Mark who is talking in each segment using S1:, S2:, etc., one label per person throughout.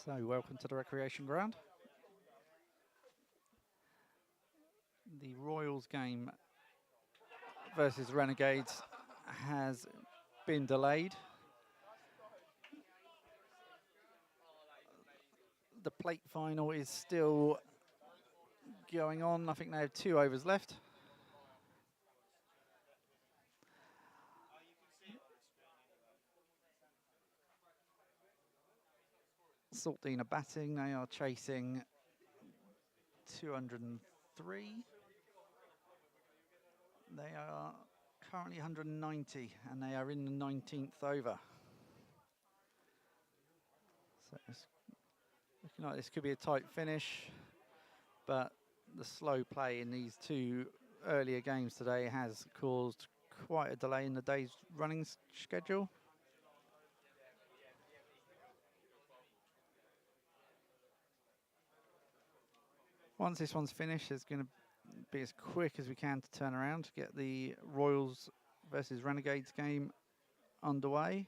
S1: So, welcome to the recreation ground. The Royals game versus Renegades has been delayed. The plate final is still going on. I think they have 2 overs left. Saltine are batting. They are chasing 203. They are currently 190 and they are in the 19th over. So it's looking like this could be a tight finish, but the slow play in these 2 earlier games today has caused quite a delay in the day's running schedule. Once this one's finished, it's going to be as quick as we can to turn around to get the Royals versus Renegades game underway.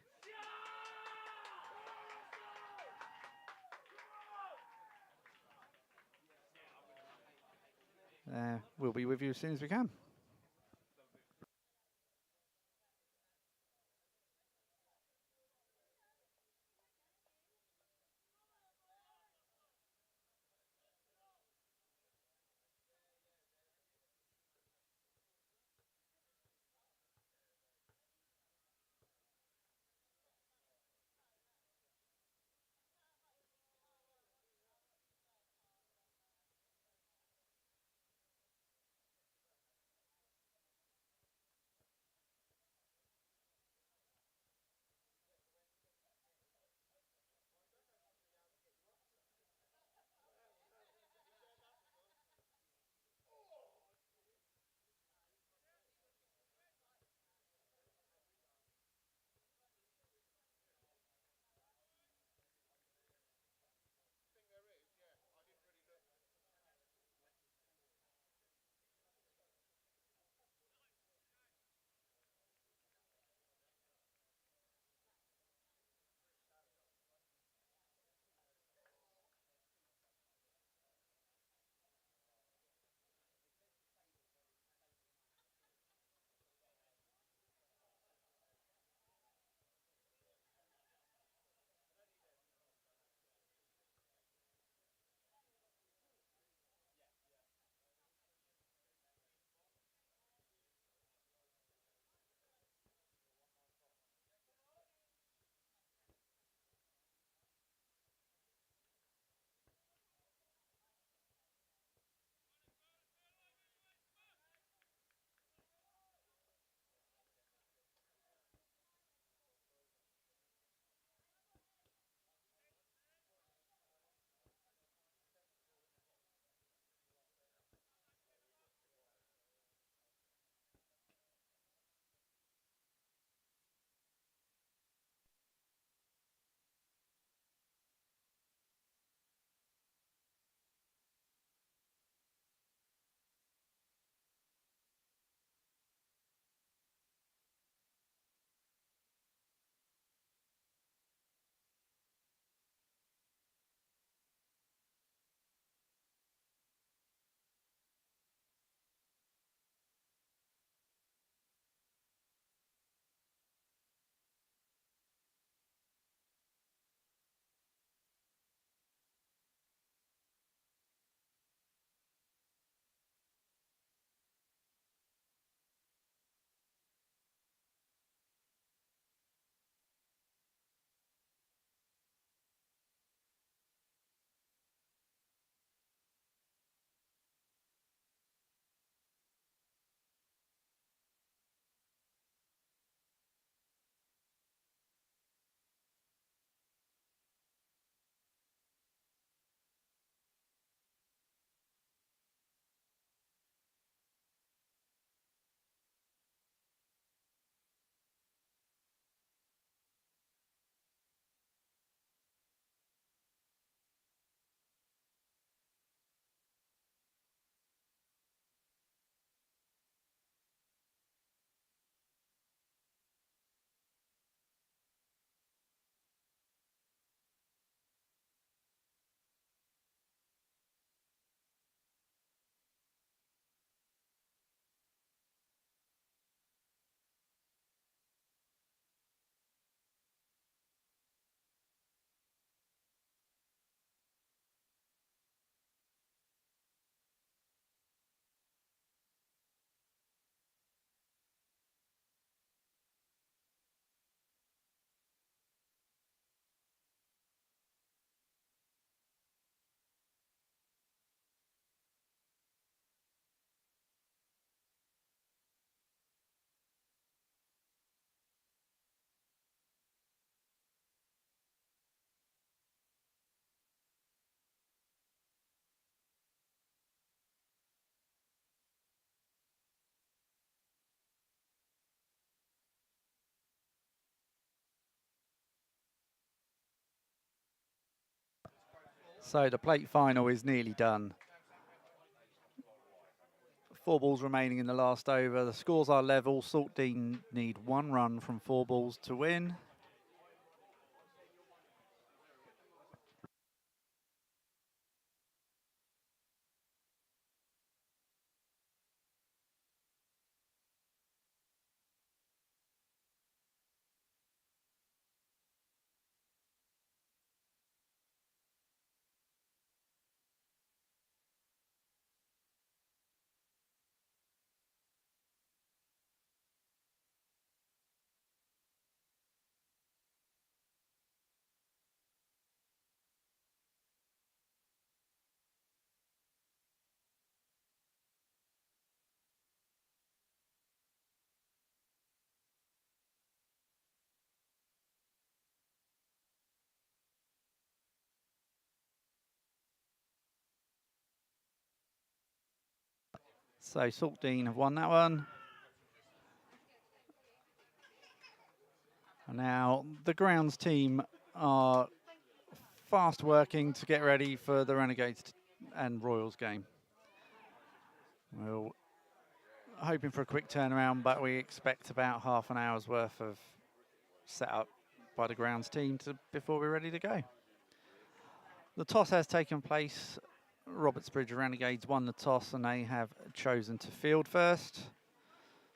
S1: We'll be with you as soon as we can. So the plate final is nearly done. 4 balls remaining in the last over. The scores are level. Saltdean need 1 run from 4 balls to win. So Saltdean have won that one. And now the grounds team are fast working to get ready for the Renegades and Royals game. We're hoping for a quick turnaround, but we expect about half an hour's worth of setup by the grounds team before we're ready to go. The toss has taken place. Robertsbridge Renegades won the toss and they have chosen to field first.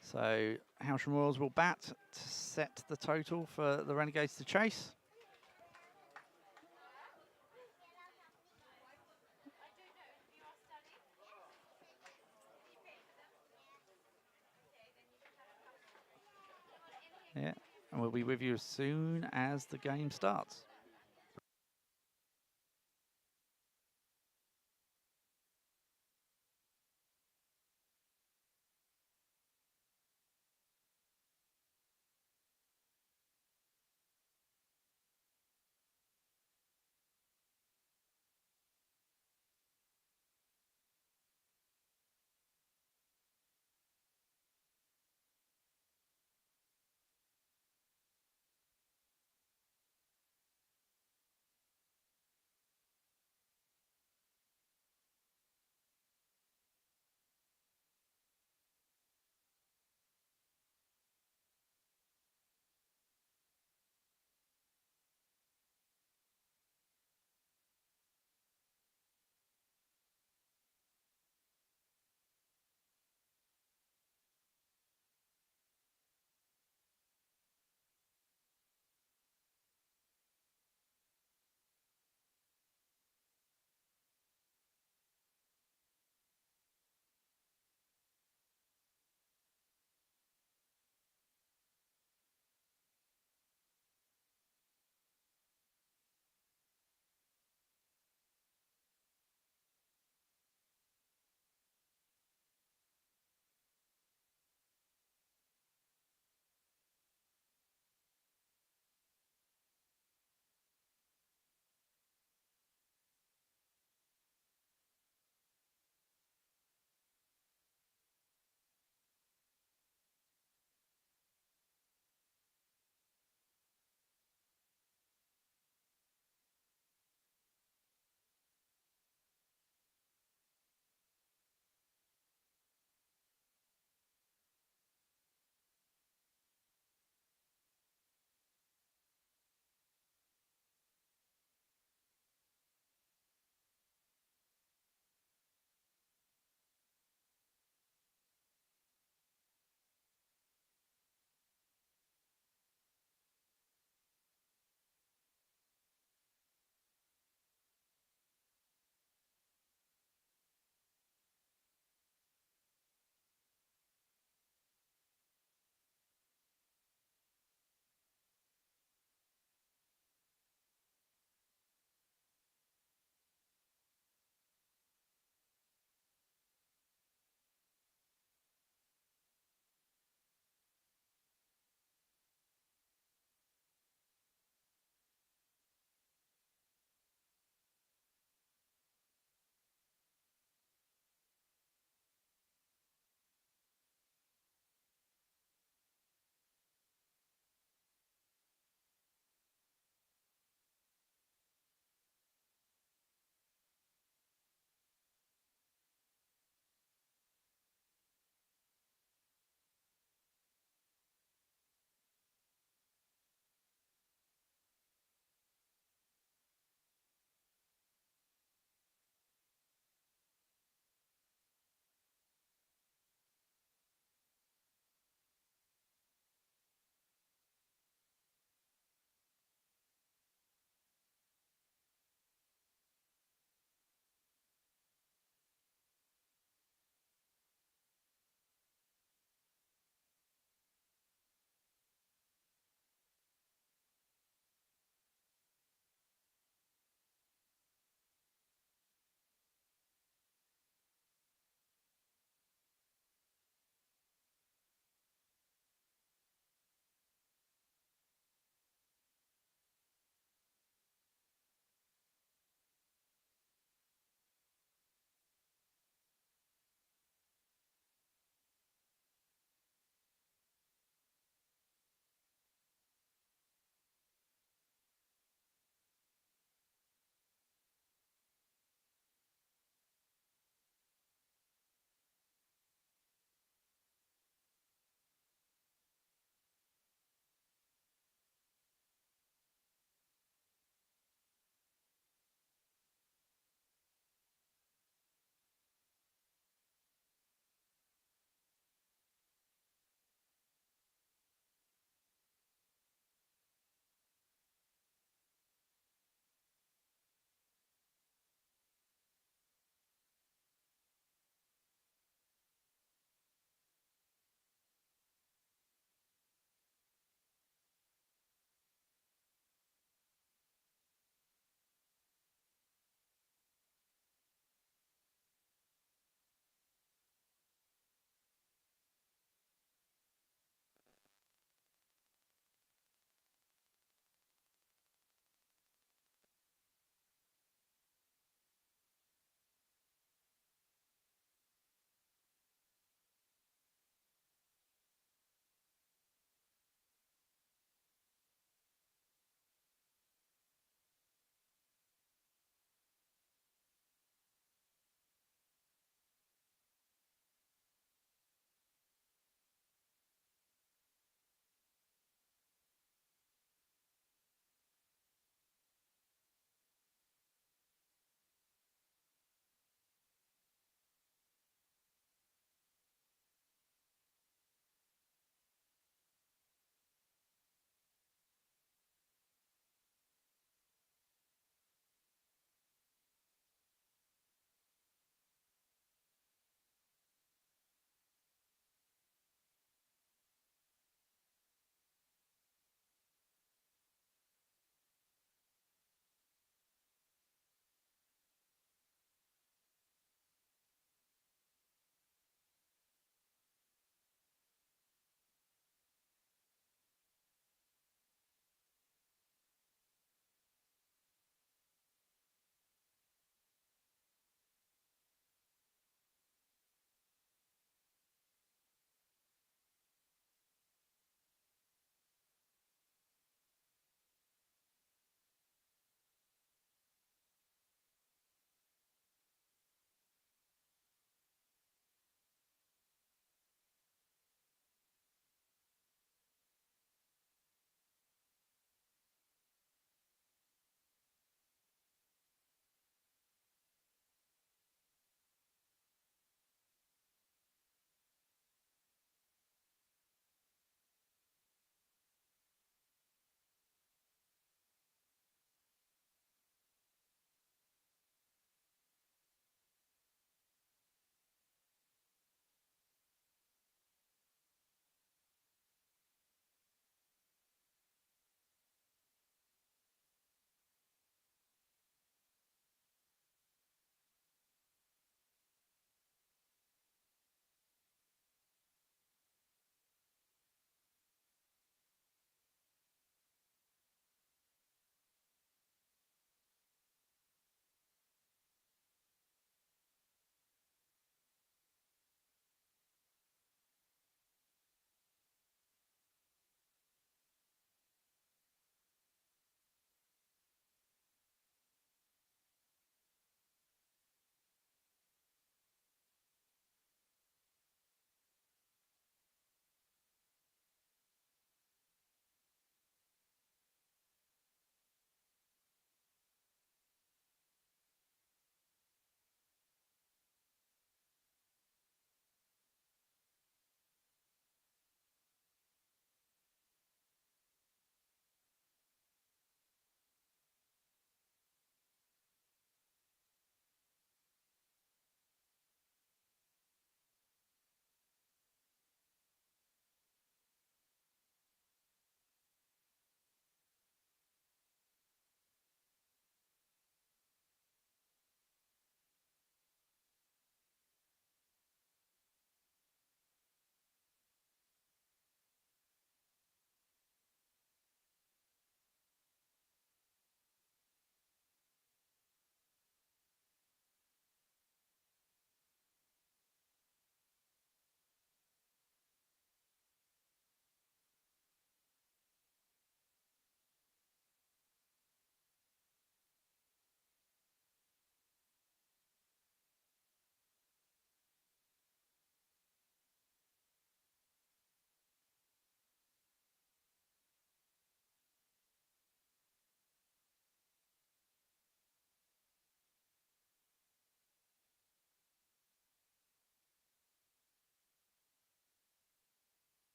S1: So Hailsham Royals will bat to set the total for the Renegades to chase. Yeah, and we'll be with you as soon as the game starts.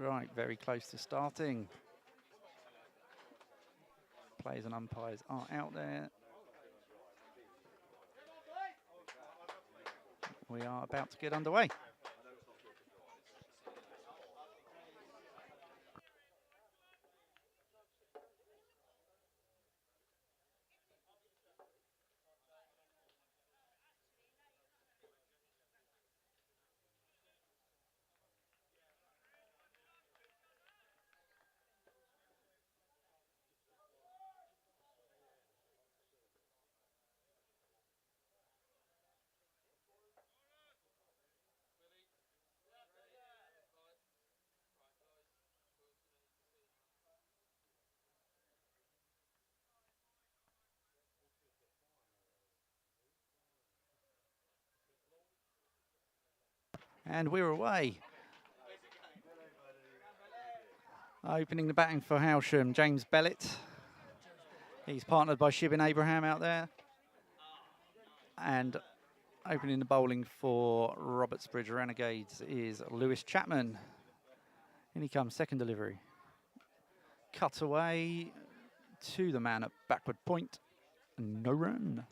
S1: Strike very close to starting. Players and umpires are out there. We are about to get underway. And we're away. Opening the batting for Hailsham, James Bellett. He's partnered by Shibin Abraham out there. And opening the bowling for Robertsbridge Renegades is Lewis Chapman. In he comes, second delivery. Cut away to the man at backward point. No run.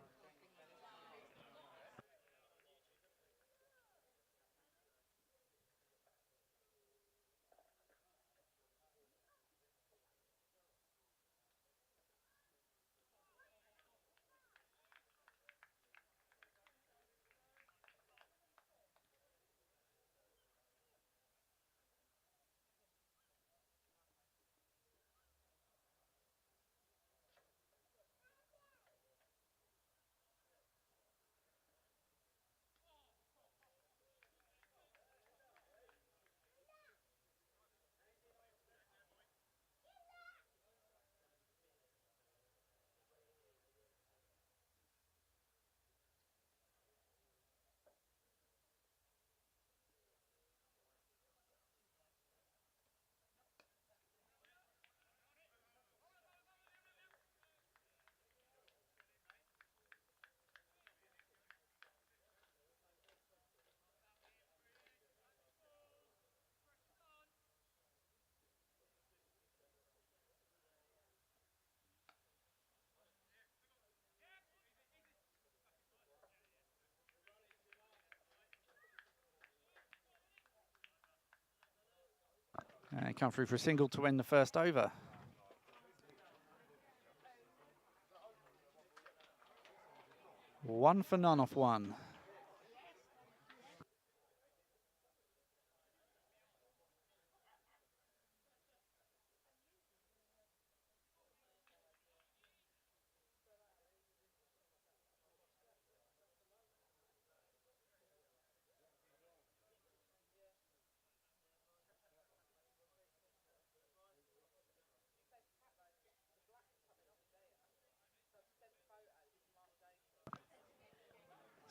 S1: And come through for a single to win the first over. One for none off one.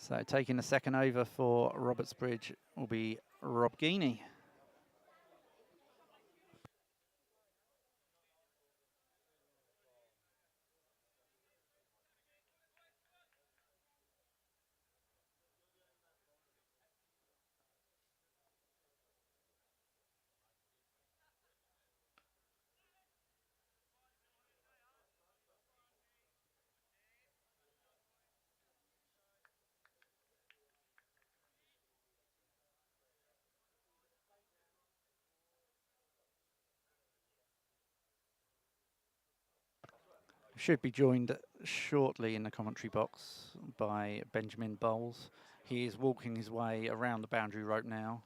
S1: So taking the second over for Robertsbridge will be Rob Geeney. Should be joined shortly in the commentary box by Benjamin Bowles. He is walking his way around the boundary rope now.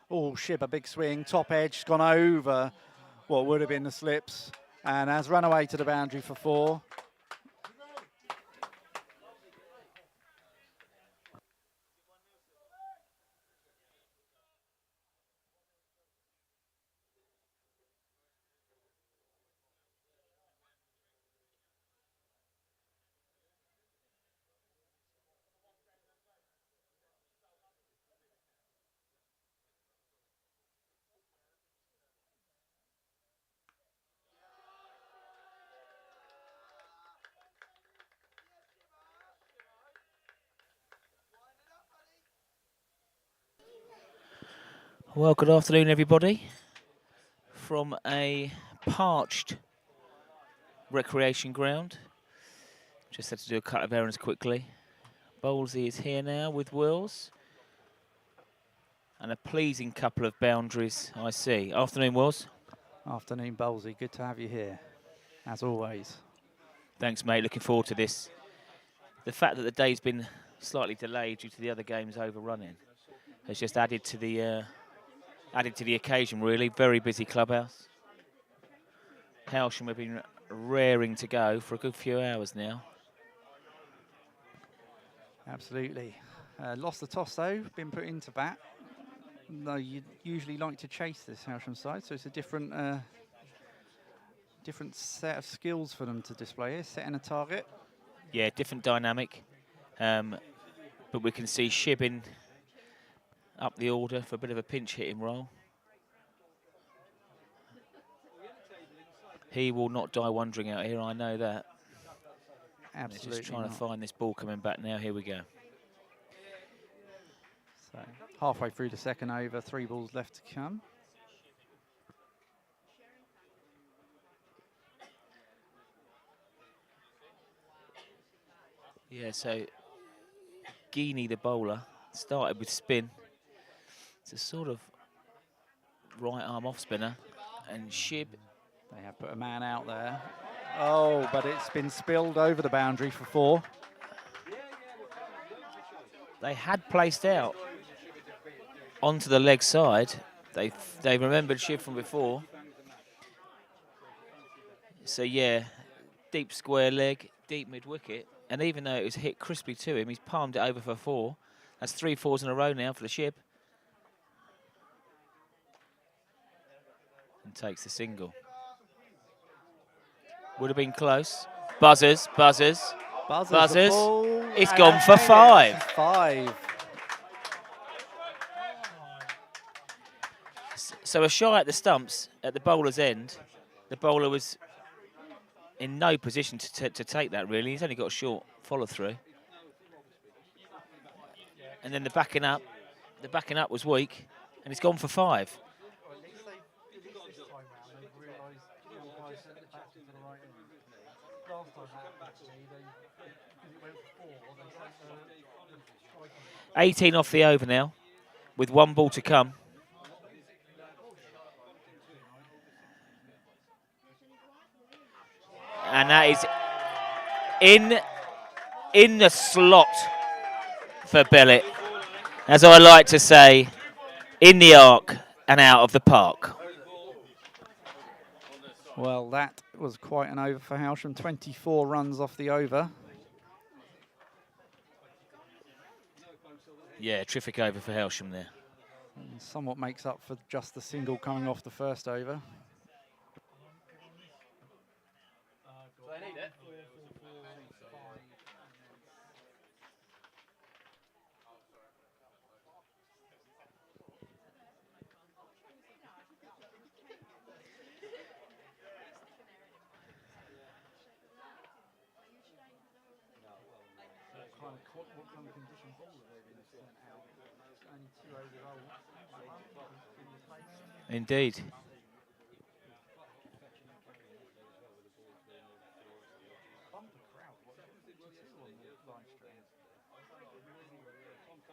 S1: Oh, Shib, a big swing, top edge, gone over what would have been the slips and has run away to the boundary for four.
S2: Well, good afternoon, everybody. from a parched recreation ground. Just had to do a couple of errands quickly. Bowlesy is here now with Wills. And a pleasing couple of boundaries, I see. Afternoon, Wills.
S1: Afternoon, Bowlesy. Good to have you here, as always.
S2: Thanks, mate. Looking forward to this. The fact that the day's been slightly delayed due to the other games overrunning has just added to the occasion, really. Very busy clubhouse. Hailsham have been raring to go for a good few hours now.
S1: Absolutely. Lost the toss, though. Been put into bat. No, you usually like to chase this Hailsham side, so it's a different set of skills for them to display here, setting a target.
S2: Yeah, different dynamic. But we can see Shibbin up the order for a bit of a pinch hitting role. He will not die wondering out here, I know that.
S1: Absolutely.
S2: Just trying to find this ball coming back now. Here we go.
S1: So halfway through the second over, 3 balls left to come.
S2: Yeah, so Geaney, the bowler, started with spin. It's a sort of right arm off spinner. And Shib.
S1: They have put a man out there. Oh, but it's been spilled over the boundary for 4.
S2: They had placed out onto the leg side. They remembered Shib from before. So yeah, deep square leg, deep mid wicket. And even though it was hit crisply to him, he's palmed it over for 4. That's 3 fours in a row now for the Shib. And takes the single. Would have been close. Buzzers, buzzers, buzzers. It's gone for 5.
S1: 5.
S2: So a shy at the stumps at the bowler's end. The bowler was in no position to take that, really. He's only got a short follow-through. And then the backing up was weak, and it's gone for 5. $18 off the over now, with 1 ball to come. And that is in the slot for Bellett. As I like to say, in the arc and out of the park.
S1: Well, that was quite an over for Hailsham. 24 runs off the over.
S2: Yeah, terrific over for Hailsham there.
S1: And somewhat makes up for just the single coming off the first over.
S2: Indeed.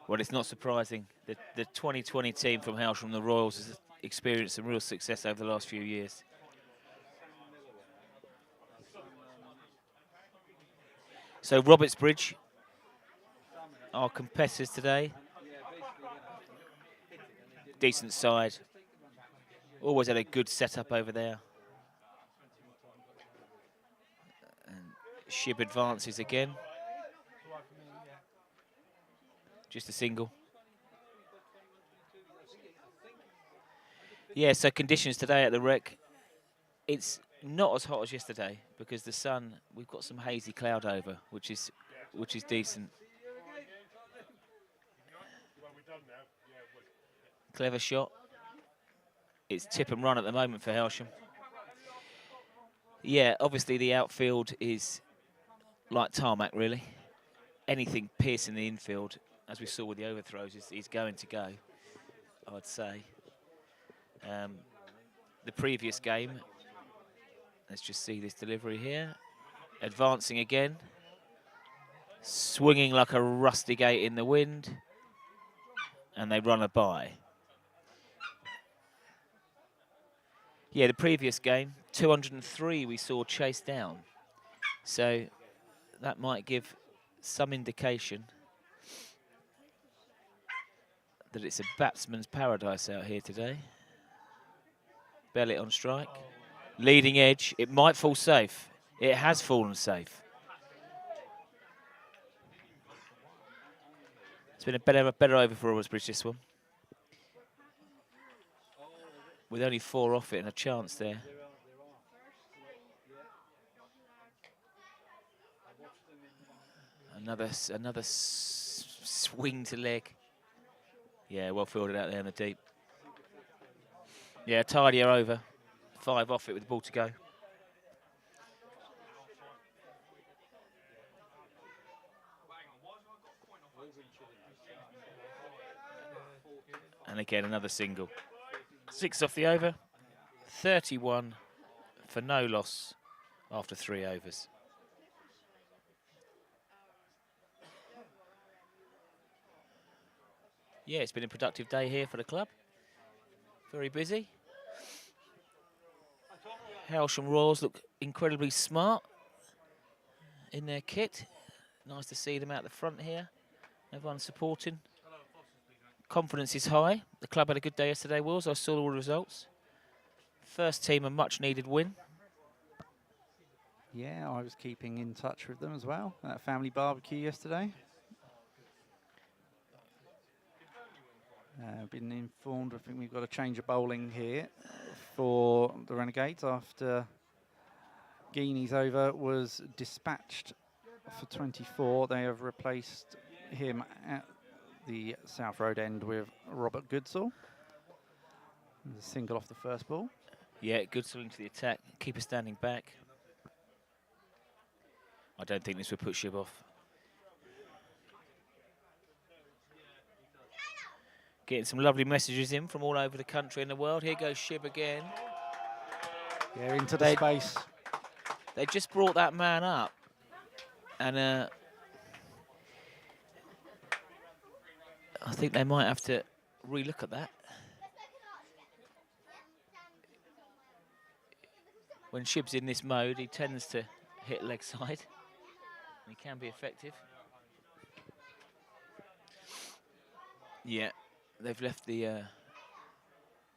S2: Well, it's not surprising. The 2020 team from Hailsham, the Royals, has experienced some real success over the last few years. So Robertsbridge, our competitors today. Decent side. Always had a good setup over there. And Shib advances again. Just a single. Yeah, so conditions today at the Rec. It's not as hot as yesterday because the sun, we've got some hazy cloud over, which is decent. Clever shot. It's tip and run at the moment for Hailsham. Yeah, obviously the outfield is like tarmac, really. Anything piercing the infield, as we saw with the overthrows, is going to go, I'd say. the previous game. Let's just see this delivery here. Advancing again. Swinging like a rusty gate in the wind. And they run a bye. Yeah, the previous game, 203 we saw chased down. So that might give some indication that it's a batsman's paradise out here today. Bellet on strike. Leading edge. It might fall safe. It has fallen safe. It's been a better over for Robertsbridge, this one. With only 4 off it and a chance there. Another swing to leg. Yeah, well fielded out there in the deep. Yeah, tidier over. 5 off it with the ball to go. And again, another single. 6 off the over. 31 for no loss after 3 overs. Yeah, it's been a productive day here for the club. Very busy. Hailsham Royals look incredibly smart in their kit. Nice to see them out the front here. Everyone supporting. Confidence is high. The club had a good day yesterday, Wills. I saw all the results. First team, a much-needed win.
S1: Yeah, I was keeping in touch with them as well. At family barbecue yesterday. Been informed, I think we've got a change of bowling here for the Renegades after Geeney's over was dispatched for 24. They have replaced him at the South Road end with Robert Goodsall. There's a single off the first ball.
S2: Yeah, Goodsall into the attack. Keeper standing back. I don't think this would put Shib off. Getting some lovely messages in from all over the country and the world. Here goes Shib again.
S1: Yeah, into the space.
S2: They just brought that man up. And I think they might have to relook at that. When Shib's in this mode, he tends to hit leg side. He can be effective. Yeah. They've left the... well,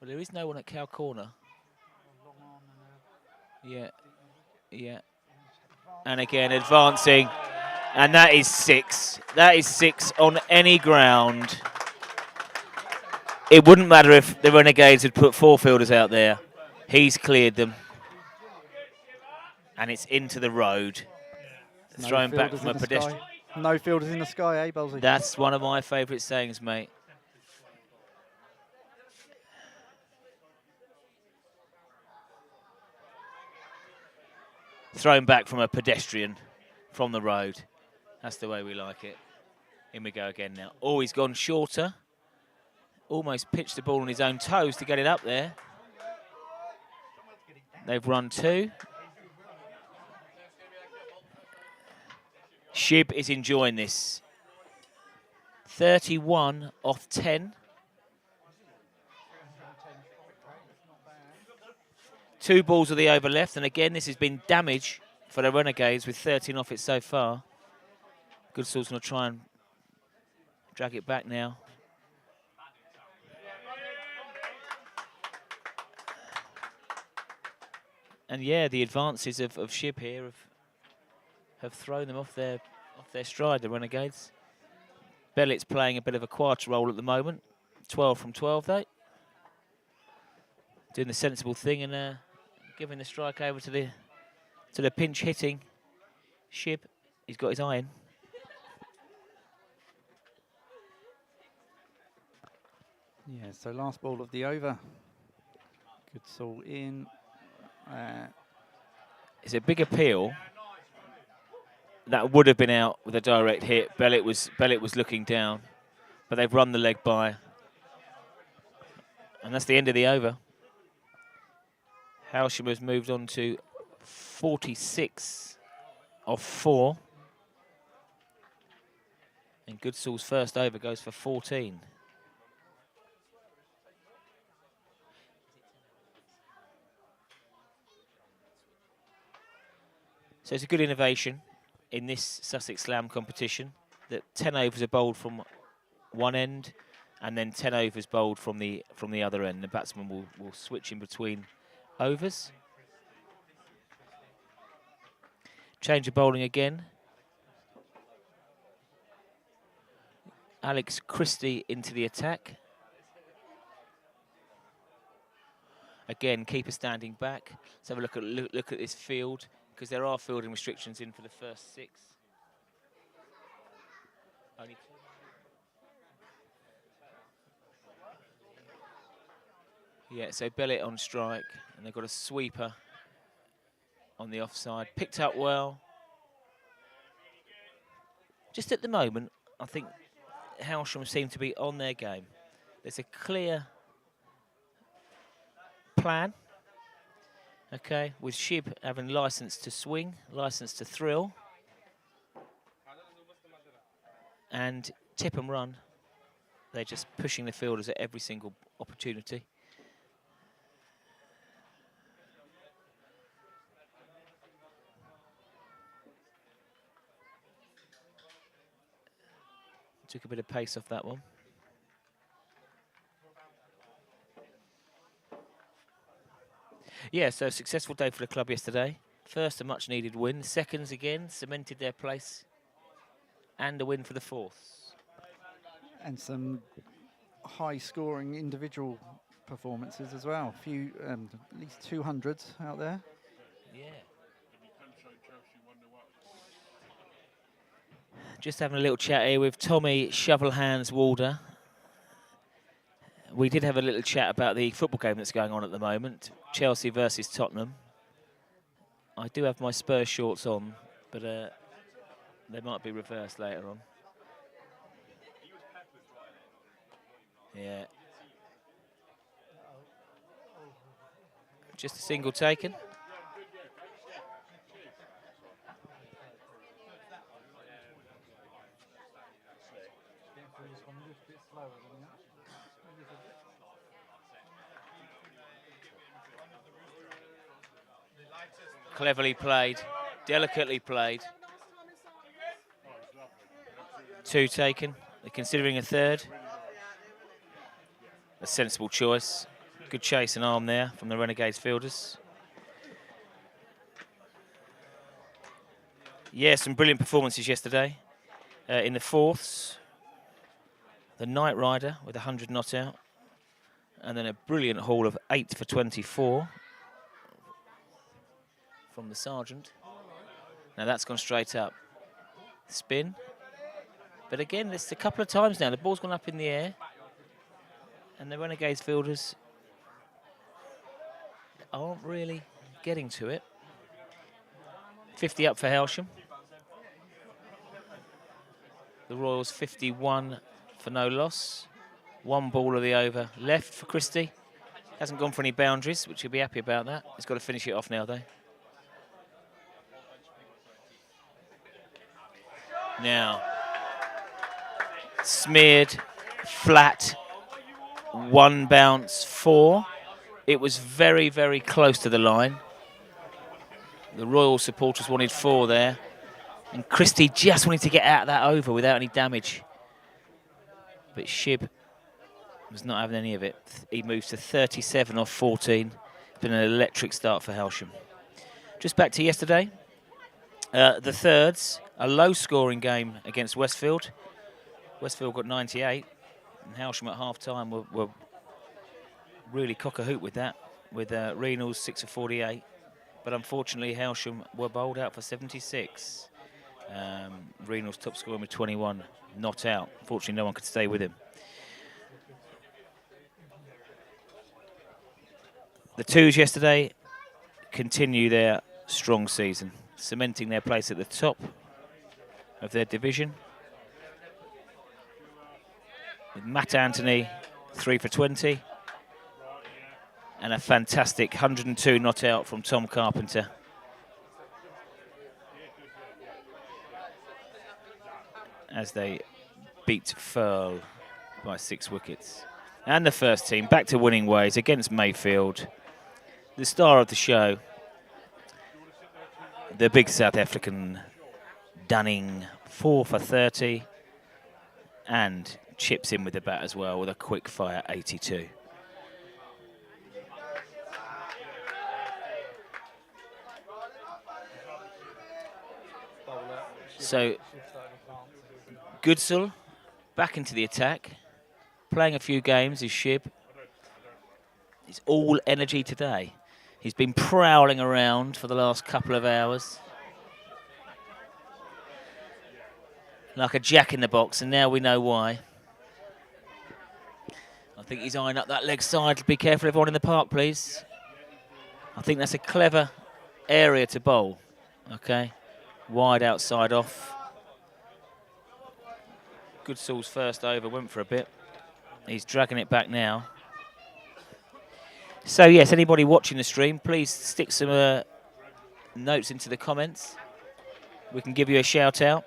S2: there is no one at Cow Corner. Yeah, yeah. And again, advancing. And that is 6. That is 6 on any ground. It wouldn't matter if the Renegades had put 4 fielders out there. He's cleared them. And it's into the road.
S1: No
S2: Thrown back from a pedestrian.
S1: No fielders in the sky, eh, Ballsy?
S2: That's one of my favourite sayings, mate. Thrown back from a pedestrian from the road. That's the way we like it. In we go again now. Oh, he's gone shorter. Almost pitched the ball on his own toes to get it up there. They've run 2. Shib is enjoying this. 31 off 10. 2 balls of the over left, and again, this has been damage for the Renegades with 13 off it so far. Goodsall's going to try and drag it back now. And yeah, the advances of Shib here have thrown them off their stride, the Renegades. Bellett's playing a bit of a quieter role at the moment. 12 from 12, though. Doing the sensible thing and giving the strike over to the pinch hitting Shib. He's got his eye in.
S1: Yeah, so last ball of the over. Goodsall in.
S2: It's a big appeal. That would have been out with a direct hit. Bellett was looking down, but they've run the leg by. And that's the end of the over. Hailsham has moved on to 46 off 4. And Goodsall's first over goes for 14. So it's a good innovation in this Sussex Slam competition that 10 overs are bowled from one end and then 10 overs bowled from the other end. The batsman will switch in between overs. Change of bowling again. Alex Christie into the attack. Again, keeper standing back. Let's have a look at this field, because there are fielding restrictions in for the first 6. Only 2. Yeah, so Bellett on strike, and they've got a sweeper on the offside. Picked up well. Just at the moment, I think Hailsham seem to be on their game. There's a clear plan, okay, with Shib having licence to swing, licence to thrill, and tip and run. They're just pushing the fielders at every single opportunity. Took a bit of pace off that one. Yeah, so successful day for the club yesterday. First, a much-needed win. Seconds again cemented their place, and a win for the fourths.
S1: And some high-scoring individual performances as well. A few, at least 200s out there.
S2: Yeah. Just having a little chat here with Tommy Shovelhands Walder. We did have a little chat about the football game that's going on at the moment, Chelsea versus Tottenham. I do have my Spurs shorts on, but they might be reversed later on. Yeah. Just a single taken. Cleverly played, delicately played. 2 taken. They're considering a third. A sensible choice. Good chase and arm there from the Renegades fielders. Yeah, some brilliant performances yesterday. In the fourths, the Knight Rider with 100 not out. And then a brilliant haul of 8 for 24 from the Sergeant. Now that's gone straight up. Spin. But again, it's a couple of times now. The ball's gone up in the air. And the Renegades fielders aren't really getting to it. 50 up for Hailsham. The Royals 51 for no loss. 1 ball of the over left for Christie. Hasn't gone for any boundaries, which he'll be happy about that. He's got to finish it off now, though. Now, smeared, flat, 1 bounce, 4. It was very, very close to the line. The Royal supporters wanted 4 there. And Christie just wanted to get out of that over without any damage. But Shib was not having any of it. He moves to 37 off 14. It's been an electric start for Hailsham. Just back to yesterday. The thirds, a low-scoring game against Westfield. Westfield got 98. And Hailsham at half-time were really cock-a-hoot with that, with Reynolds 6 for 48. But unfortunately, Hailsham were bowled out for 76. Reynolds top scoring with 21, not out. Unfortunately, no one could stay with him. The twos yesterday continue their strong season, cementing their place at the top of their division. With Matt Anthony, 3 for 20. And a fantastic 102 not out from Tom Carpenter. As they beat Firle by 6 wickets. And the first team back to winning ways against Mayfield. The star of the show, the big South African Dunning, 4 for 30, and chips in with the bat as well with a quick fire 82. So Goodsall back into the attack, playing a few games is Shib. He's all energy today. He's been prowling around for the last couple of hours. Like a jack in the box, and now we know why. I think he's eyeing up that leg side. Be careful, everyone in the park, please. I think that's a clever area to bowl. Okay, wide outside off. Goodsall's first over went for a bit. He's dragging it back now. So yes, anybody watching the stream, please stick some notes into the comments. We can give you a shout out.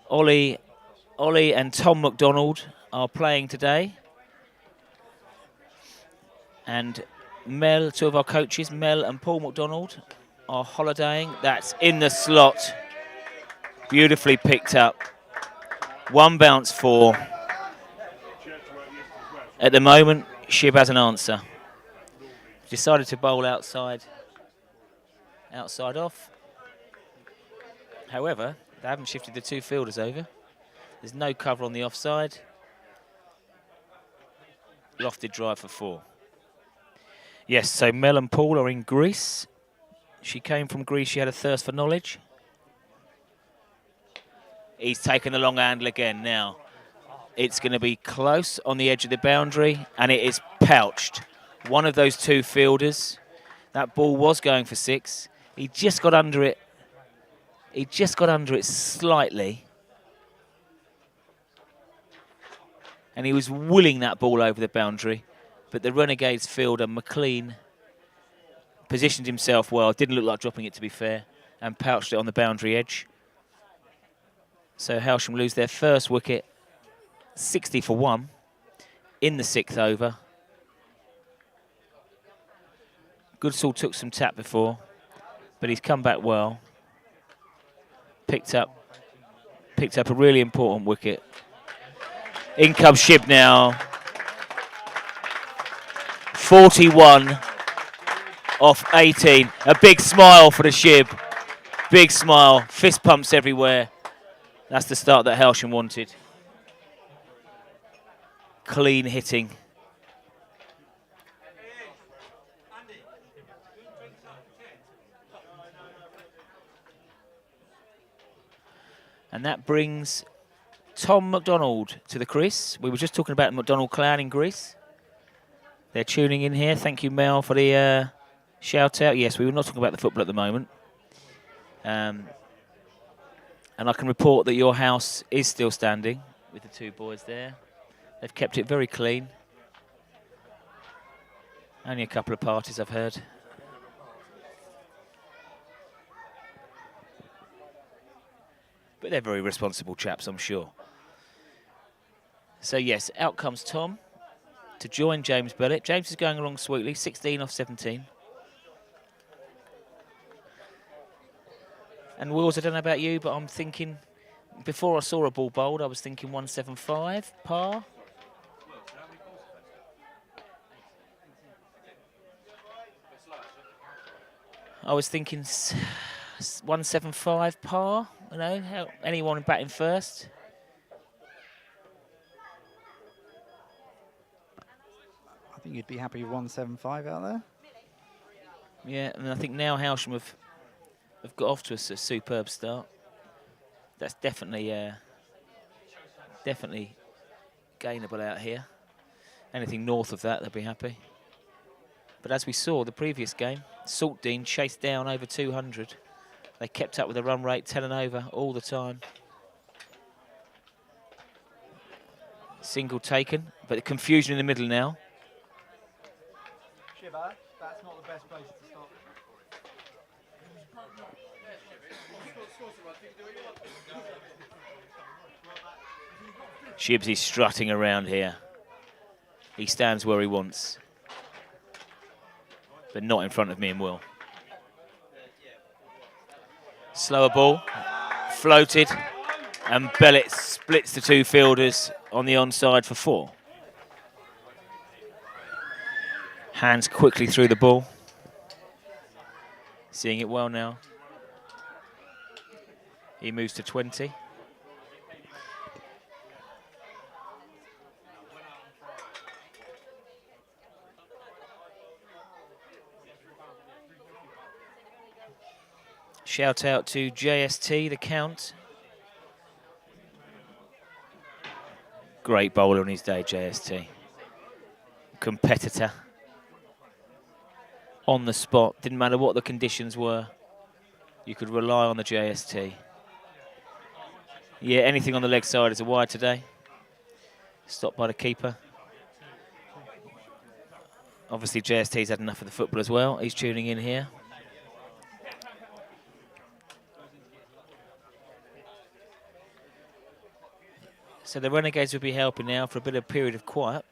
S2: Ollie and Tom McDonald are playing today. And Mel, 2 of our coaches, Mel and Paul McDonald, are holidaying. That's in the slot. Beautifully picked up. 1 bounce 4. At the moment, Shib has an answer. Decided to bowl outside off. However, they haven't shifted the 2 fielders over. There's no cover on the offside. Lofted drive for 4. Yes, so Mel and Paul are in Greece. She came from Greece, she had a thirst for knowledge. He's taken the long handle again now. It's going to be close on the edge of the boundary, and it is pouched. One of those 2 fielders. That ball was going for 6. He just got under it. He just got under it slightly. And he was willing that ball over the boundary. But the Renegades fielder, McLean, positioned himself well. Didn't look like dropping it, to be fair, and pouched it on the boundary edge. So Hailsham lose their first wicket, 60 for 1, in the 6th over. Goodsall took some tap before, but he's come back well. Picked up a really important wicket. In comes Shib now. 41 off 18. A big smile for the Shib. Big smile. Fist pumps everywhere. That's the start that Hailsham wanted. Clean hitting. And that brings Tom McDonald to the crease. We were just talking about the McDonald clan in Greece. They're tuning in here. Thank you, Mel, for the shout out. Yes, we were not talking about the football at the moment. And I can report that your house is still standing with the 2 boys there. They've kept it very clean. Only a couple of parties, I've heard. But they're very responsible chaps, I'm sure. So yes, out comes Tom to join James Bellett. James is going along sweetly, 16 off 17. And Wills, I don't know about you, but I'm thinking, before I saw a ball bowled, I was thinking 175, par. I was thinking 175 par, you know, anyone batting first.
S1: I think you'd be happy with 175 out there.
S2: Yeah, and I think now Hailsham have got off to a superb start. That's definitely gainable out here. Anything north of that, they'll be happy. But as we saw the previous game, Saltdean chased down over 200. They kept up with the run rate, 10 and over all the time. Single taken, but the confusion in the middle now.
S1: Shibba, that's not the best place to stop.
S2: Shibbsy's strutting around here. He stands where he wants, but not in front of me and Will. Slower ball, floated, and Bellet splits the two fielders on the onside for 4. Hands quickly through the ball. Seeing it well now. He moves to 20. Shout out to JST, the count. Great bowler on his day, JST. Competitor. On the spot, didn't matter what the conditions were. You could rely on the JST. Yeah, anything on the leg side is a wide today. Stopped by the keeper. Obviously, JST's had enough of the football as well. He's tuning in here. So the Renegades will be helping now for a bit of period of quiet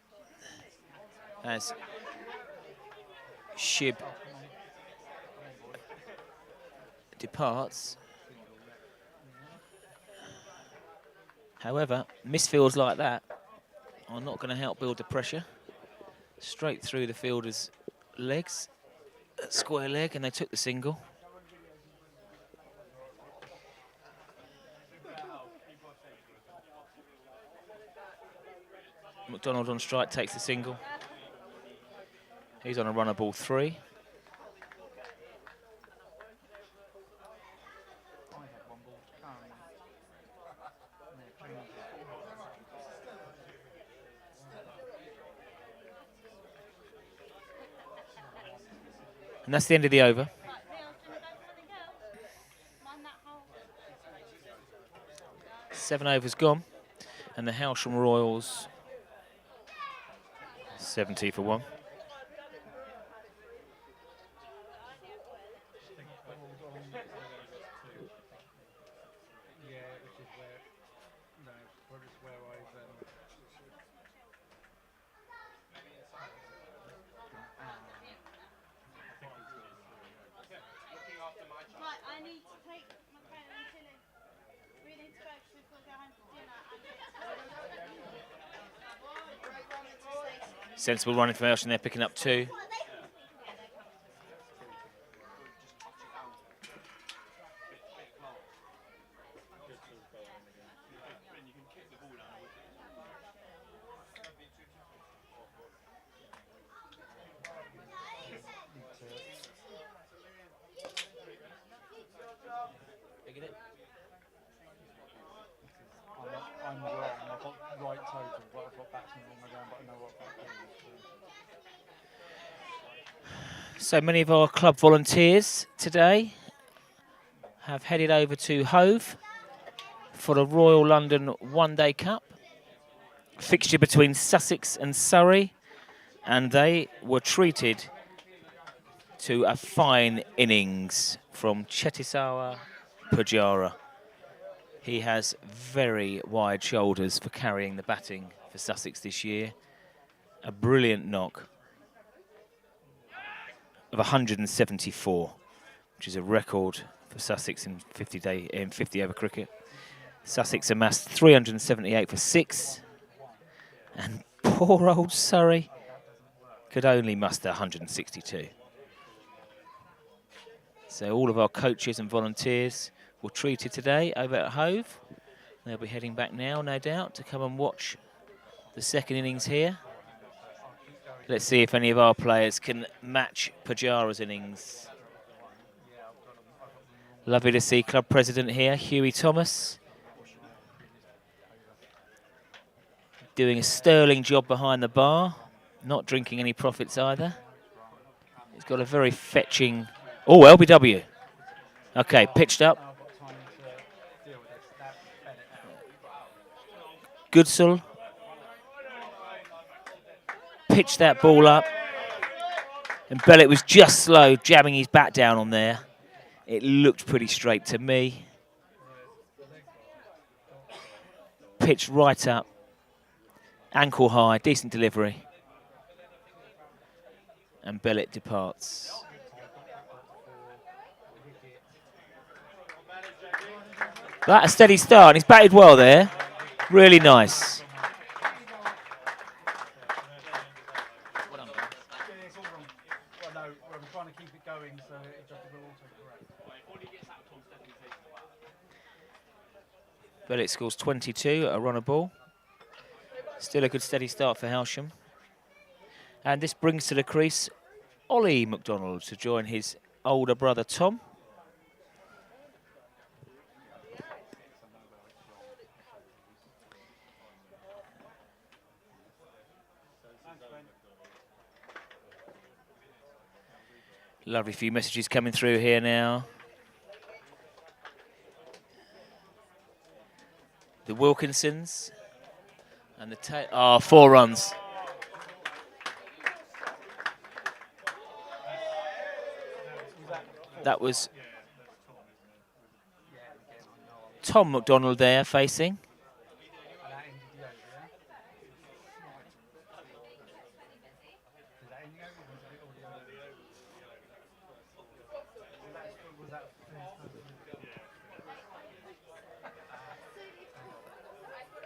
S2: as Shib departs. However, misfields like that are not going to help build the pressure. Straight through the fielder's legs, square leg, and they took the single. McDonald on strike takes the single. He's on a runner ball 3. And that's the end of the over. 7 overs gone, and the Hailsham Royals 70 for 1. Sensible running from Hailsham there, picking up 2.
S1: I'm wrong. I've got right total, but I've got batsmen on my ground, but I know what back is.
S2: So many of our club volunteers today have headed over to Hove for the Royal London One Day Cup. Fixture between Sussex and Surrey, and they were treated to a fine innings from Chetisawa Pujara. He has very wide shoulders for carrying the batting for Sussex this year. A brilliant knock of 174, which is a record for Sussex in 50 over cricket. Sussex amassed 378 for 6, and poor old Surrey could only muster 162. So all of our coaches and volunteers were treated today over at Hove. They'll be heading back now, no doubt, to come and watch the second innings here. Let's see if any of our players can match Pujara's innings. Lovely to see club president here, Hughie Thomas, doing a sterling job behind the bar, not drinking any profits either. He's got a very fetching... Oh, LBW. Okay, pitched up. Goodsall pitched that ball up. And Bellet was just slow, jamming his bat down on there. It looked pretty straight to me. Pitched right up. Ankle high, decent delivery. And Bellet departs. That a steady start, and he's batted well there. Really nice. Bellet scores 22, a runner ball. Still a good steady start for Hailsham. And this brings to the crease Ollie McDonald to join his older brother Tom. Lovely few messages coming through here now. The Wilkinsons and the 4 runs. That was Tom McDonald there facing.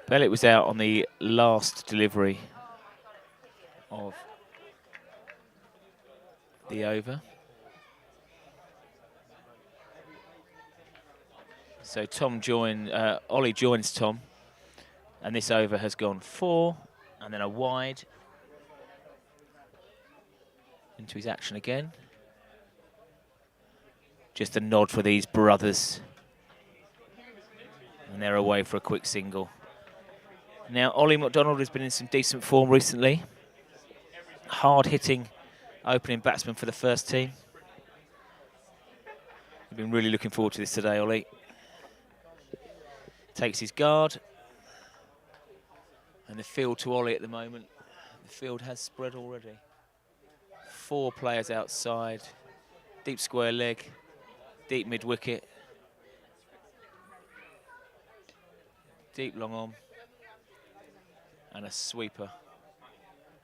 S2: Bellet was out on the last delivery of the over. So Ollie joins Tom, and this over has gone 4, and then a wide into his action again. Just a nod for these brothers, and they're away for a quick single. Now, Ollie McDonald has been in some decent form recently. Hard-hitting opening batsman for the first team. I've been really looking forward to this today, Ollie. Takes his guard. And the field to Ollie at the moment. The field has spread already. 4 players outside. Deep square leg. Deep mid-wicket. Deep long on. And a sweeper.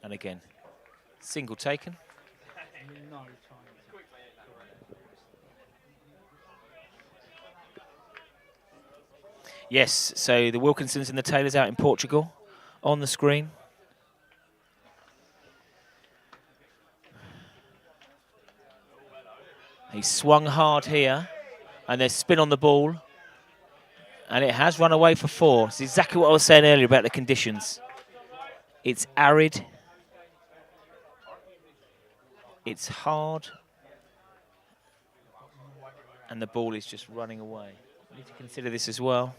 S2: And again, single taken. Yes, so the Wilkinsons and the Taylors out in Portugal on the screen. He swung hard here, and there's spin on the ball. And it has run away for 4. It's exactly what I was saying earlier about the conditions. It's arid. It's hard. And the ball is just running away. We need to consider this as well.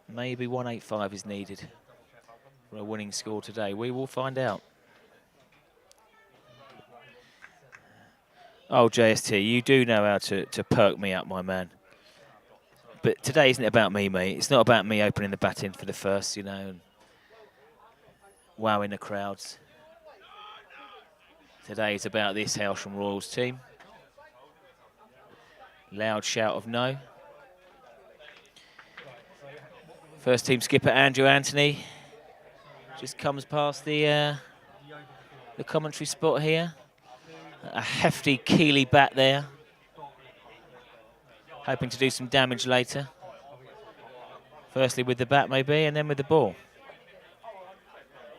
S2: Maybe 185 is needed for a winning score today. We will find out. Oh, JST, you do know how to perk me up, my man. But today isn't about me, mate. It's not about me opening the bat in for the first, you know, and wowing the crowds. Today is about this Hailsham Royals team. Loud shout of no. First team skipper Andrew Anthony just comes past the commentary spot here. A hefty Keeley bat there. Hoping to do some damage later. Firstly with the bat maybe, and then with the ball.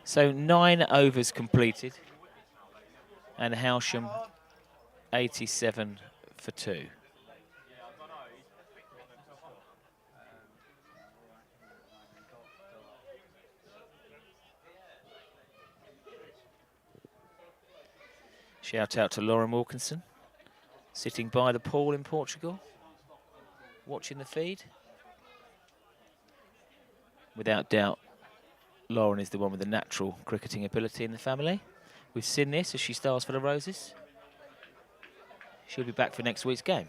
S2: So 9 overs completed. And Hailsham 87 for 2. Shout out to Lauren Wilkinson, sitting by the pool in Portugal, watching the feed. Without doubt, Lauren is the one with the natural cricketing ability in the family. We've seen this as she stars for the Roses. She'll be back for next week's game.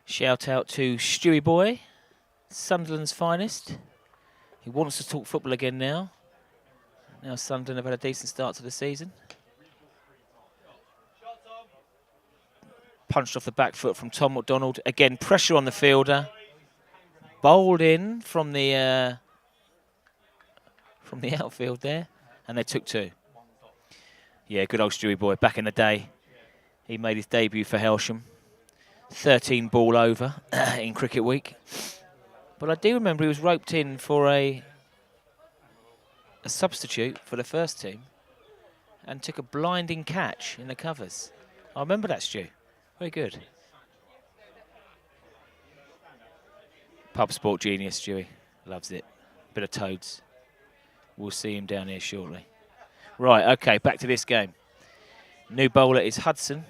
S2: Shout out to Stewie Boy, Sunderland's finest. He wants to talk football again now. Now Sunderland have had a decent start to the season. Punched off the back foot from Tom McDonald. Again, pressure on the fielder. Bowled in from the outfield there, and they took 2. Yeah, good old Stewie Boy. Back in the day, he made his debut for Hailsham. 13 ball over in Cricket Week. But I do remember he was roped in for a substitute for the first team and took a blinding catch in the covers. I remember that, Stu. Very good. Pub sport genius, Stewie. Loves it. Bit of toads. We'll see him down here shortly. Right, OK, back to this game. New bowler is Hudson.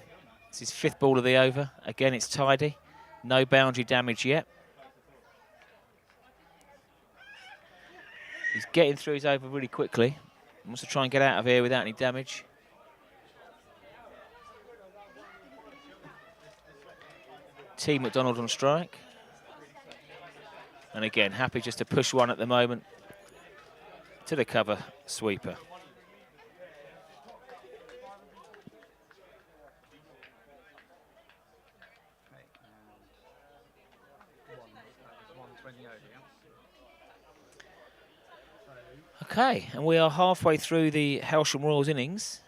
S2: It's his 5th ball of the over. Again, it's tidy. No boundary damage yet. He's getting through his over really quickly. He wants to try and get out of here without any damage. T. McDonald on strike. And again, happy just to push one at the moment to the cover sweeper. Okay, and we are halfway through the Hailsham Royals innings.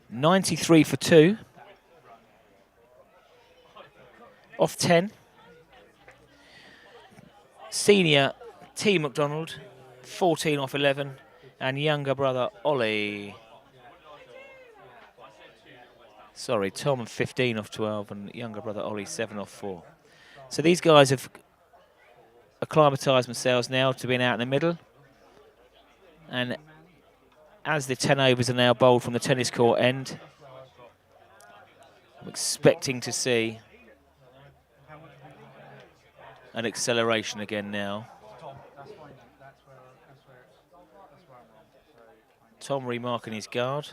S2: 93 for 2. Off 10. Senior T. McDonald, 14 off 11. And younger brother Ollie. Sorry, Tom 15 off 12 and younger brother Ollie 7 off 4. So these guys have acclimatised themselves now to being out in the middle. And as the 10 overs are now bowled from the tennis court end, I'm expecting to see an acceleration again now. Tom remarking his guard.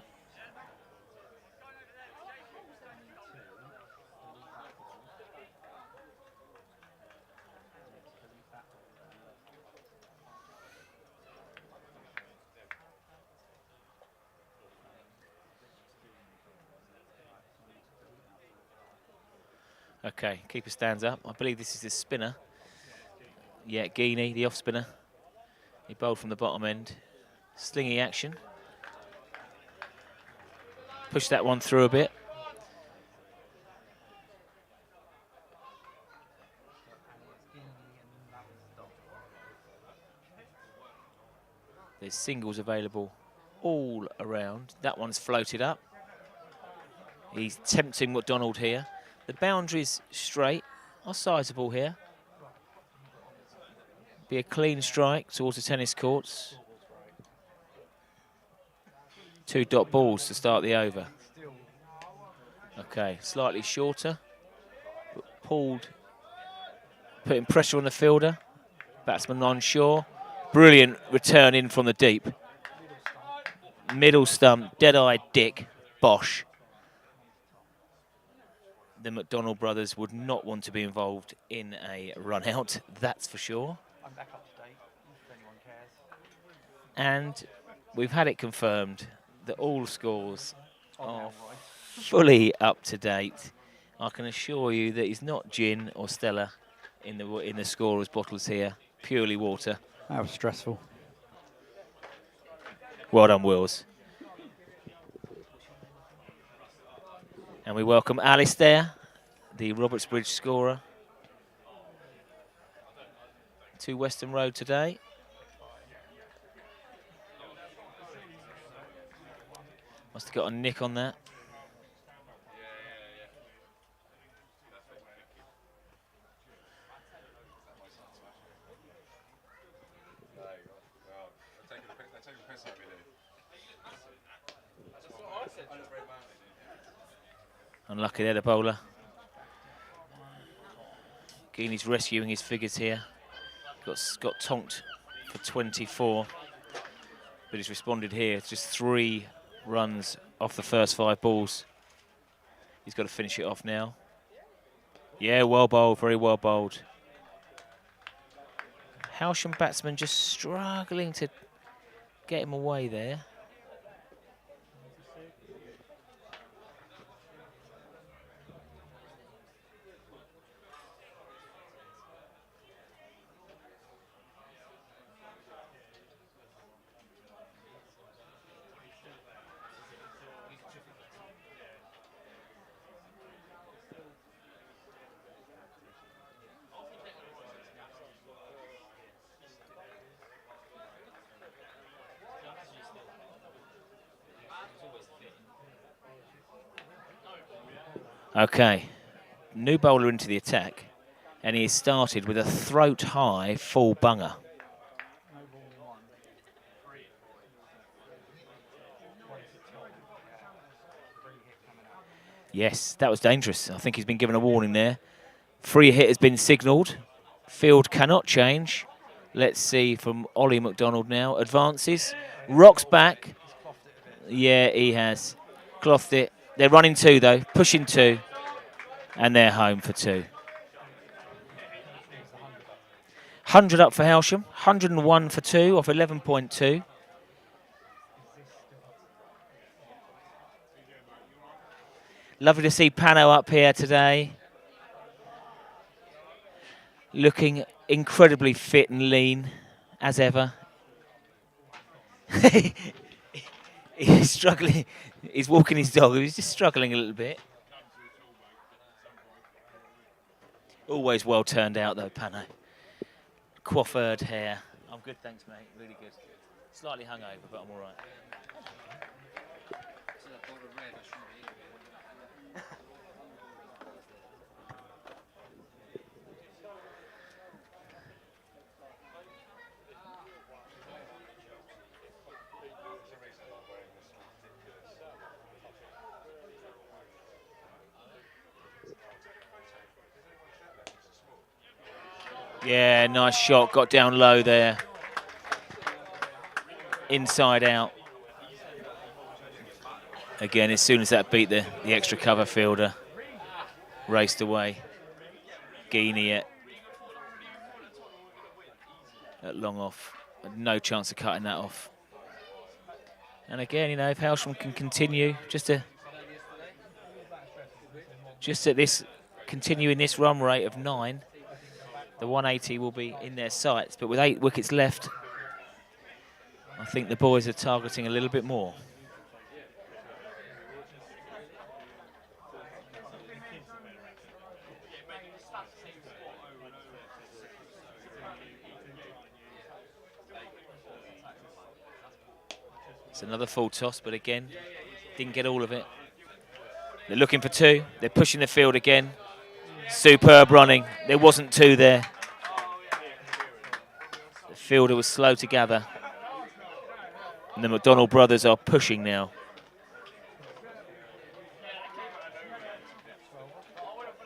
S2: Okay, keeper stands up. I believe this is the spinner. Yeah, Guinea, the off spinner. He bowled from the bottom end. Slingy action. Push that one through a bit. There's singles available all around. That one's floated up. He's tempting McDonald here. The boundaries straight are sizable here. Be a clean strike towards the tennis courts. 2 dot balls to start the over. Okay, slightly shorter, but pulled, putting pressure on the fielder. Batsman unsure. Brilliant return in from the deep. Middle stump, dead-eyed Dick, Bosh. The McDonald brothers would not want to be involved in a run-out, that's for sure.
S1: I'm back up to date, if anyone cares.
S2: And we've had it confirmed that all scores are fully up to date. I can assure you that it's not gin or Stella in the scorers' bottles here, purely water.
S1: That was stressful.
S2: Well done, Wills. And we welcome Alistair, the Robertsbridge scorer, to Western Road today. Must have got a nick on that. Unlucky there, the bowler. Guinea's rescuing his figures here. Got tonked for 24, but he's responded here. It's just 3 runs off the first 5 balls. He's got to finish it off now. Yeah, well bowled, very well bowled. Hailsham batsman just struggling to get him away there. Okay, new bowler into the attack, and he started with a throat-high full bunger. Yes, that was dangerous. I think he's been given a warning there. Free hit has been signalled. Field cannot change. Let's see from Ollie McDonald now. Advances, rocks back. Yeah, he has. Clothed it. They're running 2 though, pushing 2. And they're home for 2. 100 up for Hailsham, 101 for 2 off 11.2. Lovely to see Pano up here today. Looking incredibly fit and lean, as ever. He's struggling. He's walking his dog. He's just struggling a little bit. Always well turned out, though, Pano. Coiffured hair. I'm good, thanks, mate. Really good. Slightly hungover, but I'm all right. Yeah, nice shot. Got down low there. Inside out. Again, as soon as that beat the extra cover fielder, raced away. Guinea at long off. No chance of cutting that off. And again, you know, if Hailsham can continue continuing this run rate of 9, the 180 will be in their sights. But with 8 wickets left, I think the boys are targeting a little bit more. It's another full toss, but again, didn't get all of it. They're looking for 2. They're pushing the field again. Superb running. There wasn't 2 there. The fielder was slow to gather. And the McDonald brothers are pushing now.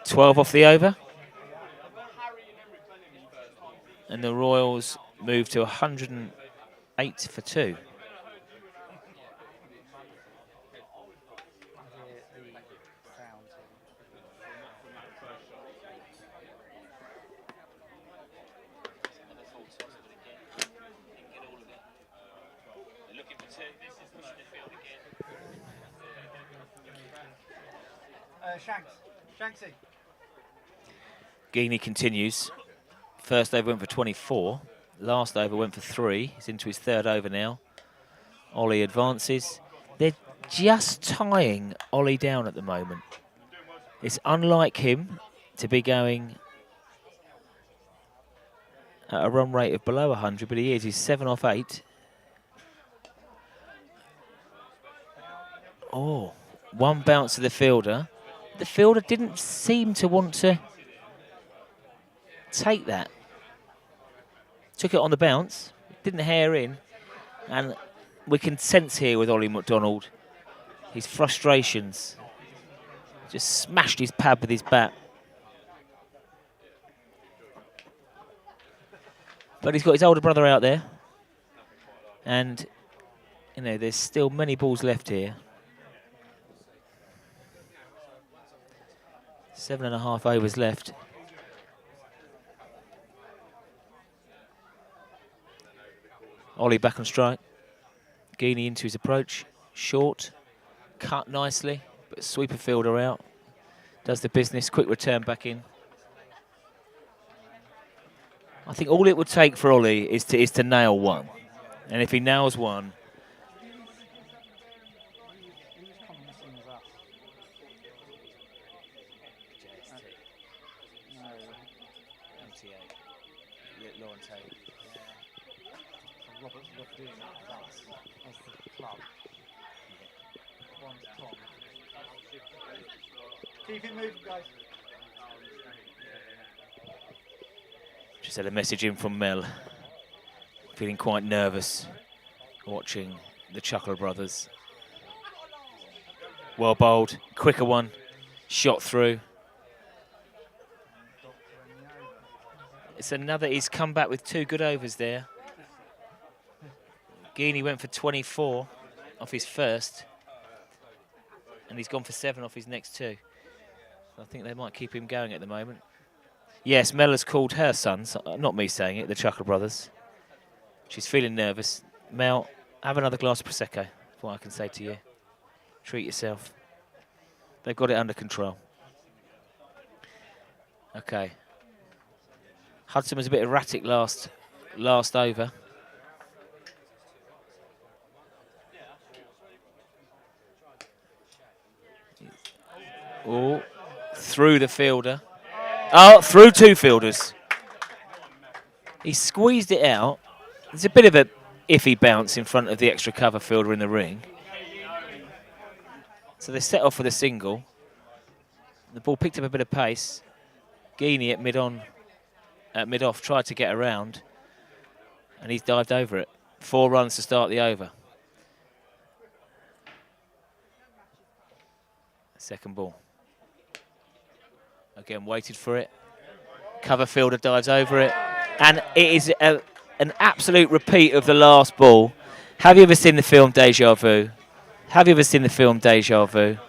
S2: 12 off the over. And the Royals move to 108 for 2.
S1: Shanksy.
S2: Guinea continues. First over went for 24. Last over went for 3. He's into his 3rd over now. Ollie advances. They're just tying Ollie down at the moment. It's unlike him to be going at a run rate of below 100, but he is. He's 7 off 8. Oh, one bounce to the fielder. The fielder didn't seem to want to take that. Took it on the bounce, didn't hair in, and we can sense here with Ollie McDonald his frustrations. Just smashed his pad with his bat. But he's got his older brother out there, and you know there's still many balls left here. 7.5 overs left. Ollie back on strike. Geaney into his approach. Short. Cut nicely, but sweeper fielder out. Does the business. Quick return back in. I think all it would take for Ollie is to nail one. And if he nails one,
S1: Robertsbridge as the club. One's Tom. Keep it moving, guys.
S2: just had a message in from Mel. Feeling quite nervous watching the Chuckler brothers. Well bowled, quicker one, shot through. It's another, he's come back with 2 good overs there. Geaney went for 24 off his first, and he's gone for 7 off his next 2. I think they might keep him going at the moment. Yes, Mel has called her sons, not me saying it, the Chuckler brothers. She's feeling nervous. Mel, have another glass of Prosecco, that's what I can say to you. Treat yourself. They've got it under control. Okay. Hudson was a bit erratic last over. Oh, through the fielder. Oh, through 2 fielders. He squeezed it out. There's a bit of a iffy bounce in front of the extra cover fielder in the ring. So they set off with a single. The ball picked up a bit of pace. Geaney at mid-off tried to get around, and he's dived over it. 4 runs to start the over. Second ball. Again, waited for it. Cover fielder dives over it. And it is an absolute repeat of the last ball. Have you ever seen the film Deja Vu? Have you ever seen the film Deja Vu?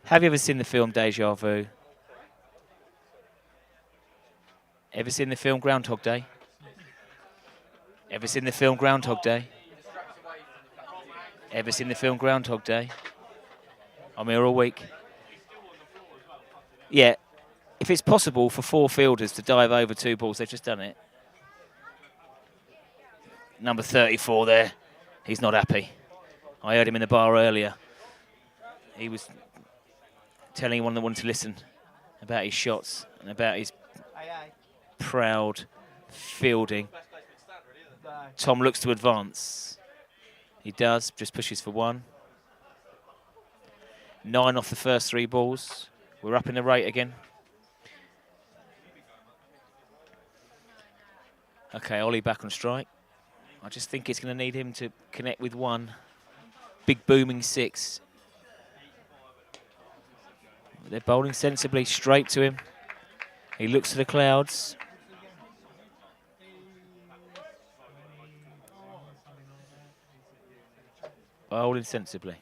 S2: Have you ever seen the film Deja Vu? Ever seen the film Groundhog Day? Ever seen the film Groundhog Day? Ever seen the film Groundhog Day? I'm here all week. Yeah, if it's possible for 4 fielders to dive over 2 balls, they've just done it. Number 34 there, he's not happy. I heard him in the bar earlier. He was telling anyone that wanted to listen about his shots and about his proud fielding. Tom looks to advance. He does, just pushes for 1. 9 off the first 3 balls. We're up in the rate again. Okay, Ollie back on strike. I just think it's going to need him to connect with 1 big booming 6. They're bowling sensibly straight to him. He looks to the clouds. Bowling sensibly.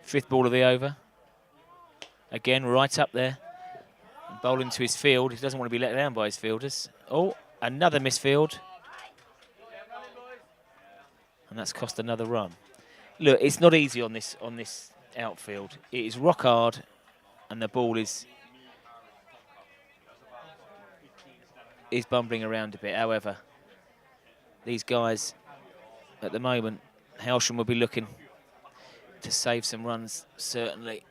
S2: 5th ball of the over. Again, right up there. Bowling to his field. He doesn't want to be let down by his fielders. Oh, another misfield. And that's cost another run. Look, it's not easy on this outfield. It is rock hard, and the ball is bumbling around a bit. However, these guys, at the moment, Hailsham will be looking to save some runs, certainly.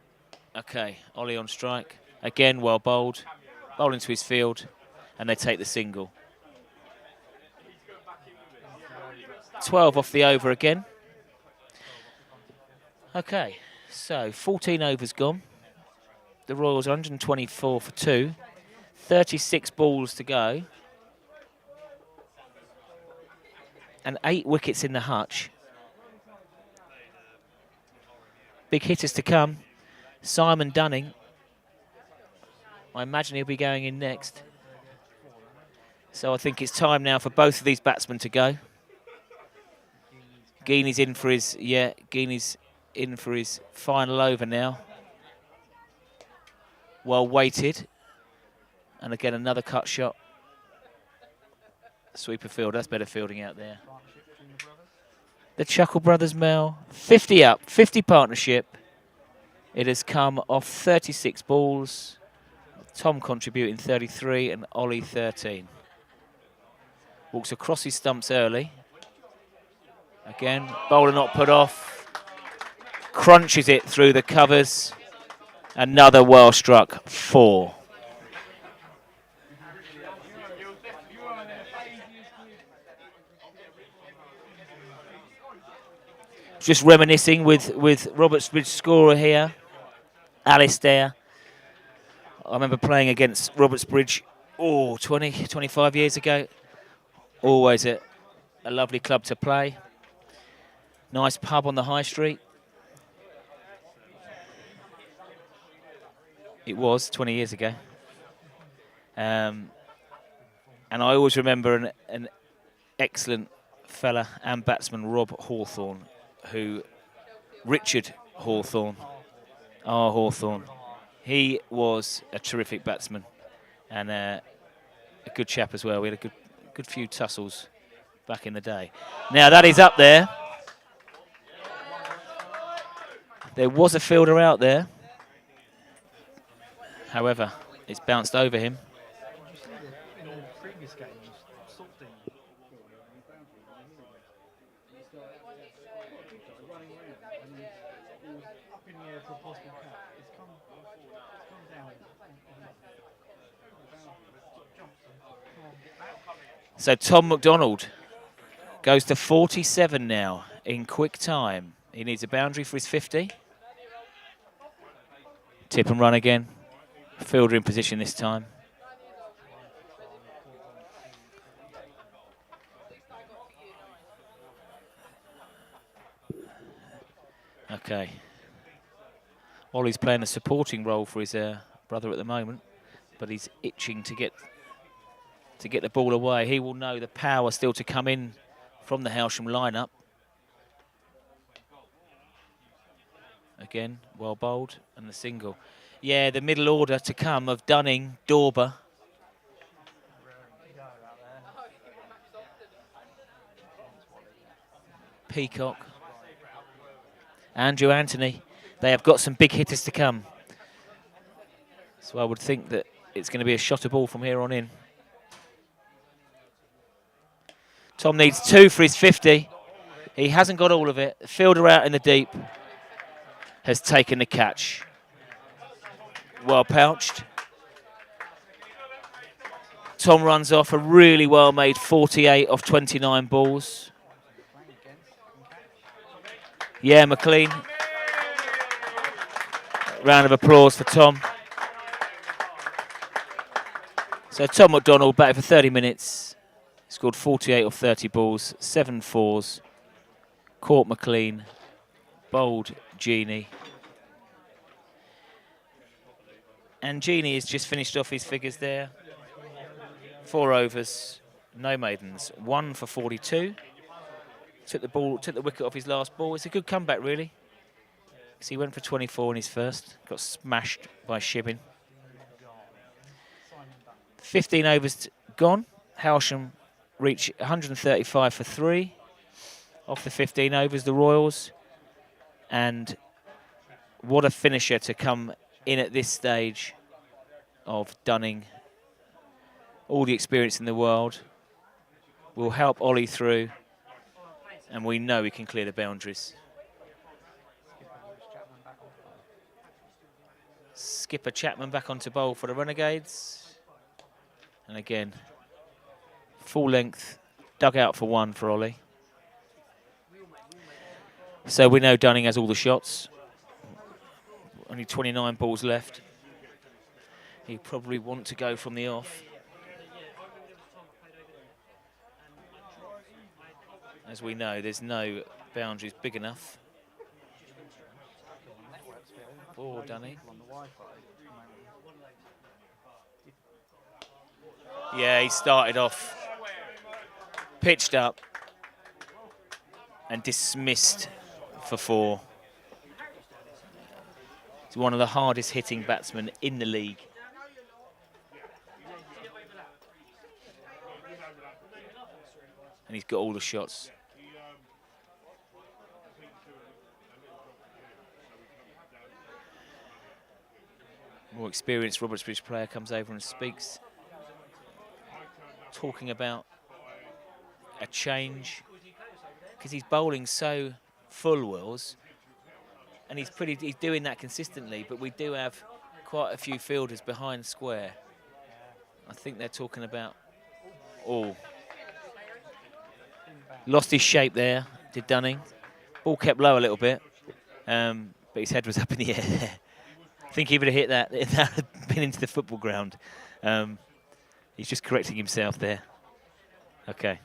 S2: Okay, Ollie on strike. Again, well bowled. Bowling to his field, and they take the single. 12 off the over again. Okay, so 14 overs gone. The Royals are 124 for 2. 36 balls to go. And 8 wickets in the hutch. Big hitters to come. Simon Dunning. I imagine he'll be going in next. So I think it's time now for both of these batsmen to go. Geaney's in for his final over now. well weighted. And again, another cut shot. Sweeper field, that's better fielding out there. The Chuckle Brothers, Mel, 50 up, 50 partnership. It has come off 36 balls. Tom contributing 33 and Ollie 13. Walks across his stumps early. Again, bowler not put off. Crunches it through the covers. Another well struck 4. Just reminiscing with Robertsbridge scorer here, Alistair. I remember playing against Robertsbridge, 20, 25 years ago. Always a lovely club to play. Nice pub on the high street. It was 20 years ago. And I always remember an excellent fella and batsman, Rob Hawthorne, Richard Hawthorne. Oh, Hawthorne. He was a terrific batsman and a good chap as well. We had a good few tussles back in the day. Now that is up there. There was a fielder out there. However, it's bounced over him. So Tom McDonald goes to 47 now in quick time. He needs a boundary for his 50. Tip and run again. Fielder in position this time. Okay. Ollie's playing a supporting role for his brother at the moment, but he's itching to get the ball away. He will know the power still to come in from the Hailsham lineup. Again, well bowled, and the single. Yeah, the middle order to come of Dunning, Dorber. Peacock. Andrew Anthony. They have got some big hitters to come. So I would think that it's going to be a shot of ball from here on in. Tom needs 2 for his 50. He hasn't got all of it. The fielder out in the deep has taken the catch. Well pouched. Tom runs off a really well-made 48 off 29 balls. Yeah, McLean. Round of applause for Tom. So Tom McDonald batted for 30 minutes. Scored 48 off 30 balls, 7 fours. Caught McLean. Bowled Genie. And Genie has just finished off his figures there. 4 overs, no maidens. 1 for 42. Took the wicket off his last ball. It's a good comeback, really. So he went for 24 in his first. Got smashed by Shibbin. 15 overs gone. Hailsham reach 135 for 3. Off the 15 overs, the Royals. And what a finisher to come in at this stage of Dunning. All the experience in the world will help Ollie through, and we know he can clear the boundaries. Skipper Chapman back onto bowl for the Renegades. And again, full length, dug out for 1 for Ollie. So we know Dunning has all the shots. Only 29 balls left. He'd probably want to go from the off. As we know, there's no boundaries big enough for Dunning. Yeah, he started off, pitched up, and dismissed for 4. He's one of the hardest hitting batsmen in the league. And he's got all the shots. More experienced Robertsbridge player comes over and speaks, talking about a change, because he's bowling so full, Wills, and he's doing that consistently, but we do have quite a few fielders behind square. I think they're talking about, lost his shape there, did Dunning. Ball kept low a little bit, but his head was up in the air. I think he would have hit that if that had been into the football ground. He's just correcting himself there. Okay.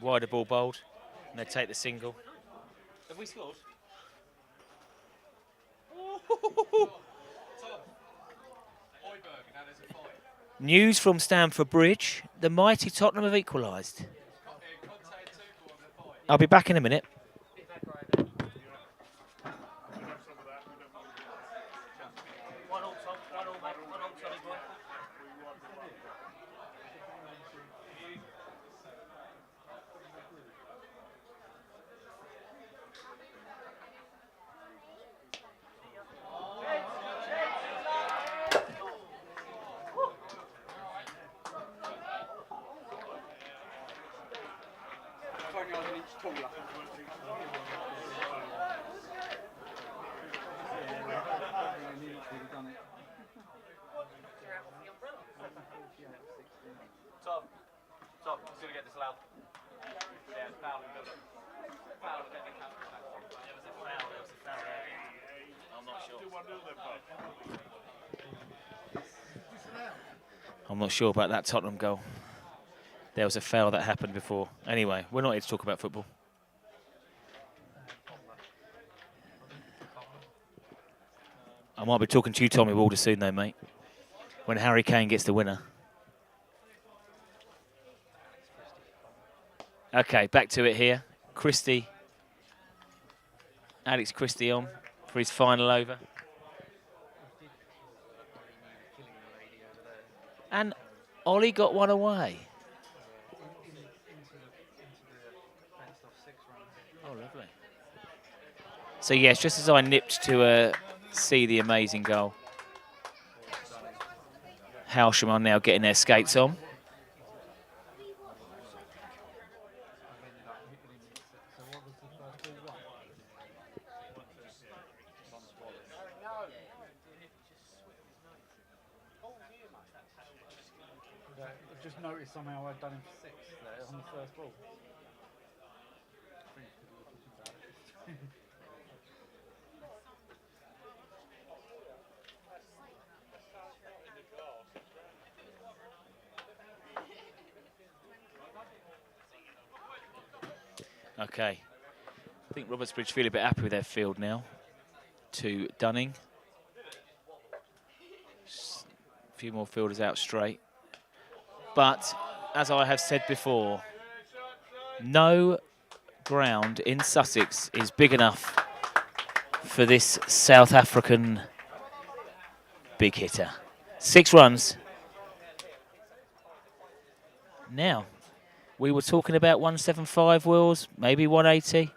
S2: Wider ball bowled, and they take the single. Have we scored? News from Stamford Bridge, the mighty Tottenham have equalised. I'll be back in a minute.
S3: Tom, he's going to get this loud. Yeah, foul and buildup. Foul and then it counts. There was a foul there. I'm not sure.
S2: I'm not sure about that Tottenham goal. There was a foul that happened before. Anyway, we're not here to talk about football. I might be talking to you, Tommy Walder, soon though, mate. When Harry Kane gets the winner. Okay, back to it here. Christie. Alex Christie on for his final over. And Ollie got one away. Oh, lovely. So, yes, just as I nipped to see the amazing goal, Hailsham are now getting their skates on.
S1: I've just noticed somehow I've done him for 6 there on the first ball.
S2: Okay. I think Robertsbridge feel a bit happy with their field now. To Dunning. A few more fielders out straight. But, as I have said before, no ground in Sussex is big enough for this South African big hitter. 6 runs. Now, we were talking about 175 Wills, maybe 180.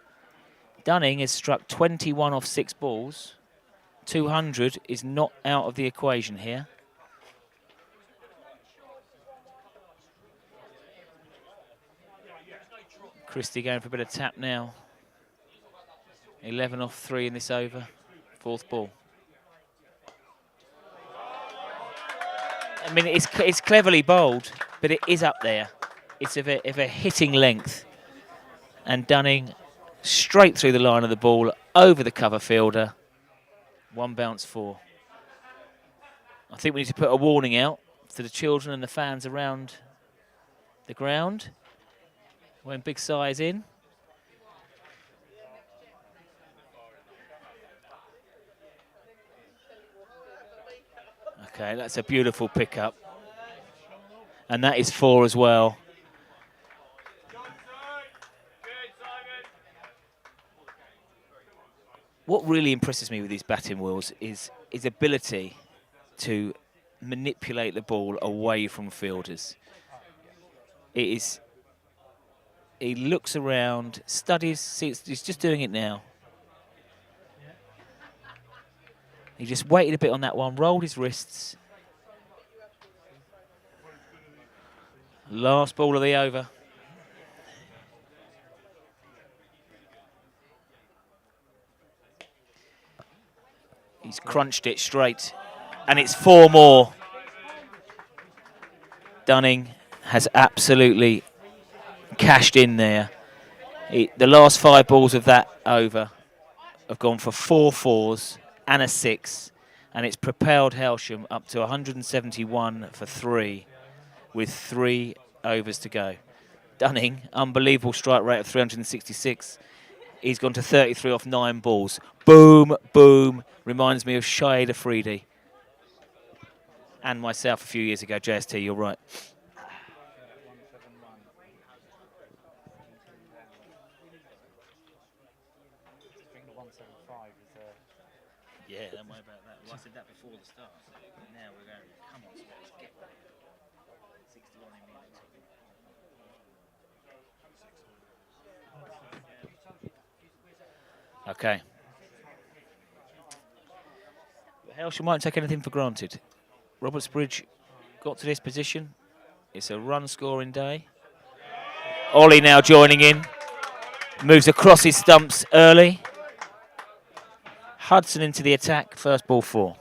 S2: Dunning has struck 21 off 6 balls. 200 is not out of the equation here. Christie going for a bit of tap now. 11 off 3 in this over. 4th ball. I mean, it's cleverly bowled, but it is up there. It's of a hitting length. And Dunning straight through the line of the ball, over the cover fielder. 1 bounce 4. I think we need to put a warning out to the children and the fans around the ground when Big Si is in. Okay, that's a beautiful pickup. And that is 4 as well. what really impresses me with his batting wheels is his ability to manipulate the ball away from fielders. It is. He looks around, studies, sees, he's just doing it now. He just waited a bit on that one, rolled his wrists. Last ball of the over. He's crunched it straight, and it's 4 more. Dunning has absolutely cashed in there. The last 5 balls of that over have gone for 4 fours and a 6, and it's propelled Hailsham up to 171 for 3 with 3 overs to go. Dunning, unbelievable strike rate of 366. He's gone to 33 off 9 balls. Boom, boom. Reminds me of Shahid Afridi. And myself a few years ago, JST, you're right. Yeah, don't worry about that. Well, I said that before the start. Now we're going, come on, Spurs, get that. 61 in minutes. Okay. But Hailsham won't take anything for granted. Robertsbridge got to this position. It's a run-scoring day. Ollie now joining in. Moves across his stumps early. Hudson into the attack. First ball 4.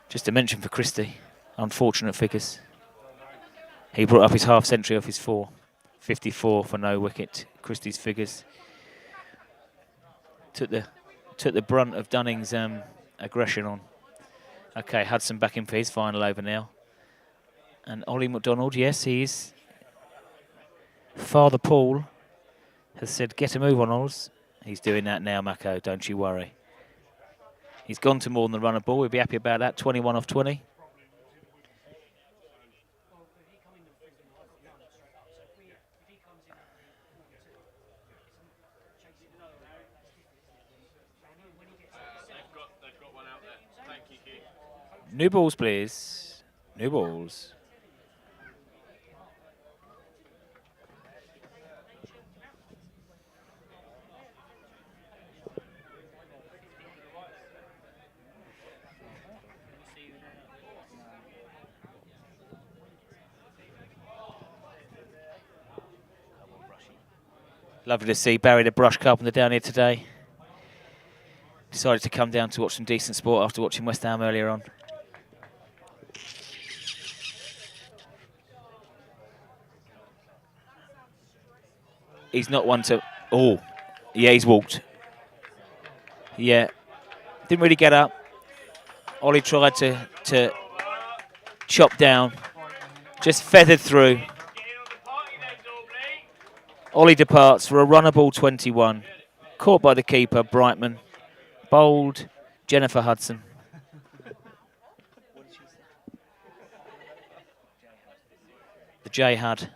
S2: Just a mention for Christie. Unfortunate figures. He brought up his half century off his 4. 54 for no wicket. Christie's figures. Took the brunt of Dunning's aggression on. Okay, Hudson back in for his final over now. And Ollie McDonald, yes, he's... Father Paul has said, get a move on, Oz. He's doing that now, Mako, don't you worry. He's gone to more than the runner ball. We'll be happy about that. 21 off 20. New balls, please. New balls. Lovely to see Barry the Brush Carpenter down here today. Decided to come down to watch some decent sport after watching West Ham earlier on. He's not one to... Oh, yeah, he's walked. Yeah, didn't really get up. Ollie tried to chop down, just feathered through. Ollie departs for a runner ball 21. Caught by the keeper, Brightman. Bowled, Jennifer Hudson. The J Hud.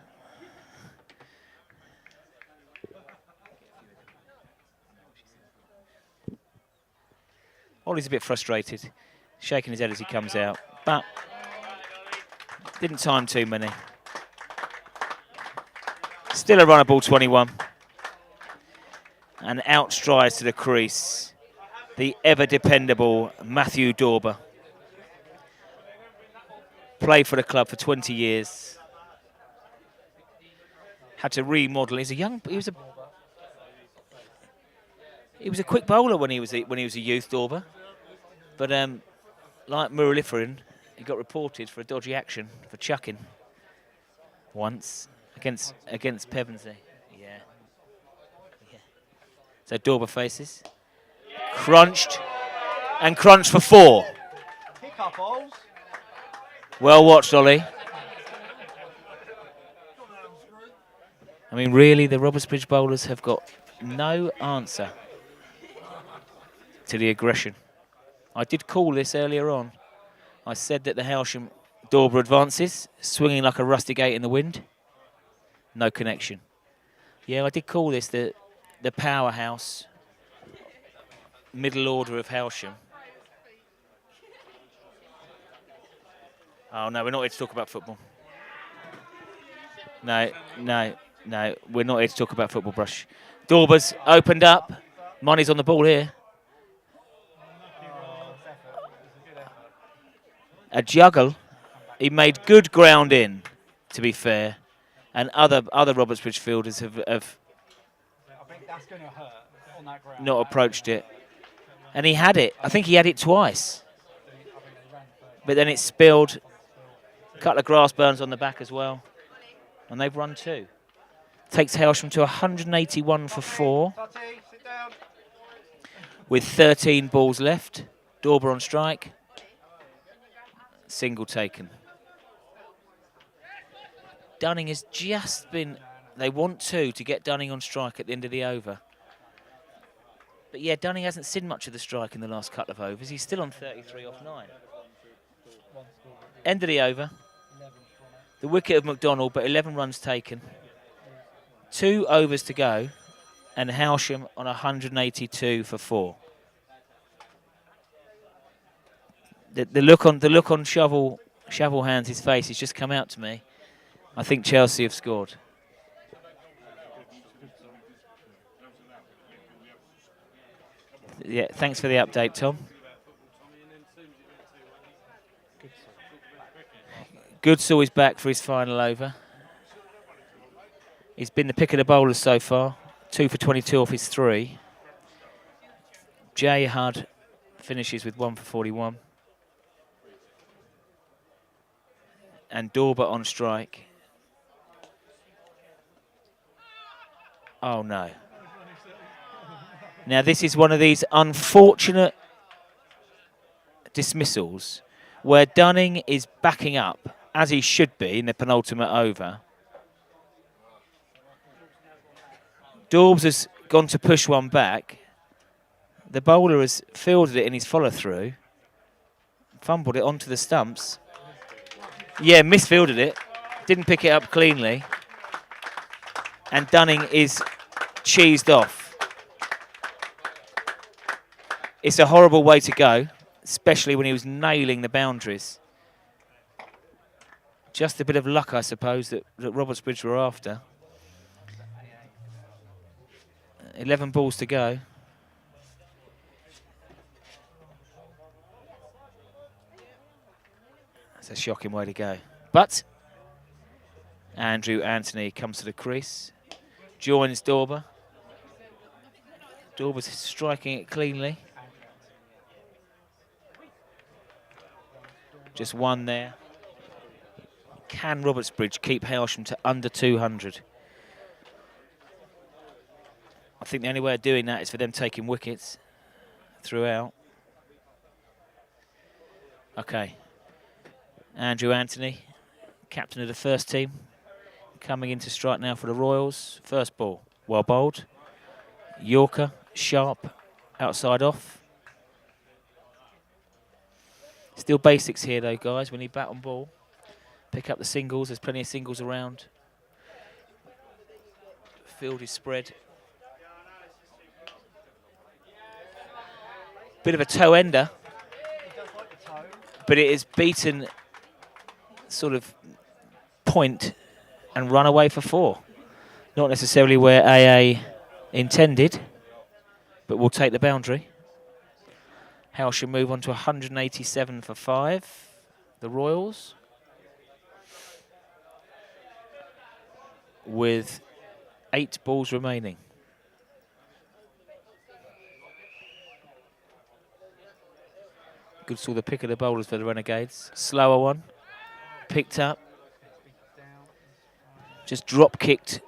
S2: Ollie's a bit frustrated, shaking his head as he comes out, but didn't time too many. Still a runner ball 21. And out strides to the crease, the ever-dependable Matthew Dorber. Played for the club for 20 years. Had to remodel. He was a quick bowler when he was a youth, Dorber. But like Muraliferin, he got reported for a dodgy action for chucking once against Pevensey. Yeah. So Dorber faces. Crunched and crunched for 4.
S3: Pick up, Ols.
S2: Well watched, Ollie. I mean, really, the Robertsbridge bowlers have got no answer to the aggression. I did call this earlier on. I said that the Hailsham Dorber advances, swinging like a rusty gate in the wind. No connection. Yeah, I did call this the powerhouse middle order of Hailsham. Oh no, we're not here to talk about football. No, we're not here to talk about football, Brush. Dorber's opened up. Money's on the ball here. A juggle. He made good ground in, to be fair. And other Robertsbridge fielders have
S4: I think that's going to hurt on that ground.
S2: not approached it. And he had it. I think he had it twice. But then it spilled. A couple of grass burns on the back as well. And they've run 2. Takes Hailsham to 181 for 4. With 13 balls left. Dorber on strike. Single taken. Dunning has just been... They want 2 to get Dunning on strike at the end of the over. But yeah, Dunning hasn't seen much of the strike in the last couple of overs. He's still on 33 off 9. End of the over. The wicket of McDonald, but 11 runs taken. 2 overs to go, and Hailsham on 182 for 4. The look on Shovel Hands' face has just come out to me. I think Chelsea have scored. Yeah, thanks for the update, Tom. Goodsall is back for his final over. He's been the pick of the bowlers so far. 2 for 22 off his 3. Jay Hudd finishes with 1 for 41. And Dorber on strike. Oh no. Now this is one of these unfortunate dismissals where Dunning is backing up, as he should be in the penultimate over. Dorbs has gone to push one back. The bowler has fielded it in his follow-through, fumbled it onto the stumps. Yeah, misfielded it, didn't pick it up cleanly. And Dunning is cheesed off. It's a horrible way to go, especially when he was nailing the boundaries. Just a bit of luck, I suppose, that Robertsbridge were after. 11 balls to go. That's a shocking way to go. But Andrew Anthony comes to the crease, joins Dorber. Dorber's striking it cleanly. Just one there. Can Robertsbridge keep Hailsham to under 200? I think the only way of doing that is for them taking wickets throughout. Okay. Andrew Anthony, captain of the first team, coming into strike now for the Royals. First ball, well bowled. Yorker, sharp, outside off. Still basics here though, guys. When you bat on ball, pick up the singles. There's plenty of singles around. Field is spread. Bit of a toe ender, but it is beaten sort of point and run away for 4. Not necessarily where AA intended, but we'll take the boundary. Hailsham move on to 187 for 5. The Royals, with 8 balls remaining. Good saw the pick of the bowlers for the Renegades. Slower one, picked up, just drop kicked.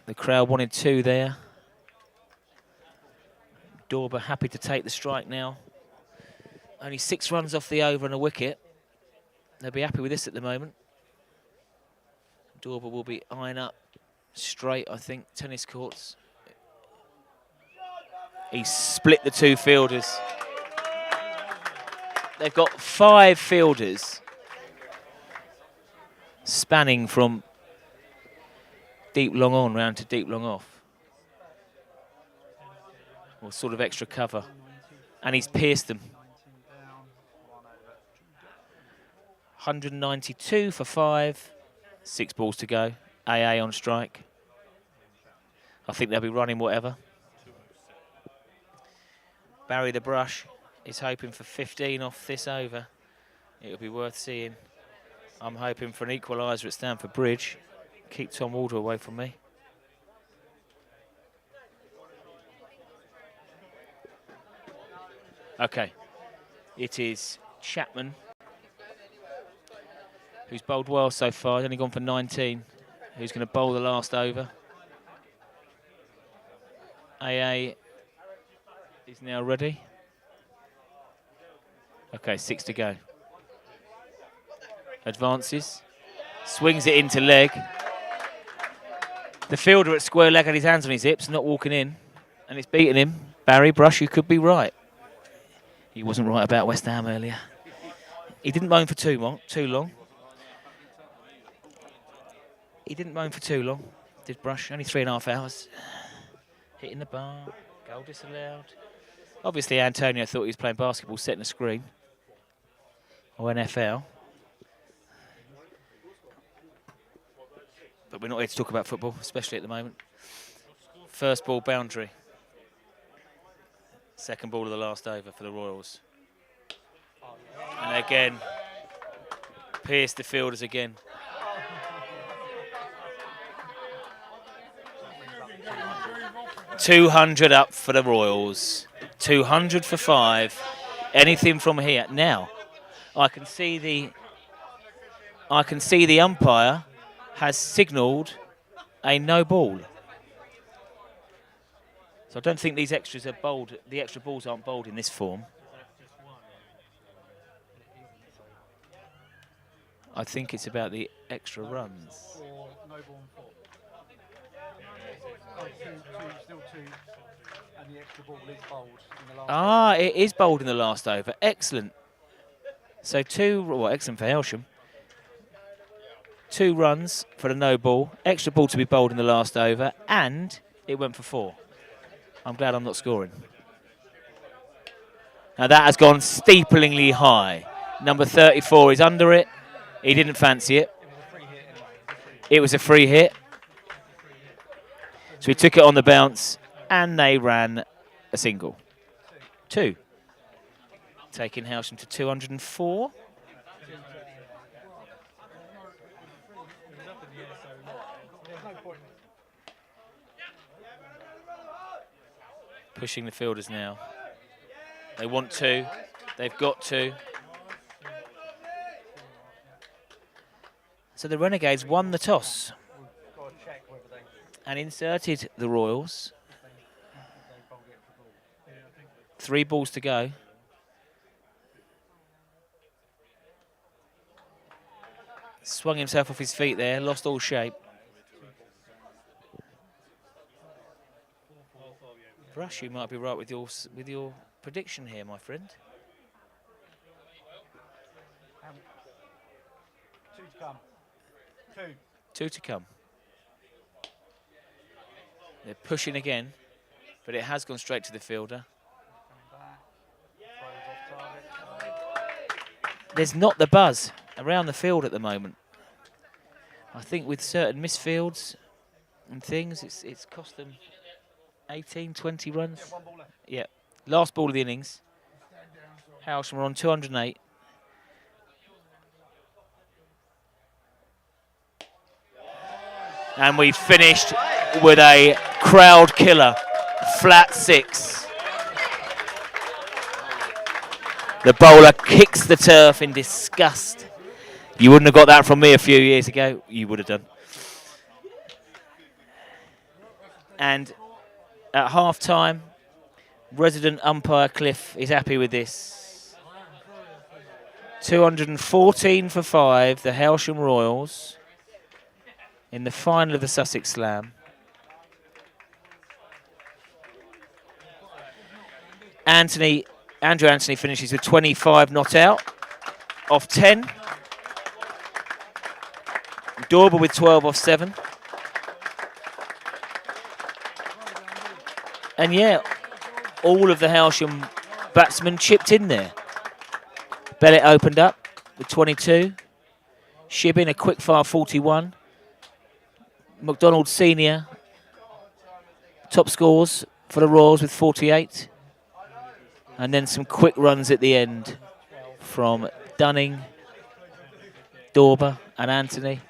S2: The crowd wanted 2 there. Dorber happy to take the strike now. Only 6 runs off the over and a wicket. They'll be happy with this at the moment. Dorber will be eyeing up straight, I think, tennis courts. He split the 2 fielders. They've got 5 fielders spanning from deep long on round to deep long off. or sort of extra cover. And he's pierced them. 192 for 5. 6 balls to go. AA on strike. I think they'll be running whatever. Barry the Brush is hoping for 15 off this over. It'll be worth seeing. I'm hoping for an equaliser at Stamford Bridge. Keep Tom Walder away from me. Okay. It is Chapman, who's bowled well so far. He's only gone for 19. Who's going to bowl the last over. AA is now ready. Okay, 6 to go. Advances. Swings it into leg. The fielder at square leg had his hands on his hips, not walking in. And it's beating him. Barry Brush, you could be right. He wasn't right about West Ham earlier. He didn't moan for too long. He didn't moan for too long, did Brush. Only 3.5 hours. Hitting the bar. Goal disallowed. Obviously, Antonio thought he was playing basketball, setting a screen. Or NFL. But we're not here to talk about football, especially at the moment. First ball boundary. Second ball of the last over for the Royals. And again, pierced the fielders again. $200 up for the Royals. 200 for 5. Anything from here. Now, I can see the umpire has signalled a no ball. So I don't think these extras are bowled. The extra balls aren't bowled in this form. I think it's about the extra runs.
S4: Or no ball and 4. Oh, still two, and the extra ball is bowled in the last over.
S2: It is bowled in the last over. Excellent. So 2, well, excellent for Hailsham. 2 runs for the no ball. Extra ball to be bowled in the last over, and it went for 4. I'm glad I'm not scoring. Now that has gone steeplingly high. Number 34 is under it. He didn't fancy it. It was a free hit. So he took it on the bounce, and they ran a single. 2. Taking Hailsham to 204. Pushing the fielders now. They want 2. They've got 2. So the Renegades won the toss and inserted the Royals. 3 balls to go. Swung himself off his feet there, lost all shape. Brush, you might be right with your prediction here, my friend.
S4: 2 to come. 2.
S2: 2 to come. They're pushing again, but it has gone straight to the fielder. There's not the buzz around the field at the moment. I think with certain misfields and things, it's cost them 18, 20 runs.
S4: Yeah, 1 ball left.
S2: Yeah. Last ball of the innings. Hailsham are on 208. And we finished with a crowd killer. Flat 6. The bowler kicks the turf in disgust. You wouldn't have got that from me a few years ago. You would have done. And at half-time, resident umpire Cliff is happy with this. 214 for 5, the Hailsham Royals in the final of the Sussex Slam. Andrew Anthony finishes with 25 not out off 10. Dorber with 12 off 7. And yeah, all of the Hailsham batsmen chipped in there. Bellett opened up with 22. Shibbin a quick-fire 41. McDonald Senior, top scores for the Royals with 48. And then some quick runs at the end from Dunning, Dorber and Anthony.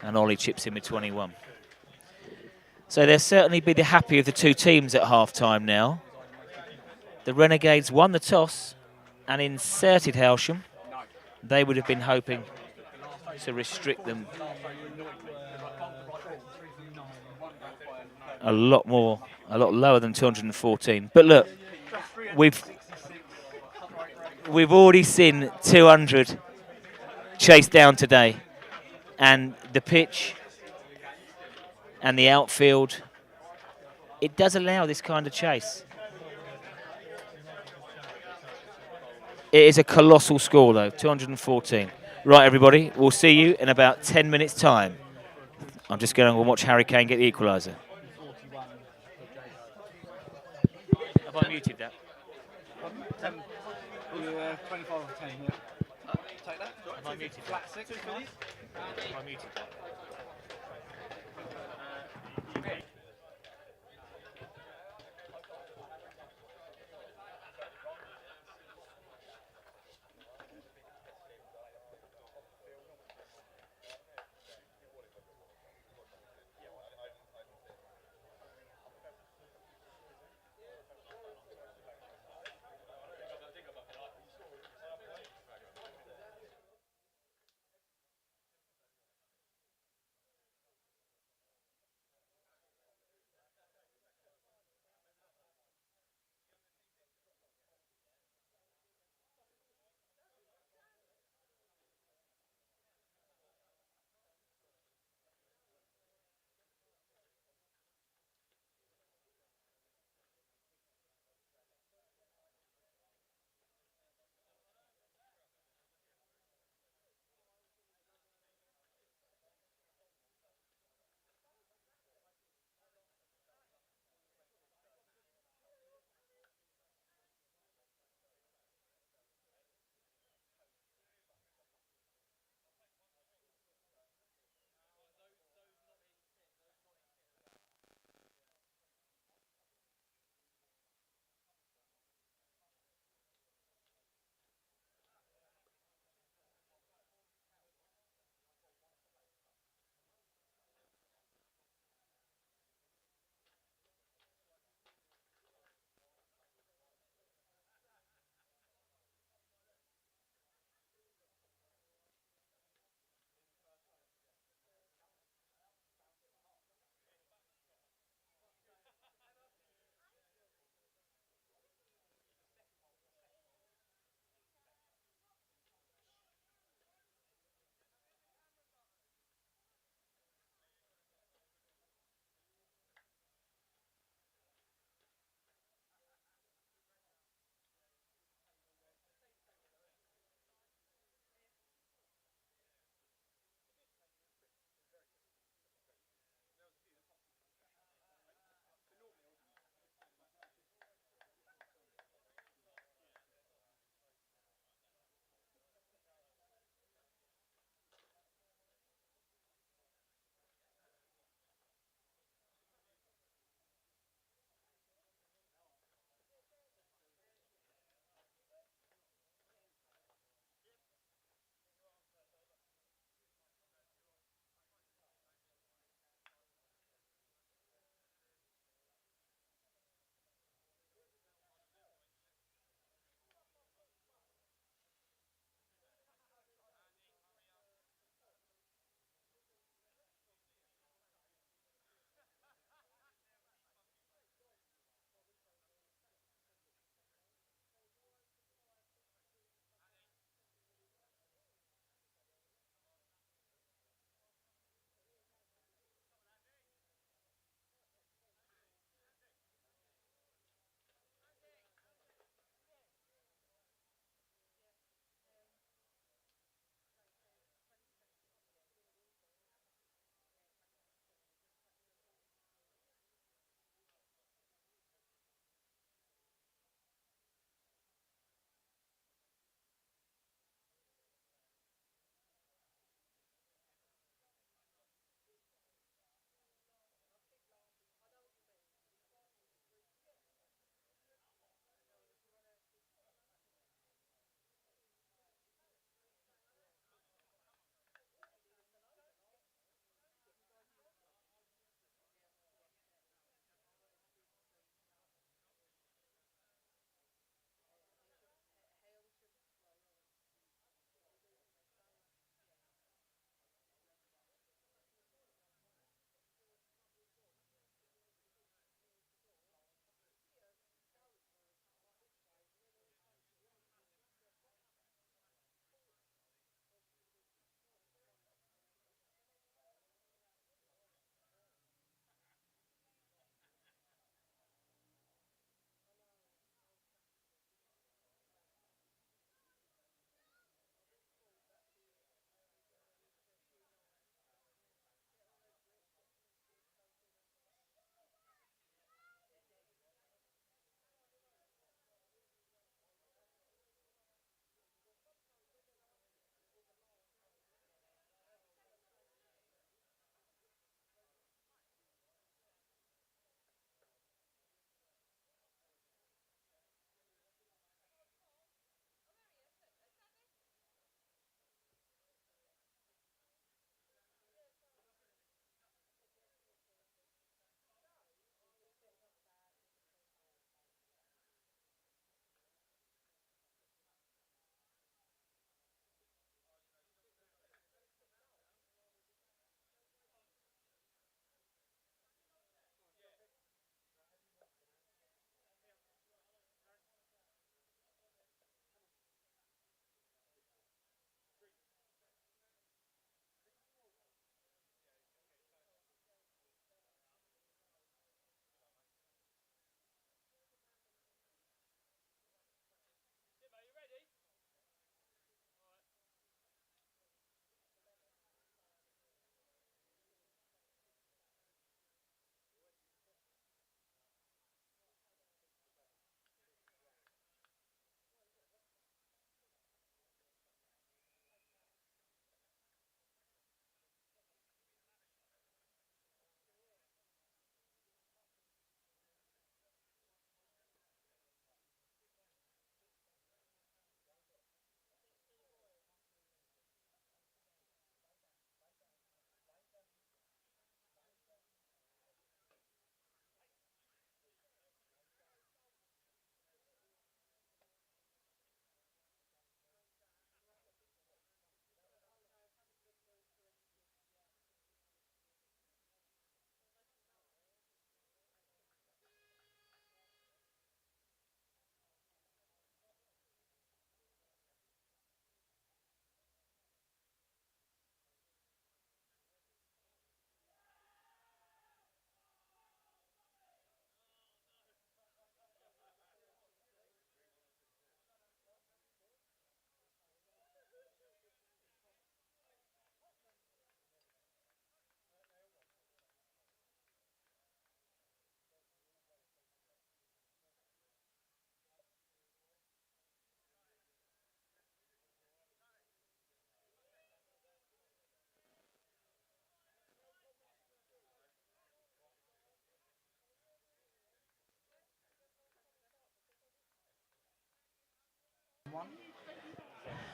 S2: And Ollie chips in with 21. So they'll certainly be the happy of the two teams at half-time now. The Renegades won the toss and inserted Hailsham. They would have been hoping to restrict them a lot lower than 214. But look, we've already seen 200 chased down today, and the pitch and the outfield, it does allow this kind of chase. It is a colossal score though, 214. Right, everybody, we'll see you in about 10 minutes' time. I'm just going to watch Harry Kane get the equaliser. Have I muted that?
S4: 25 of 10, yeah. Take that.
S2: Have I muted
S4: Flat 6.
S2: Have I muted that?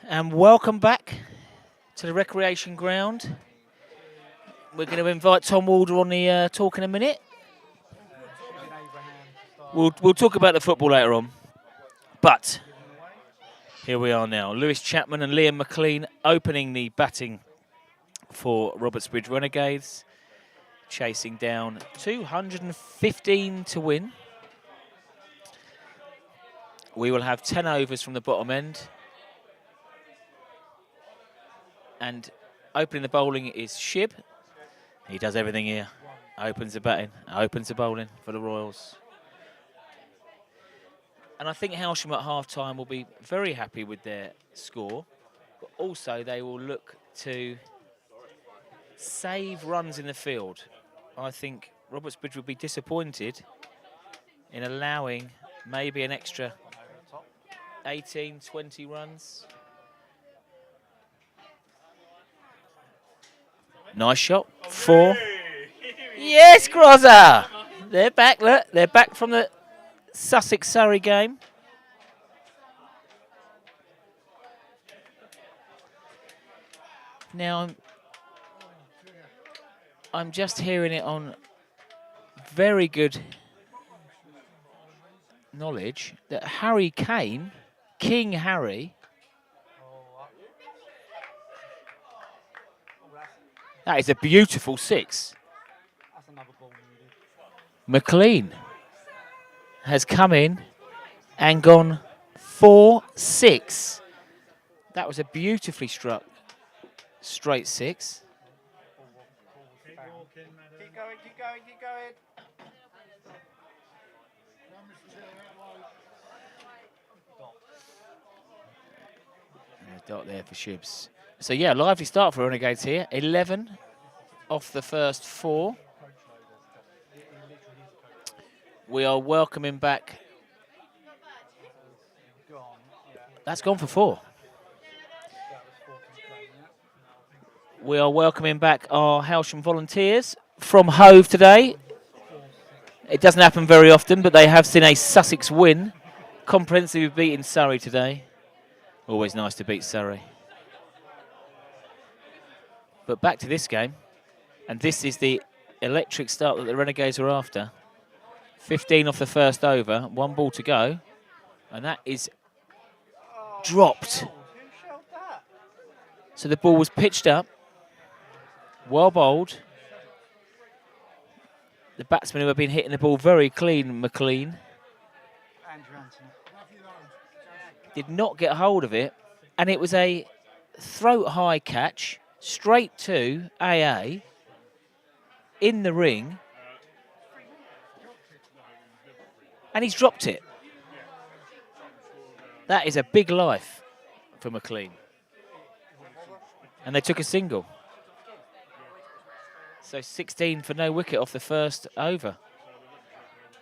S2: And welcome back to the recreation ground. We're going to invite Tom Walder on the talk in a minute. We'll talk about the football later on. But here we are now. Lewis Chapman and Liam McLean opening the batting for Robertsbridge Renegades. Chasing down 215 to win. We will have 10 overs from the bottom end. And opening the bowling is Shib. He does everything here. Opens the batting, opens the bowling for the Royals. And I think Hailsham at half-time will be very happy with their score. But also they will look to save runs in the field. I think Robertsbridge would be disappointed in allowing maybe an extra 18, 20 runs. Nice shot. 4. Yes, Grozza! They're back, look. They're back from the Sussex-Surrey game. Now, I'm just hearing it on very good knowledge that Harry Kane, King Harry, that is a beautiful 6. McLean has come in and gone 4-6. That was a beautifully struck straight 6.
S1: Keep going, keep going, keep going.
S2: And a dot there for Shibs. So yeah, lively start for Renegades here. 11 off the first 4. We are welcoming back. That's gone for 4. We are welcoming back our Hailsham volunteers from Hove today. It doesn't happen very often, but they have seen a Sussex win. Comprehensively beating Surrey today. Always nice to beat Surrey. But back to this game. And this is the electric start that the Renegades were after. 15 off the first over, 1 ball to go. And that is dropped. So the ball was pitched up. Well bowled. The batsman who have been hitting the ball very clean, McLean, did not get hold of it. And it was a throat-high catch, straight to AA, in the ring. And he's dropped it. That is a big life for McLean. And they took a single. So 16 for no wicket off the first over.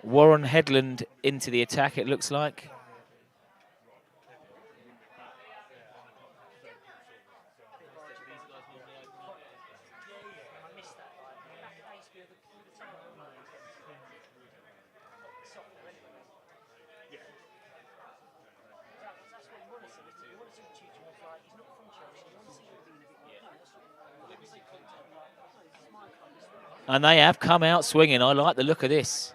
S2: Warren Headland into the attack, it looks like. And they have come out swinging. I like the look of this.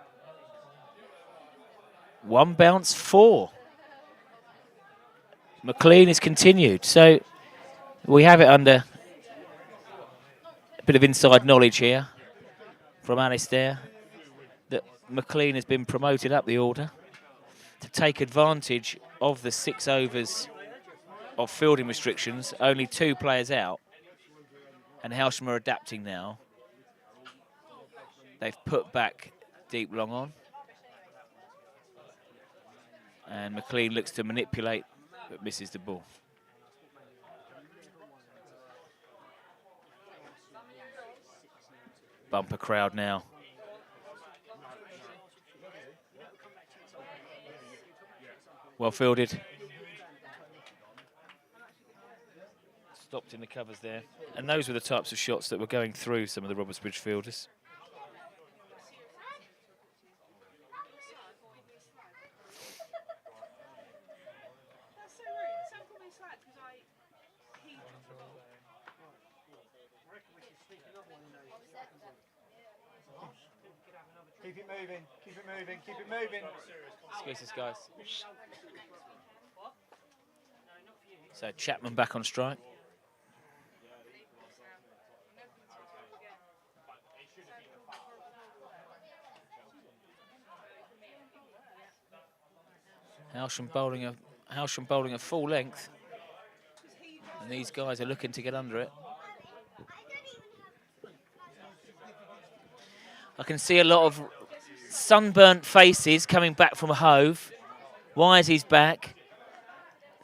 S2: 1 bounce, 4. McLean is continued. So we have it under a bit of inside knowledge here from Alistair that McLean has been promoted up the order to take advantage of the 6 overs of fielding restrictions. Only 2 players out. And Hailsham are adapting now. They've put back deep long on. And McLean looks to manipulate, but misses the ball. Bumper crowd now. Well fielded. Stopped in the covers there. And those were the types of shots that were going through some of the Robertsbridge fielders.
S4: Keep it moving, keep it moving, keep it moving.
S2: Excuses, guys. So Chapman back on strike. Hailsham bowling a full length, and these guys are looking to get under it. I can see a lot of sunburnt faces coming back from Hove. Wisey's back.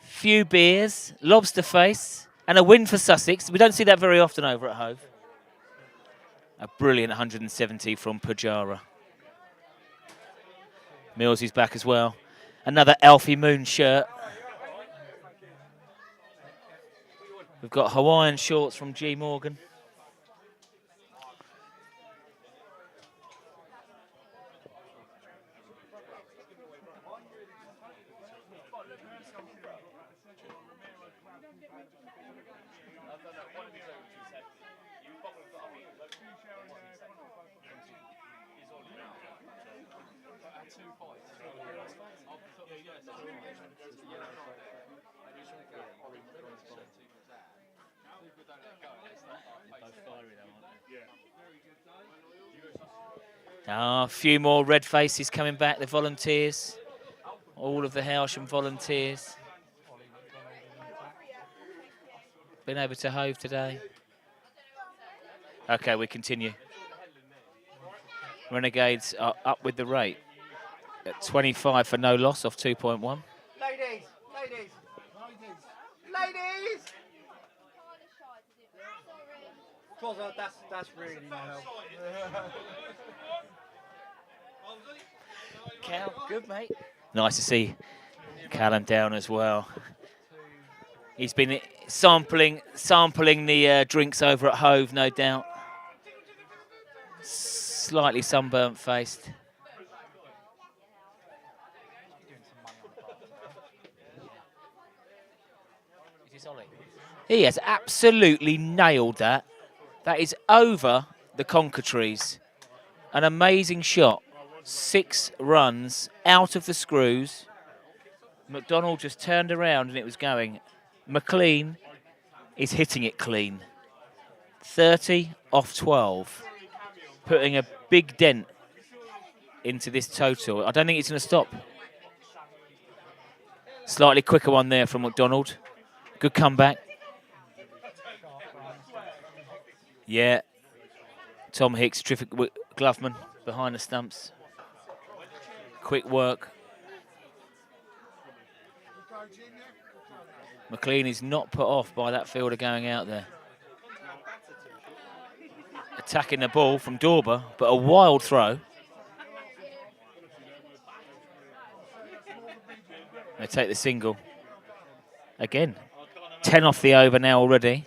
S2: Few beers, lobster face, and a win for Sussex. We don't see that very often over at Hove. A brilliant 170 from Pujara. Mills is back as well. Another Alfie Moon shirt. We've got Hawaiian shorts from G. Morgan. A few more red faces coming back, the volunteers. All of the Hailsham volunteers. Been over to Hove today. Okay, we continue. Renegades are up with the rate at 25 for no loss off 2.1.
S4: Ladies, ladies, ladies! Crosser, that's really no help.
S2: Cal, good mate. Nice to see Callum down as well. He's been sampling the drinks over at Hove, no doubt. Slightly sunburnt faced. Is this Ollie? He has absolutely nailed that. That is over the conker trees. An amazing shot. 6 runs out of the screws. McDonald just turned around and it was going. McLean is hitting it clean. 30 off 12. Putting a big dent into this total. I don't think it's going to stop. Slightly quicker one there from McDonald. Good comeback. Yeah. Tom Hicks, terrific gloveman behind the stumps. Quick work. McLean is not put off by that fielder going out there. Attacking the ball from Dorber, but a wild throw. They take the single. Again, 10 off the over now already.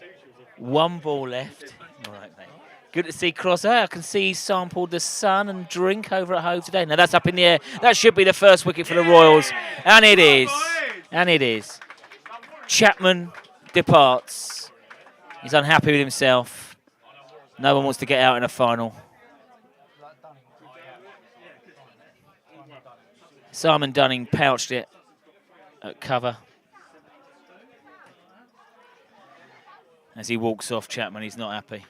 S2: 1 ball left. All right, mate. Good to see Cross. I can see he sampled the sun and drink over at Hove today. Now that's up in the air. That should be the first wicket for the Royals. And it is. And it is. Chapman departs. He's unhappy with himself. No one wants to get out in a final. Simon Dunning pouched it at cover. As he walks off, Chapman, he's not happy.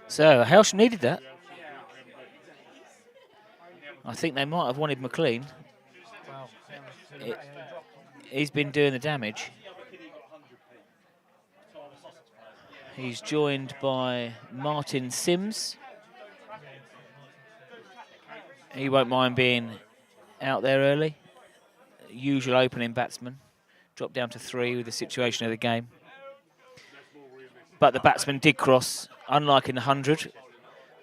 S2: So, Hailsham needed that. I think they might have wanted McLean. He's been doing the damage. He's joined by Martin Sims. He won't mind being out there early. Usual opening batsman. Dropped down to 3 with the situation of the game. But the batsman did cross, unlike in the 100.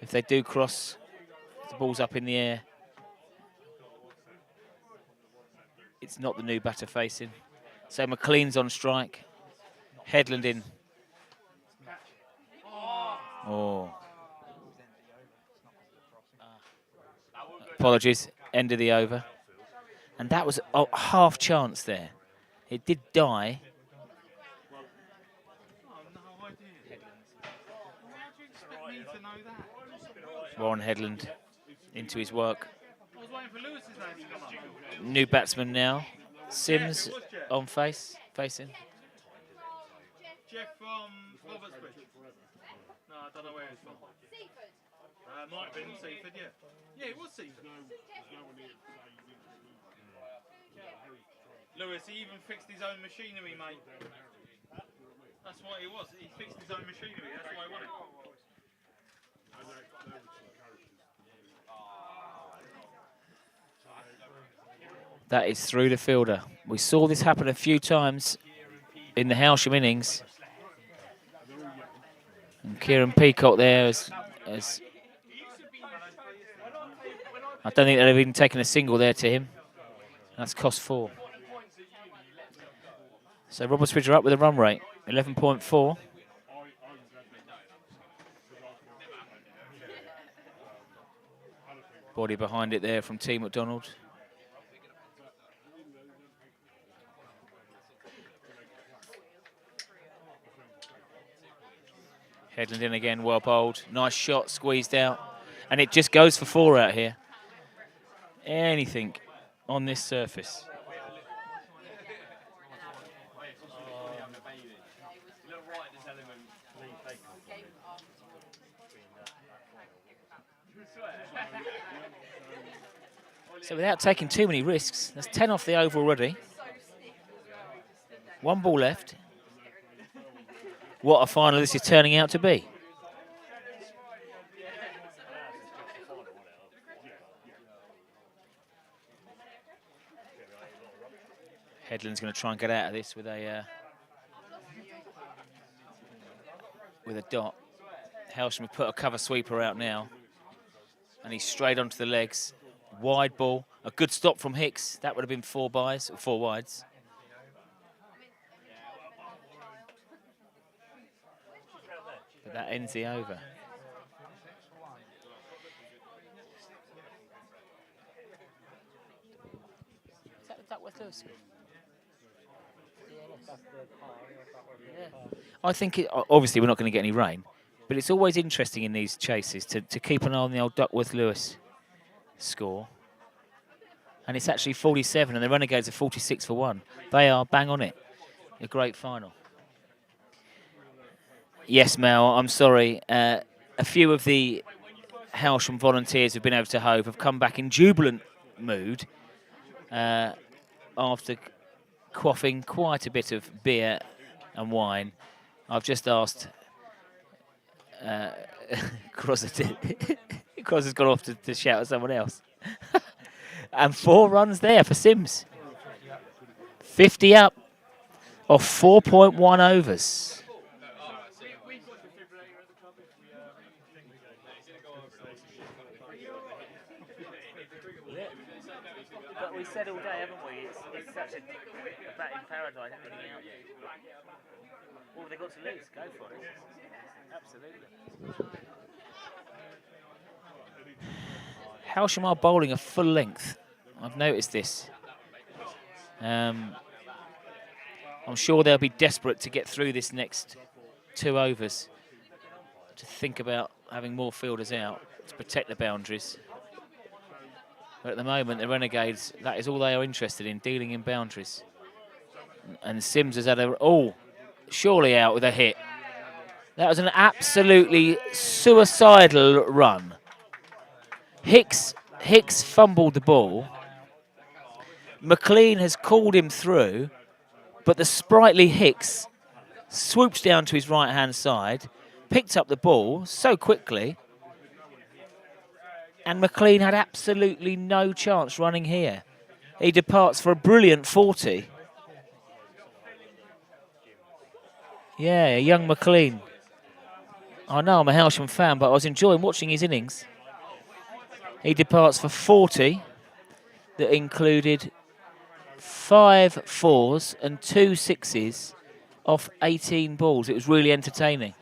S2: If they do cross, the ball's up in the air. It's not the new batter facing. So McLean's on strike. Headland in. Oh. Apologies, end of the over. And that was a half chance there. It did die. Warren Headland into his work. New batsman now. Sims on facing.
S3: Jeff from Robertsbridge. No, I don't know where he's from. Might have been Seaford, yeah. Yeah, it was Seaford. Lewis, he even fixed his own machinery, mate. That's what it was. He fixed his own machinery. That's why I won it.
S2: That is through the fielder. We saw this happen a few times in the Hailsham innings. And Kieran Peacock there as I don't think they've even taken a single there to him. That's cost 4. So Robertsbridge are up with a run rate, 11.4. Body behind it there from T. McDonald. Headland in again, well bowled. Nice shot, squeezed out. And it just goes for 4 out here. Anything on this surface. So without taking too many risks, that's 10 off the over already. 1 ball left. What a final this is turning out to be. Headland's going to try and get out of this with a dot. Hailsham have put a cover sweeper out now, and he's straight onto the legs. Wide ball, a good stop from Hicks. That would have been 4 wides. But that ends the over. Is that the Duckworth Lewis? Yeah. I think, obviously we're not going to get any rain, but it's always interesting in these chases to keep an eye on the old Duckworth Lewis score. And it's actually 47, and the Renegades are 46 for 1. They are bang on it. A great final. Yes, Mel, I'm sorry. A few of the Hailsham volunteers who've been over to Hove have come back in jubilant mood after quaffing quite a bit of beer and wine. I've just asked Cross has gone off to shout at someone else. And 4 runs there for Sims. 50 up off 4.1 overs. But we said all day, haven't we? It's such a batting paradise. What have they got to lose? Go for it. Absolutely. Hailsham are bowling a full length. I've noticed this. I'm sure they'll be desperate to get through this next 2 overs to think about having more fielders out to protect the boundaries. But at the moment, the Renegades, that is all they are interested in, dealing in boundaries. And Sims has had surely out with a hit. That was an absolutely suicidal run. Hicks fumbled the ball. McLean has called him through, but the sprightly Hicks swoops down to his right-hand side, picked up the ball so quickly, and McLean had absolutely no chance running here. He departs for a brilliant 40. Yeah, young McLean. I know I'm a Hailsham fan, but I was enjoying watching his innings. He departs for 40 that included 5 4s and 2 6s off 18 balls. It was really entertaining.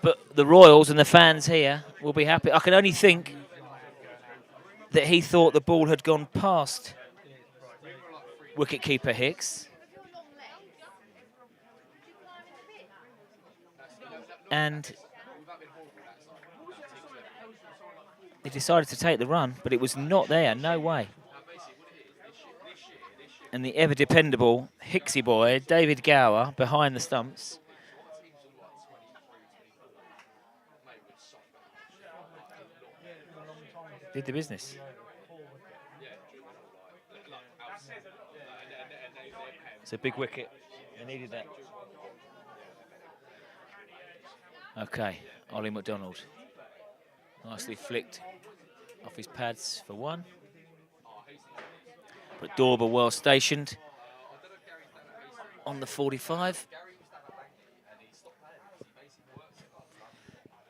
S2: But the Royals and the fans here will be happy. I can only think that he thought the ball had gone past wicketkeeper Hicks. And he decided to take the run, but it was not there, no way. And the ever-dependable Hicksy boy, David Gower, behind the stumps. Did the business. It's a big wicket. They needed that. Okay, Ollie McDonald. Nicely flicked off his pads for one. But Dorber well stationed on the 45.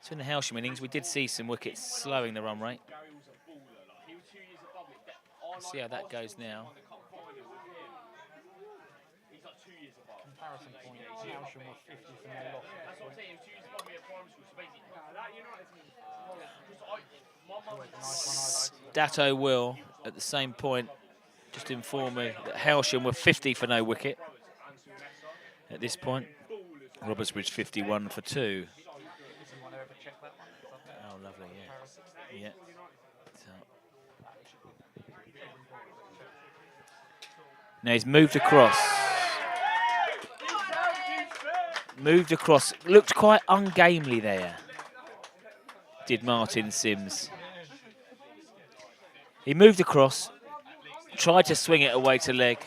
S2: So in the Hailsham innings, we did see some wickets slowing the run rate. Let's see how that goes now.
S4: Comparison point, Hailsham were 50 from their loss.
S2: Stato will, at the same point, just inform me that Hailsham were 50 for no wicket at this point. Robertsbridge 51 for 2. Oh, lovely, yeah. Yeah. So. Now he's moved across. Moved across. Looked quite ungamely there, did Martin Sims. He moved across, tried to swing it away to leg.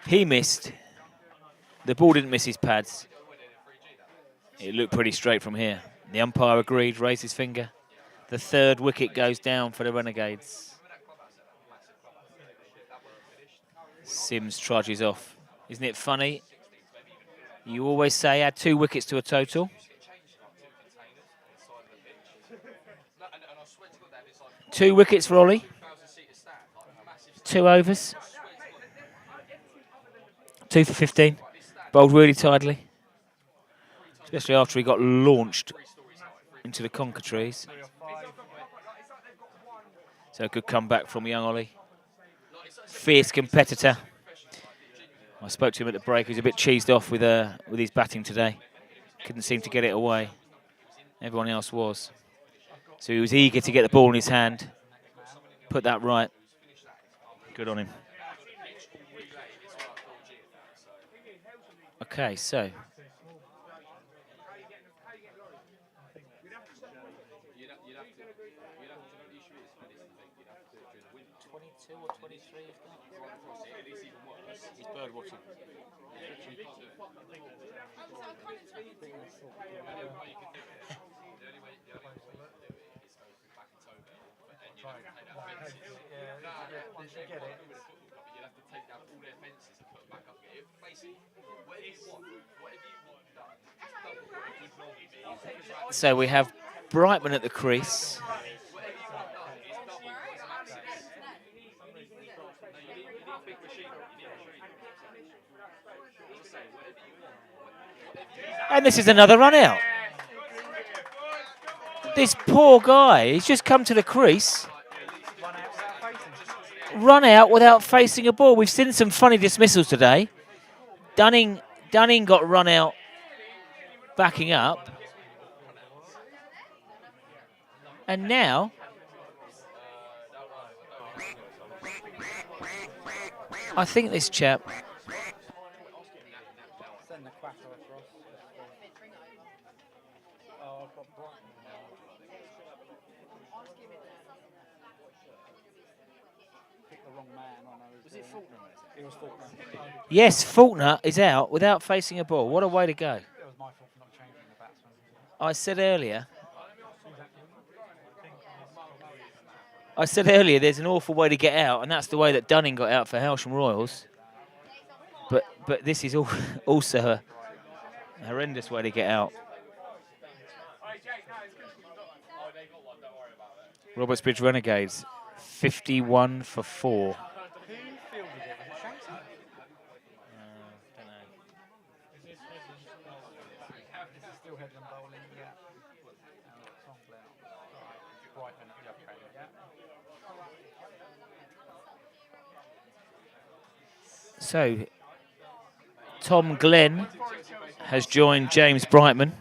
S2: He missed. The ball didn't miss his pads. It looked pretty straight from here. The umpire agreed, raised his finger. The third wicket goes down for the Renegades. Sims trudges off. Isn't it funny? You always say add 2 wickets to a total. 2 wickets for Ollie. 2 overs. 2 for 15. Bowled really tidily. Especially after he got launched into the conker trees. So a good comeback from young Ollie. Fierce competitor. I spoke to him at the break. He was a bit cheesed off with his batting today. Couldn't seem to get it away. Everyone else was. So he was eager to get the ball in his hand. Put that right. Good on him. Okay, so. He's bird watching. So we have Brightman at the crease. And this is another run out. This poor guy, he's just come to the crease. Run out without facing a ball. We've seen some funny dismissals today. Dunning got run out backing up. And now I think this chap yes, Faulkner is out without facing a ball. What a way to go.
S4: It was my fault for not changing the batsman.
S2: I said earlier there's an awful way to get out, and that's the way that Dunning got out for Hailsham Royals. But this is also a horrendous way to get out. Robertsbridge Renegades, 51 for 4. So, Tom Glenn has joined James Brightman.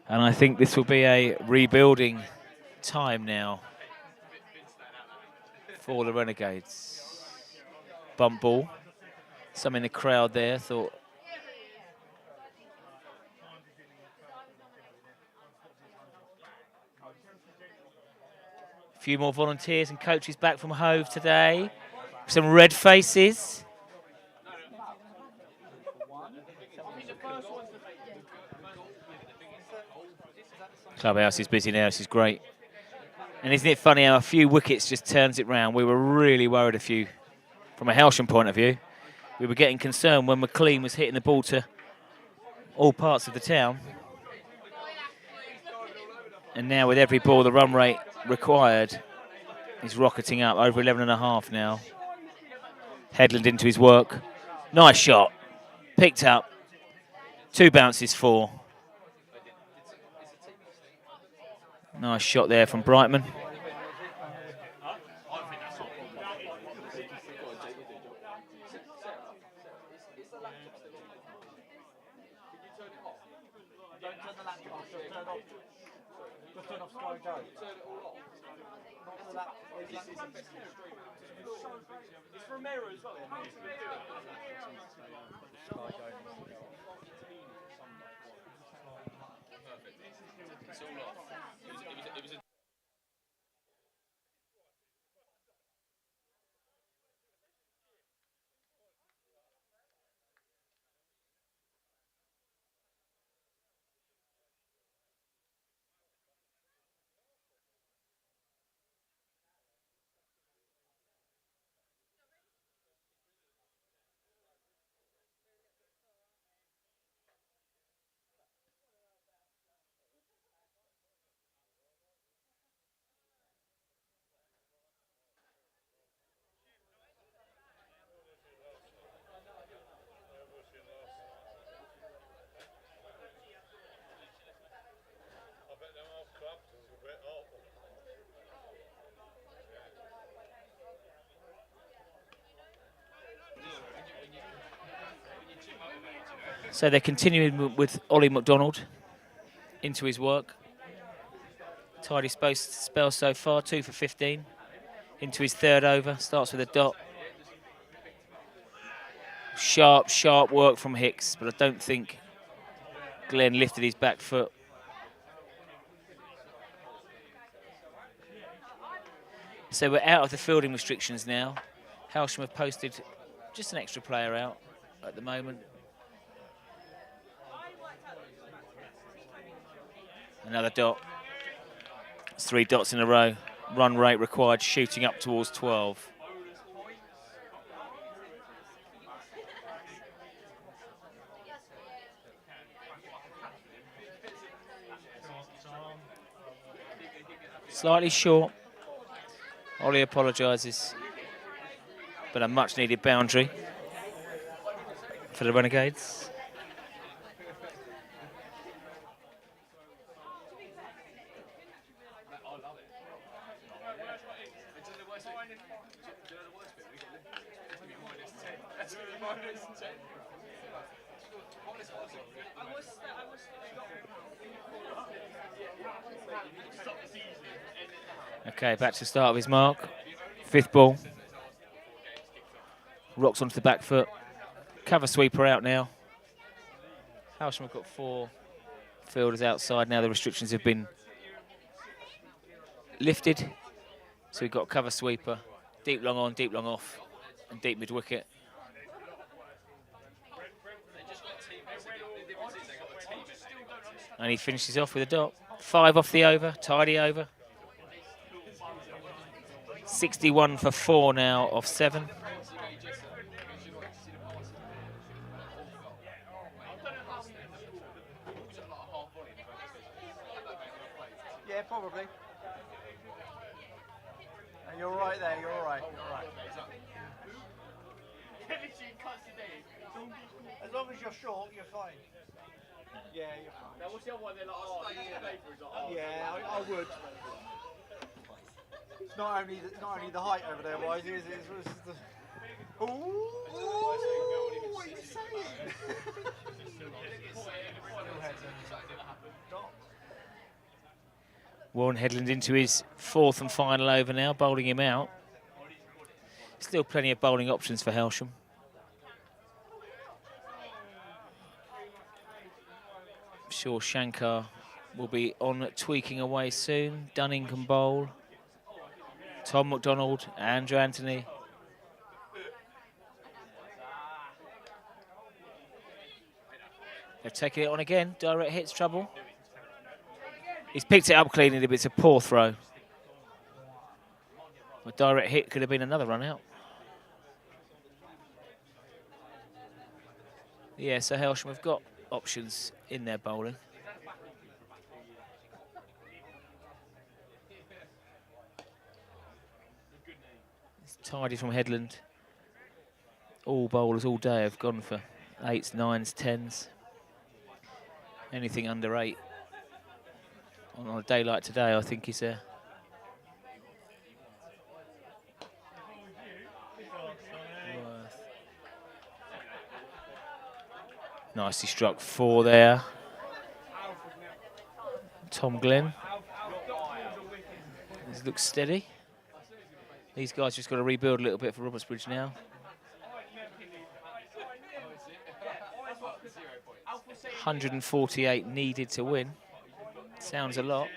S2: And I think this will be a rebuilding time now for the Renegades. Bump ball. Some in the crowd there thought. A few more volunteers and coaches back from Hove today. Some red faces. Clubhouse is busy now, this is great. And isn't it funny how a few wickets just turns it round? We were really worried from a Hailsham point of view. We were getting concerned when McLean was hitting the ball to all parts of the town. And now with every ball, the run rate required is rocketing up, over 11.5 now. Headland into his work. Nice shot. Picked up. 2 bounces, 4. Nice shot there from Brightman. So they're continuing with Ollie McDonald into his work. Tidy spell so far, 2 for 15. Into his 3rd over, starts with a dot. Sharp work from Hicks, but I don't think Glenn lifted his back foot. So we're out of the fielding restrictions now. Hailsham have posted just an extra player out at the moment. Another dot. It's 3 dots in a row. Run rate required, shooting up towards 12. Slightly short. Ollie apologises, but a much-needed boundary for the Renegades. Okay, back to the start of his mark. 5th ball. Rocks onto the back foot. Cover sweeper out now. Hailsham have got 4 fielders outside now. The restrictions have been lifted. So we've got cover sweeper. Deep long on, deep long off, and deep mid-wicket. And he finishes off with a dot. 5 off the over, tidy over. 61 for 4 now off 7.
S4: Yeah, probably. You're right there, you're all right. As long as you're short, you're fine. Yeah, you're fine.
S3: Now, what's the other one? They're like, oh,
S4: yeah, I would. It's not only the height over there, wise. It's the
S3: What are you saying?
S2: Warren Headland into his 4th and final over now, bowling him out. Still plenty of bowling options for Hailsham. I'm sure Shankar will be on tweaking away soon. Dunning can bowl. Tom McDonald, Andrew Anthony. They're taking it on again. Direct hits trouble. He's picked it up cleanly, but it's a poor throw. A direct hit could have been another run out. Yeah, so Hailsham have got options in their bowling. It's tidy from Headland. All bowlers all day have gone for 8s, 9s, 10s. Anything under 8 on a day like today, I think is a worth. Nicely struck 4 there. Tom Glenn. This looks steady. These guys just got to rebuild a little bit for Robertsbridge now. 148 needed to win. Sounds a lot.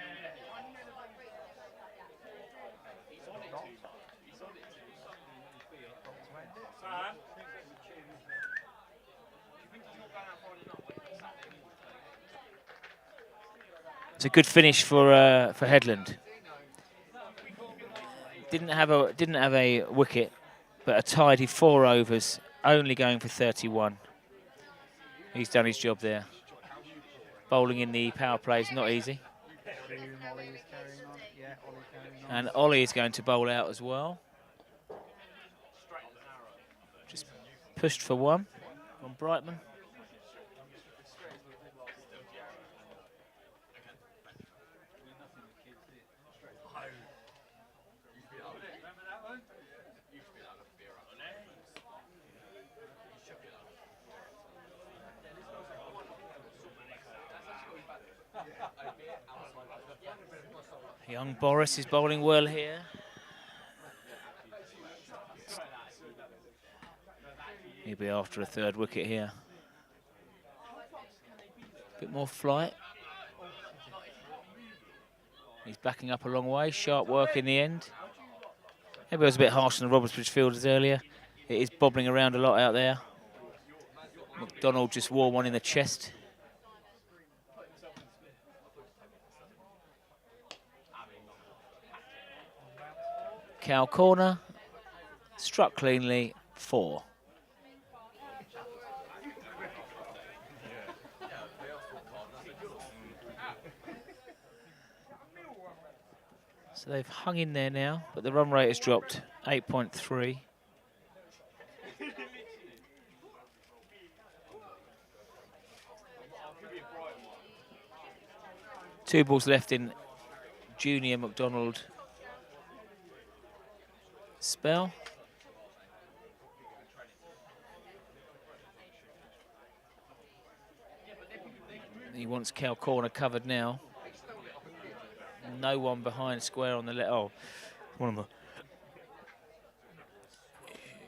S2: It's a good finish for Headland. Didn't have a wicket, but a tidy 4 overs, only going for 31. He's done his job there. Bowling in the power play is not easy. And Ollie is going to bowl out as well. Just pushed for 1 on Brightman. Young Boris is bowling well here. He'll be after a 3rd wicket here. Bit more flight. He's backing up a long way. Sharp work in the end. Maybe I was a bit harsh on the Robertsbridge fielders earlier. It is bobbling around a lot out there. McDonald just wore 1 in the chest. Cow corner, struck cleanly, 4. So they've hung in there now, but the run rate has dropped 8.3. Two balls left in Junior McDonald spell. He wants Cow corner covered now. No one behind square on the left. Oh, one of the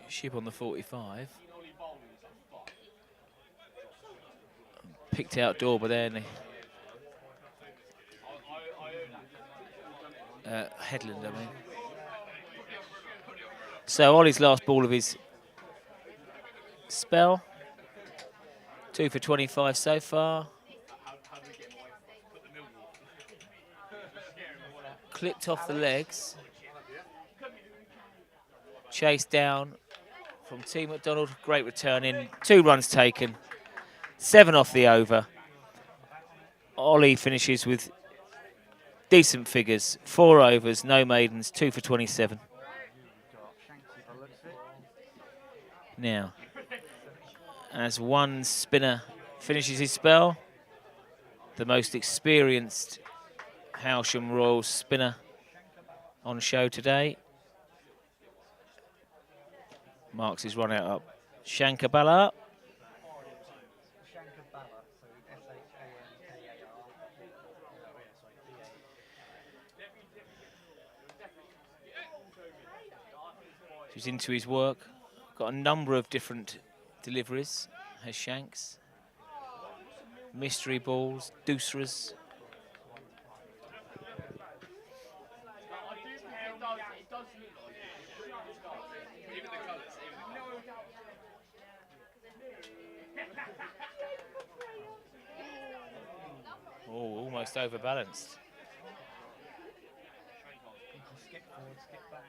S2: ship on the 45. Picked out Dorber there, and Headland, I mean. So Ollie's last ball of his spell. 2 for 25 so far. Clipped off the legs. Chased down from T. McDonald. Great return in. 2 runs taken. 7 off the over. Ollie finishes with decent figures. 4 overs, no maidens, 2 for 27. Now, as one spinner finishes his spell, the most experienced Hailsham Royals spinner on show today, Marks his run out up. Shankabala.
S1: Shankabala, so Shankar.
S2: He's into his work. Got a number of different deliveries. Has Shanks. Mystery balls, deuceras. Oh, almost overbalanced.
S4: Skip forward, skip back.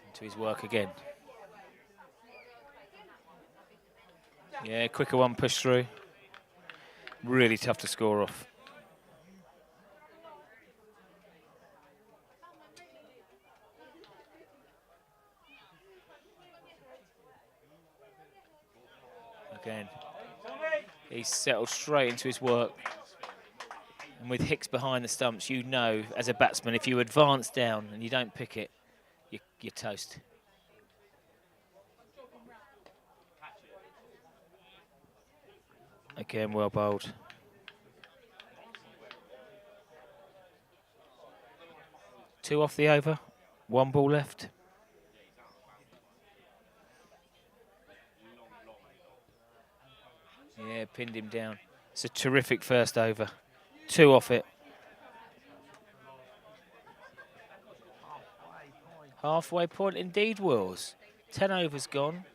S2: Into his work again. Yeah, quicker one push through. Really tough to score off. Again, he's settled straight into his work. And with Hicks behind the stumps, you know, as a batsman, if you advance down and you don't pick it, you're toast. Again, well bowled. Two off the over, one ball left. Yeah, pinned him down. It's a terrific first over. Two off it. Halfway point indeed, Wills. 10 overs gone.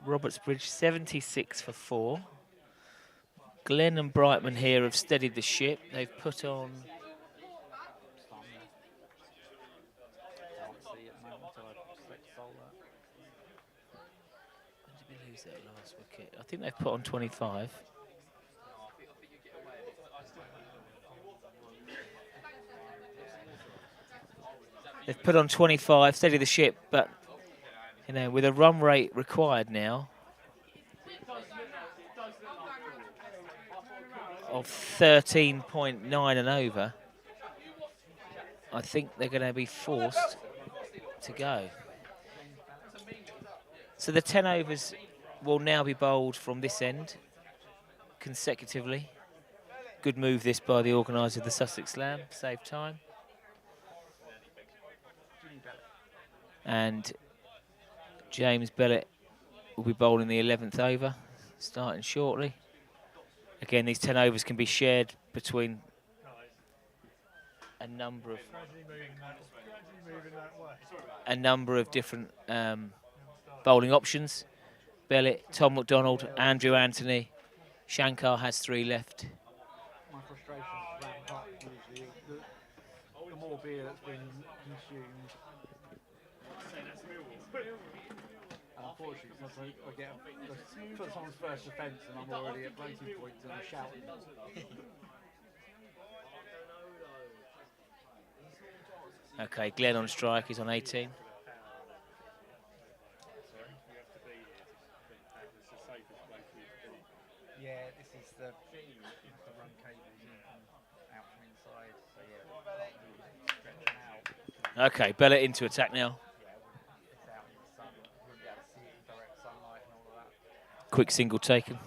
S2: Robertsbridge 76 for 4. Glenn and Brightman here have steadied the ship. They've put on... When did we lose that last wicket? I think they've put on 25. They've put on 25, steady the ship, but, you know, with a run rate required now of 13.9 and over, I think they're going to be forced to go. So the 10 overs will now be bowled from this end consecutively. Good move this by the organiser of the Sussex Slam, save time. And James Bellett will be bowling the 11th over, starting shortly. Again, these 10 overs can be shared between a number of different bowling options. Bellett, Tom McDonald, Andrew Anthony. Shankar has 3 left.
S4: My frustration is ramped up usually. The more beer that's been consumed. And unfortunately, sometimes I get put someone's first offence and I'm already at breaking point and I'm shouting.
S2: Okay, Glenn on strike, he's on 18.
S1: Yeah, this is the run cables out from inside, so yeah, stretching out.
S2: Okay, Bellett into attack now.
S1: It's out in the sun, wouldn't be able to see it in direct sunlight and all of that.
S2: Quick single taken.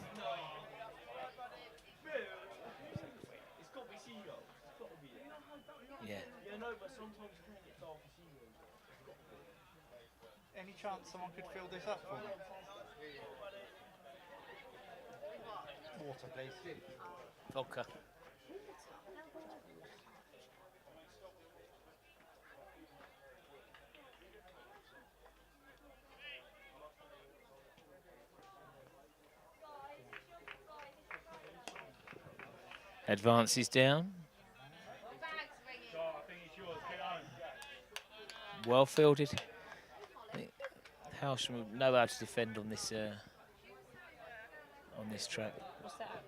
S2: Yeah.
S1: Any chance someone could fill this up for me? Water, please.
S2: Vodka. Advances down. Well fielded. Hailsham know how to defend on this track.
S5: What's that?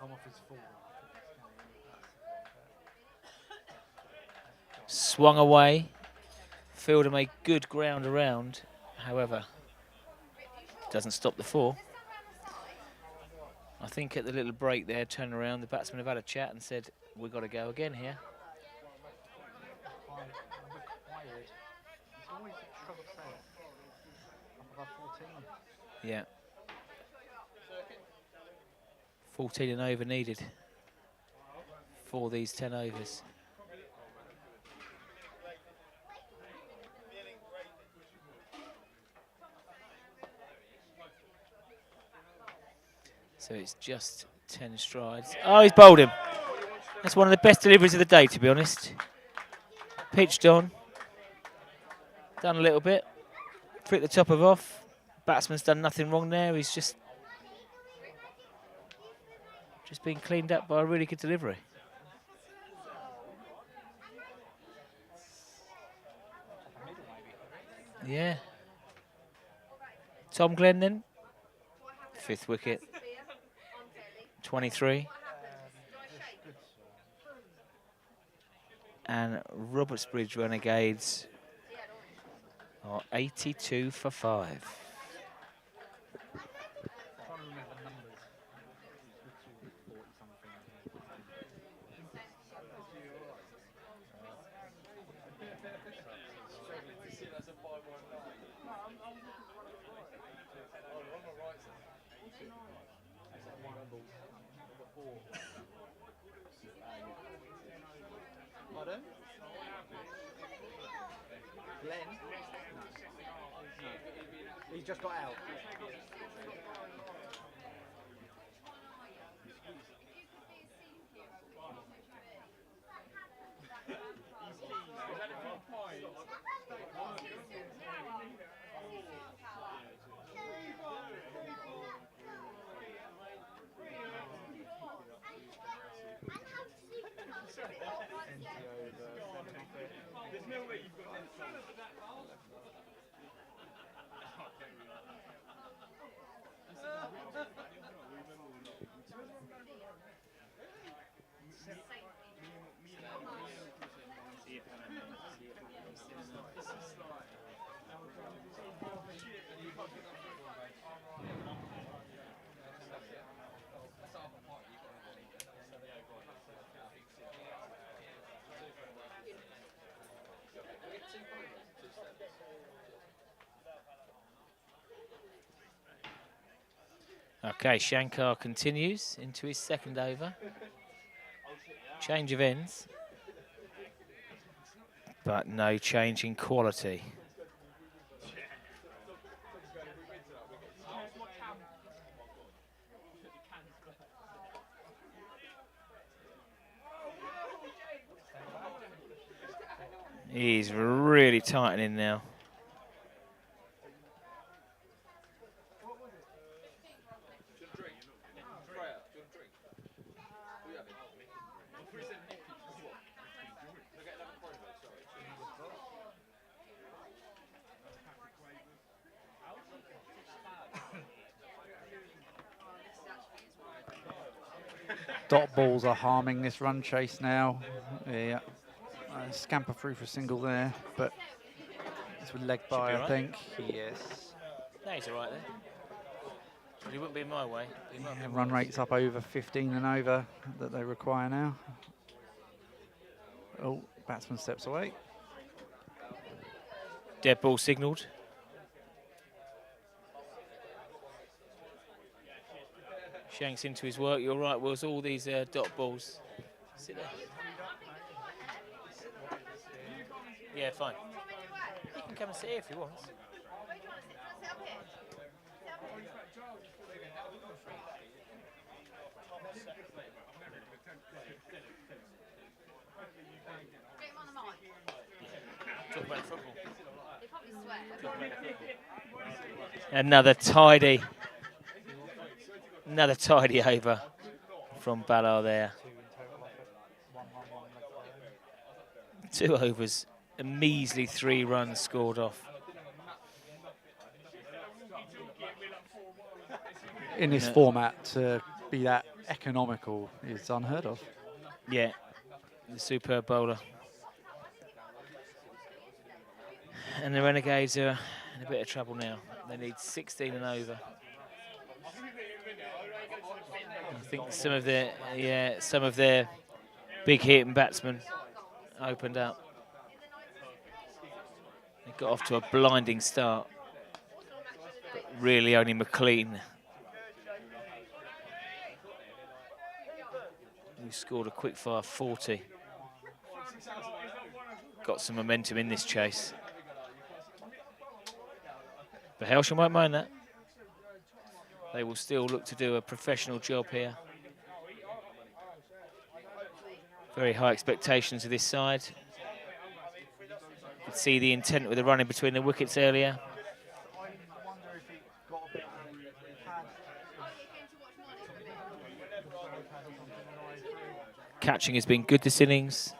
S4: come off his full.
S2: Swung away. Fielder made good ground around, however, doesn't stop the 4. I think at the little break there, turn around, the batsmen have had a chat and said, we've got to go again here. Yeah. 14 and over needed for these 10 overs. So it's just 10 strides. Oh, he's bowled him. That's one of the best deliveries of the day, to be honest. Pitched on. Done a little bit. Flicked the top of off. Batsman's done nothing wrong there. He's just been cleaned up by a really good delivery. Yeah. Tom Glenn then. 5th wicket. 23. And Robertsbridge Renegades are 82 for 5.
S1: Pardon? Glenn? No. He just got out.
S2: Okay, Shankar continues into his 2nd over. Change of ends, but no change in quality. He's really tightening now.
S1: Dot balls are harming this run chase now. Yeah. Scamper through for a single there, but it's with leg by, I think. Yes.
S2: No, he's all right there. But he wouldn't be in my way.
S1: Yeah, run rate's up over 15 and over that they require now. Oh, batsman steps away.
S2: Dead ball signalled. Shanks into his work. You're right, Wills. All these dot balls. Sit there. Yeah, fine. He can come and sit here if he wants. Talk about football. Another tidy over from Ballar there. 2 overs, a measly 3 runs scored off.
S1: In this format, to be that economical is unheard of.
S2: Yeah, the superb bowler. And the Renegades are in a bit of trouble now. They need 16 and over. I think some of their big hitting batsmen opened up. They got off to a blinding start, but really only McLean who scored a quick-fire 40. Got some momentum in this chase. But Hailsham won't mind that. They will still look to do a professional job here. Very high expectations of this side. You could see the intent with the running between the wickets earlier. Catching has been good this innings,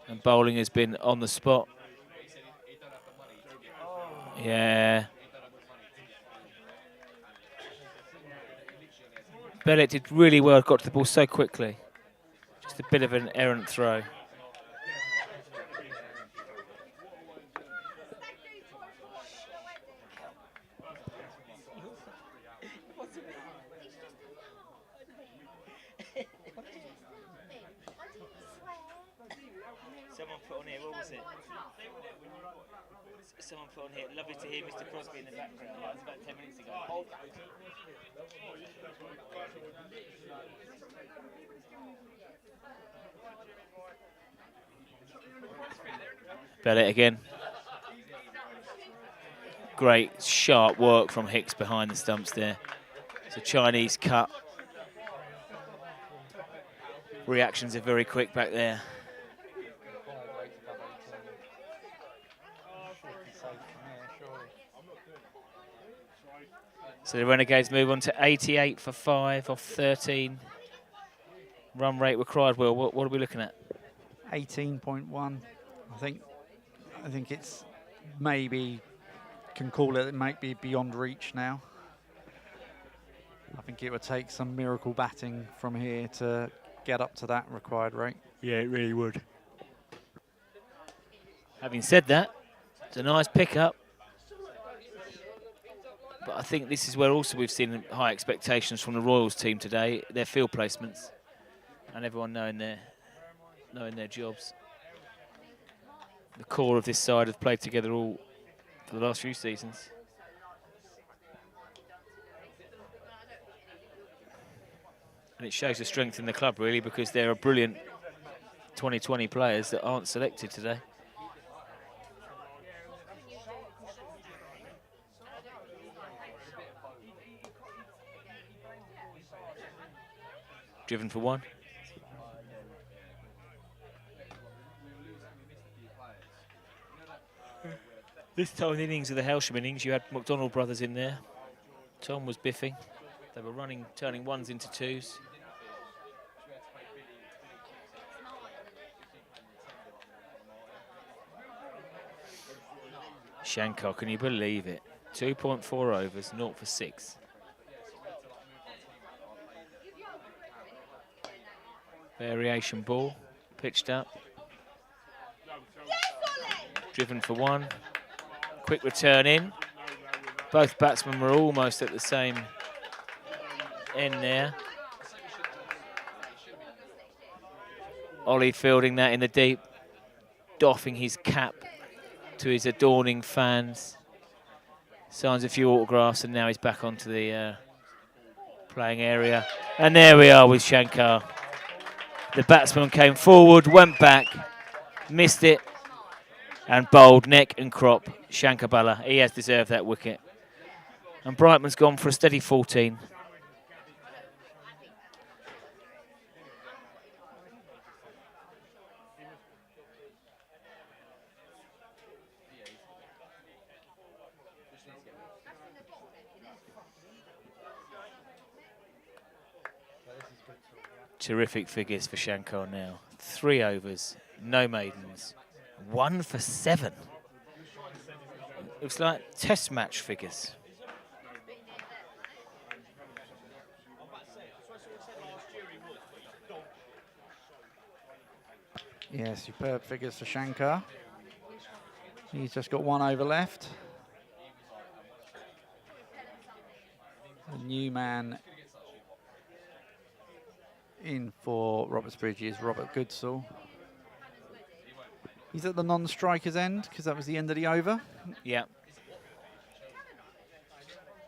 S2: and bowling has been on the spot. Yeah. Bellett did really well, got to the ball so quickly. Just a bit of an errant throw. Someone put on here, what was it? Someone put on here, lovely to hear Mr. Crosby in the background. That was about 10 minutes ago. Bellett again. Great sharp work from Hicks behind the stumps there. It's a Chinese cut. Reactions are very quick back there. So the Renegades move on to 88 for 5 off 13. Run rate required, Will. What are we looking at?
S1: 18.1. I think it's maybe, can call it might be beyond reach now. I think it would take some miracle batting from here to get up to that required rate.
S2: Yeah, it really would. Having said that, it's a nice pickup. But I think this is where also we've seen high expectations from the Royals team today, their field placements, and everyone knowing their jobs. The core of this side have played together all for the last few seasons. And it shows the strength in the club, really, because there are brilliant 2020 players that aren't selected today. Driven for one. This time in the innings of the Hailsham innings, you had McDonald brothers in there. Tom was biffing. They were running, turning ones into twos. Shankar, can you believe it? 2.4 overs, 0 for 6. Variation ball, pitched up. Driven for one. Quick return in. Both batsmen were almost at the same end there. Ollie fielding that in the deep, doffing his cap to his adorning fans. Signs a few autographs, and now he's back onto the playing area. And there we are with Shankar. The batsman came forward, went back, missed it, and bowled neck and crop. Shankar Bala, he has deserved that wicket. And Brightman's gone for a steady 14. Terrific figures for Shankar now. 3 overs, no maidens, 1 for 7. Looks like test match figures.
S1: Yeah, superb figures for Shankar. He's just got 1 over left. The new man in for Robertsbridge is Robert Goodsall. He's at the non-striker's end because that was the end of the over.
S2: Yeah.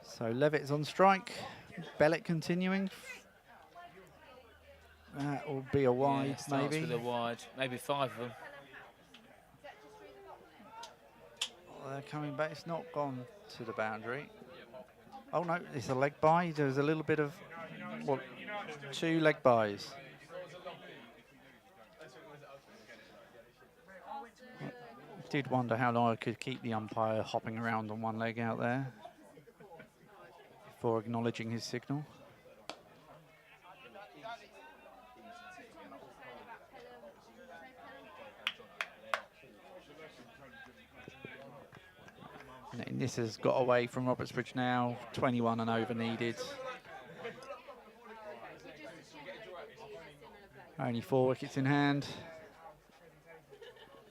S1: So Levitt's on strike. Bellet continuing. That will be a wide,
S2: Yeah, starts
S1: maybe.
S2: with a wide, maybe 5 of them.
S1: Oh, they're coming back. It's not gone to the boundary. Oh no, it's a leg bye. There's a little bit of, well, 2 leg byes. Did wonder how long I could keep the umpire hopping around on 1 leg out there before acknowledging his signal. And this has got away from Robertsbridge now. 21 and over needed. Only 4 wickets in hand.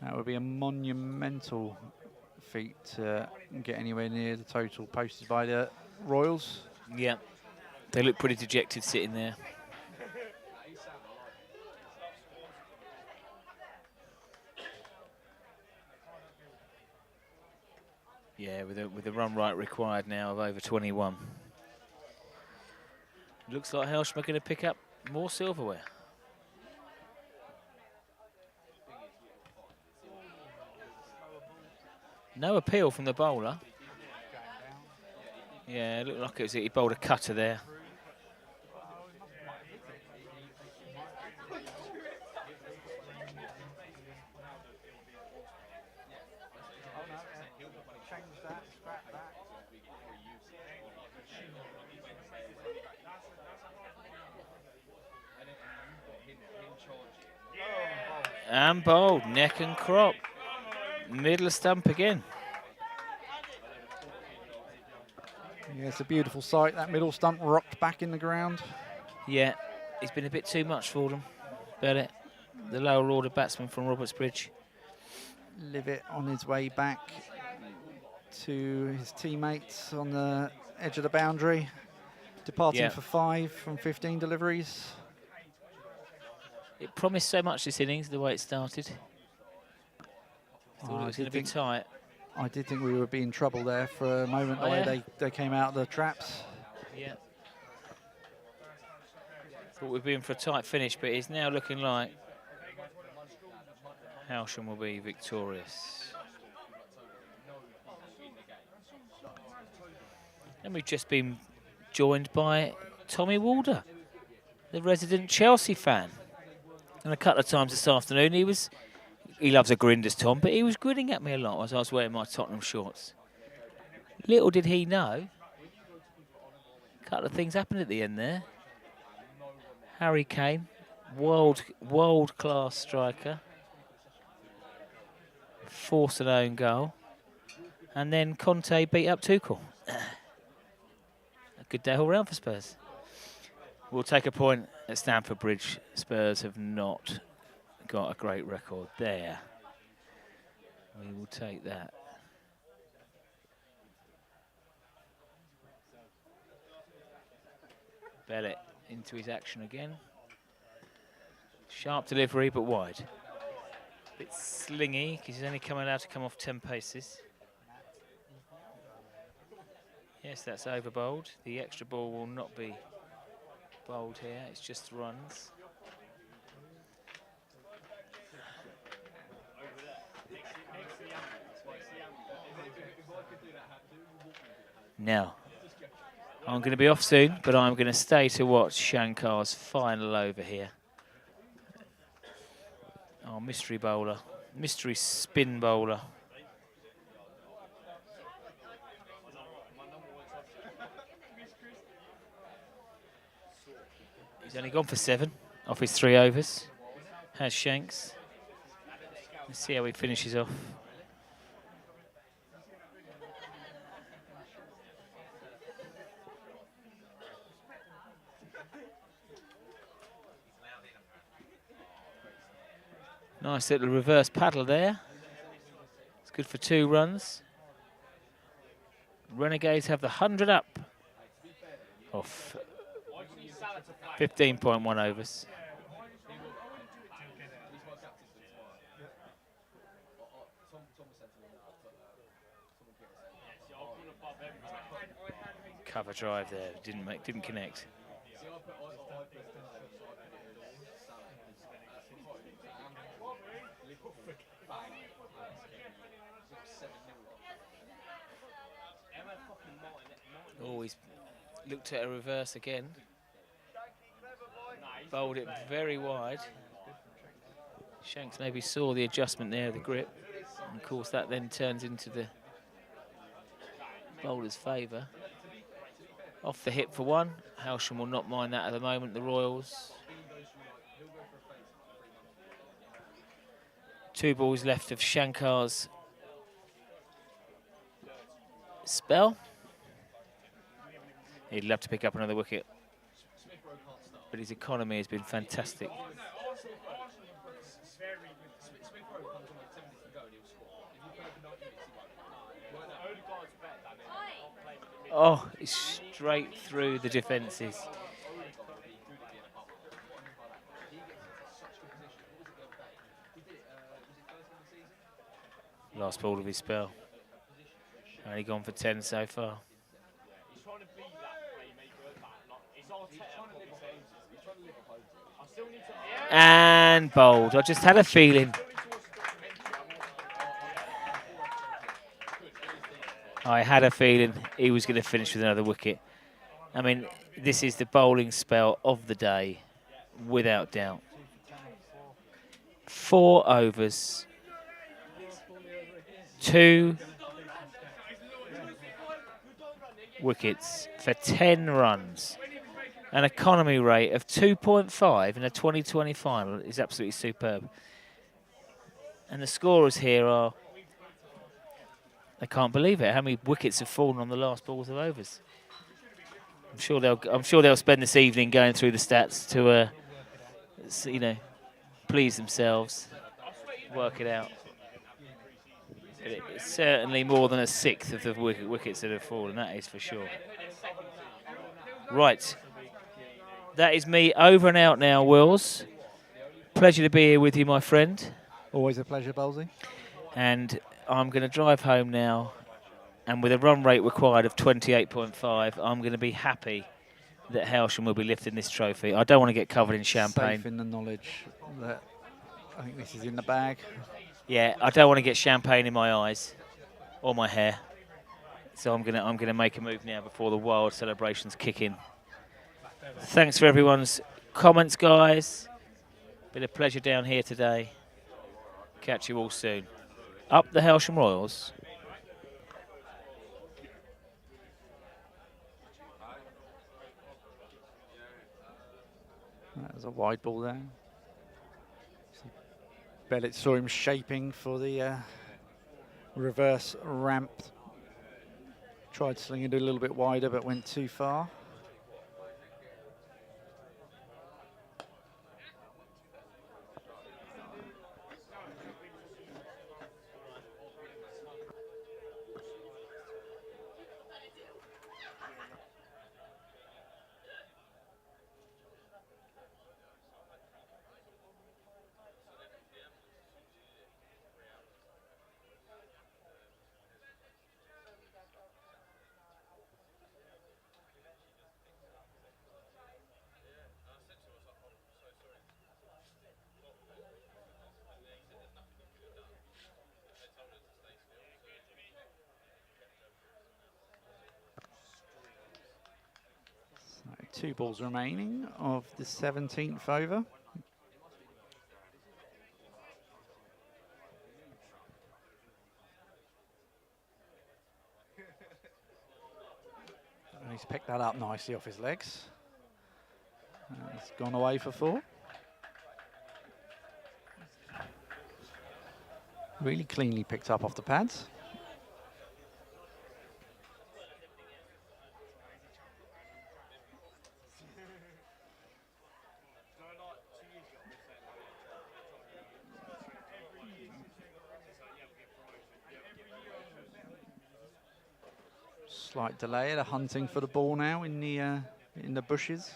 S1: That would be a monumental feat to get anywhere near the total posted by the Royals.
S2: Yeah. They look pretty dejected sitting there. Yeah, with a run right required now of over 21. Looks like Hailsham are going to pick up more silverware. No appeal from the bowler. Yeah, it looked like he bowled a cutter there. And bowled, neck and crop. Middle stump again.
S1: Yeah, it's a beautiful sight. That middle stump rocked back in the ground.
S2: Yeah, he's been a bit too much for them. Bellet, the lower order batsman from Robertsbridge.
S1: Levitt on his way back to his teammates on the edge of the boundary. Departing for 5 from 15 deliveries.
S2: It promised so much this innings, the way it started. Thought it was going to be tight.
S1: I did think we would be in trouble there for a moment, the way they came out of the traps.
S2: Yeah. Thought we'd be in for a tight finish, but it's now looking like Hailsham will be victorious. And we've just been joined by Tommy Walder, the resident Chelsea fan. And a couple of times this afternoon, he loves a grin, does Tom, but he was grinning at me a lot as I was wearing my Tottenham shorts. Little did he know, a couple of things happened at the end there. Harry came, world-class striker, forced an own goal, and then Conte beat up Tuchel. A good day all round for Spurs. We'll take a point at Stamford Bridge. Spurs have not got a great record there. We will take that. Bellet into his action again. Sharp delivery, but wide. Bit slingy, because he's only allowed to come off 10 paces. Yes, that's over bowled. The extra ball will not be bowled here, it's just runs. Now, I'm going to be off soon, but I'm going to stay to watch Shankar's final over here. Our mystery bowler, mystery spin bowler. He's only gone for 7 off his 3 overs. Has Shanks. Let's see how he finishes off. Nice little reverse paddle there. It's good for 2 runs. Renegades have the 100 up off 15.1 overs. Cover drive there, didn't connect. Always looked at a reverse again. Bowled it very wide. Shanks maybe saw the adjustment there, the grip. And of course that then turns into the bowler's favour. Off the hip for 1. Hailsham will not mind that at the moment, the Royals. 2 balls left of Shankar's spell. He'd love to pick up another wicket, but his economy has been fantastic. Oh, it's straight through the defences. Last ball of his spell. Only gone for 10 so far. And bowled. I just had a feeling. I had a feeling he was going to finish with another wicket. I mean, this is the bowling spell of the day, without doubt. 4 overs. 2 wickets for 10 runs. An economy rate of 2.5 in a 2020 final is absolutely superb. And the scorers here are, they can't believe it, how many wickets have fallen on the last balls of overs. I'm sure they'll spend this evening going through the stats to, you know, please themselves, work it out. It's certainly more than 1/6 of the wickets that have fallen, that is for sure. Right. That is me over and out now, Wills. Pleasure to be here with you, my friend.
S1: Always a pleasure, Bowlesy.
S2: And I'm going to drive home now. And with a run rate required of 28.5, I'm going to be happy that Hailsham will be lifting this trophy. I don't want to get covered in champagne.
S1: Safe in the knowledge that I think this is in the bag.
S2: Yeah, I don't want to get champagne in my eyes or my hair. So I'm gonna make a move now before the wild celebrations kick in. Thanks for everyone's comments, guys. Been a pleasure down here today. Catch you all soon. Up the Hailsham Royals.
S1: That was a wide ball there. Bellett saw him shaping for the reverse ramp. Tried slinging it a little bit wider, but went too far. So 2 balls remaining of the 17th over. And he's picked that up nicely off his legs. It's gone away for 4. Really cleanly picked up off the pads. Slight delay. They're hunting for the ball now in the bushes.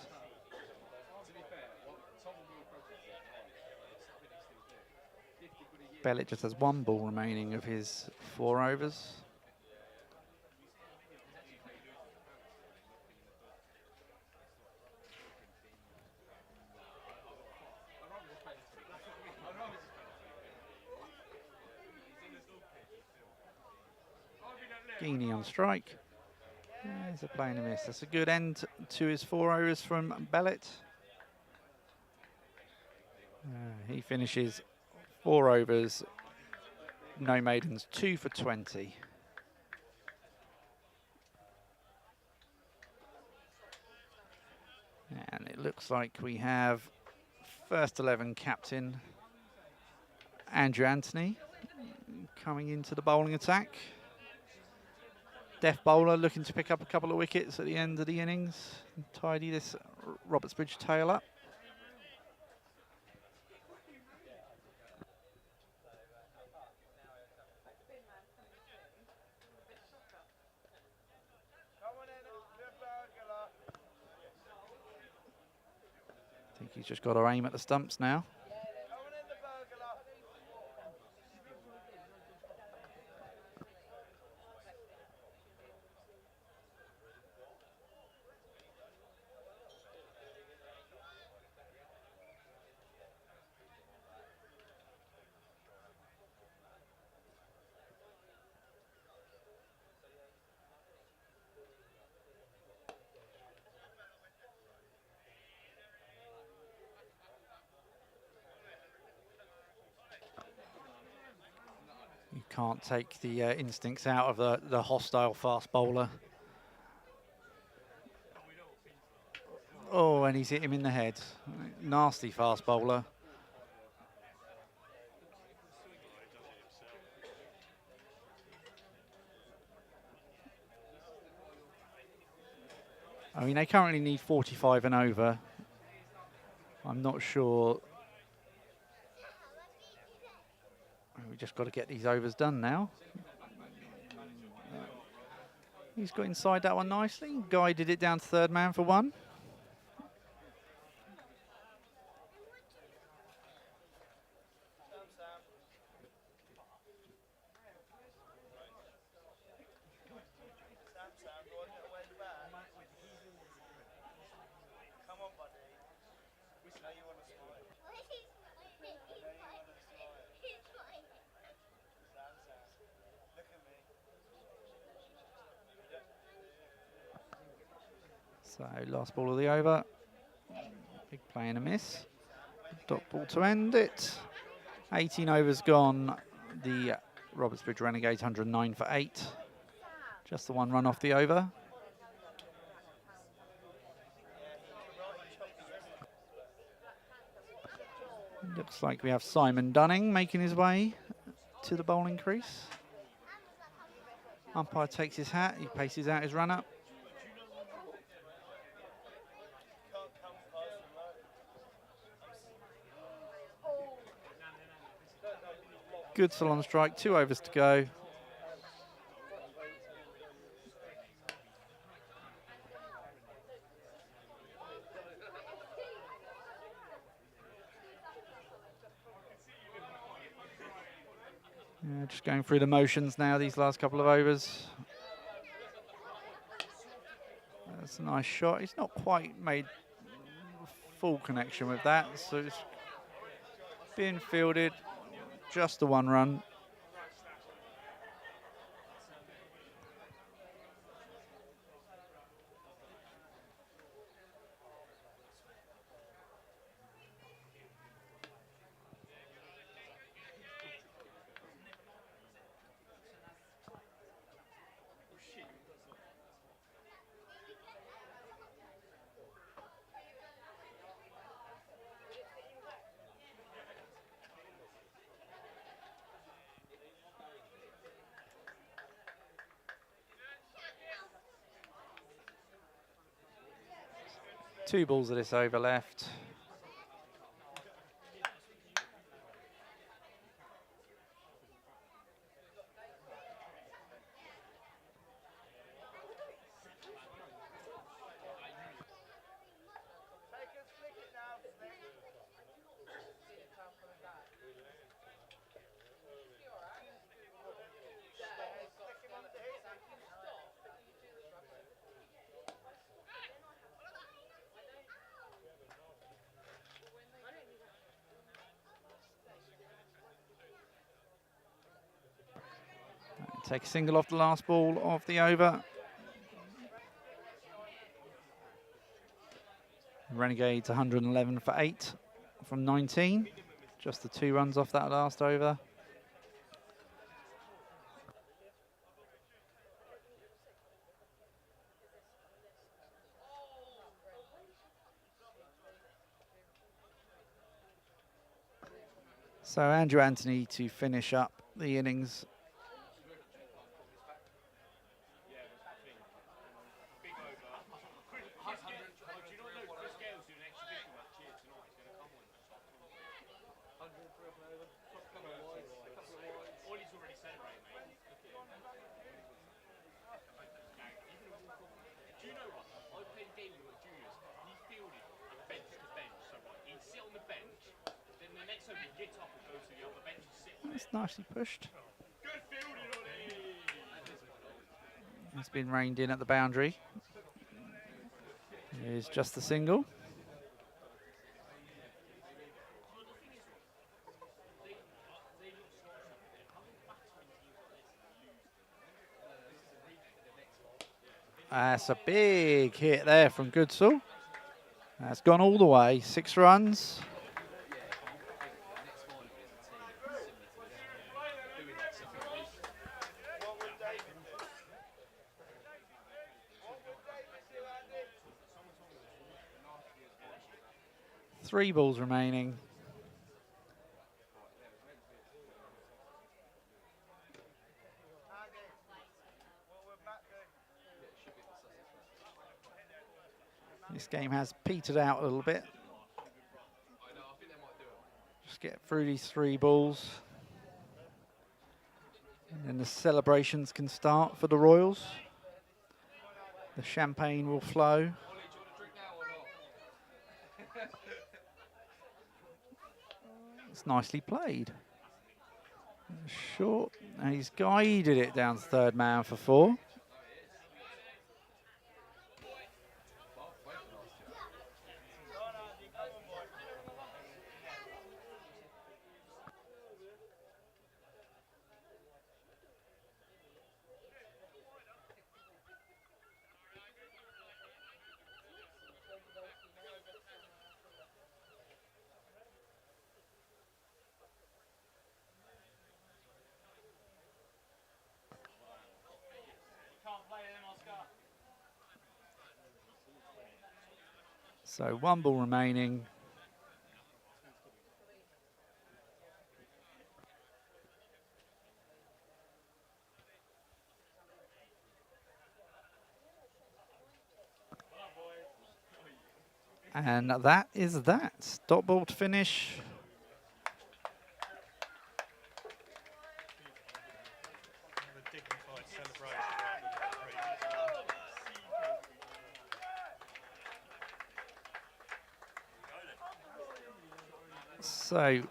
S1: Bellett just has 1 ball remaining of his 4 overs. Geeney on strike. There's a play and a miss. That's a good end to his 4 overs from Bellett. He finishes 4 overs, no maidens, 2 for 20. And it looks like we have first 11 captain Andrew Anthony coming into the bowling attack. Deaf bowler looking to pick up a couple of wickets at the end of the innings and tidy this Robertsbridge tail up. I think he's just got to aim at the stumps now. You can't take the instincts out of the hostile fast bowler. Oh, and he's hit him in the head. Nasty fast bowler. I mean, they currently need 45 and over. I'm not sure. We've just got to get these overs done now. He's got inside that one nicely. Guided it down to third man for 1. So last ball of the over. Big play and a miss. Dot ball to end it. 18 overs gone. The Robertsbridge Renegades 109 for 8. Just the 1 run off the over. Looks like we have Simon Dunning making his way to the bowling crease. Umpire takes his hat. He paces out his run-up. Good salon strike, 2 overs to go. Yeah, just going through the motions now, these last couple of overs. That's a nice shot. He's not quite made full connection with that, so it's being fielded. Just the 1 run. Two balls of this over left. Take a single off the last ball of the over. Renegades 111 for 8 from 19. Just the 2 runs off that last over. So Andrew Anthony to finish up the innings. That's nicely pushed. It's been reined in at the boundary. Here's just the single. That's a big hit there from Goodsall. That's gone all the way. 6 runs. Three balls remaining. This game has petered out a little bit. Just get through these 3 balls. And then the celebrations can start for the Royals. The champagne will flow. It's nicely played. Short, and he's guided it down to third man for 4. So 1 ball remaining. And that is that. Dot ball to finish. So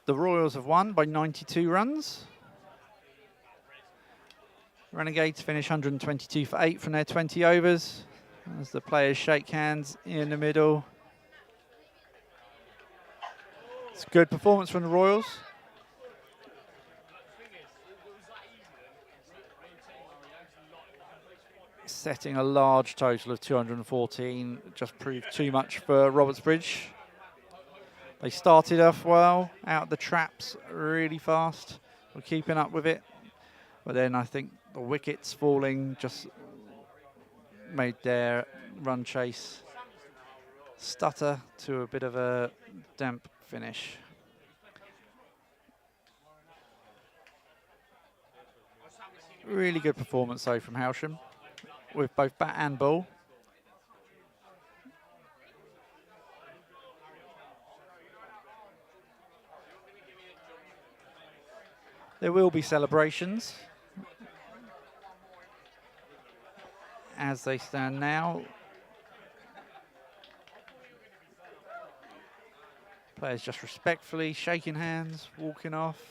S1: the Royals have won by 92 runs. Renegades finish 122 for 8 from their 20 overs. As the players shake hands in the middle. It's a good performance from the Royals. Setting a large total of 214, just proved too much for Robertsbridge. They started off well, out the traps really fast. We're keeping up with it. But then I think the wickets falling just made their run chase stutter to a bit of a damp finish. Really good performance though from Hailsham with both bat and ball. There will be celebrations as they stand now. Players just respectfully shaking hands, walking off.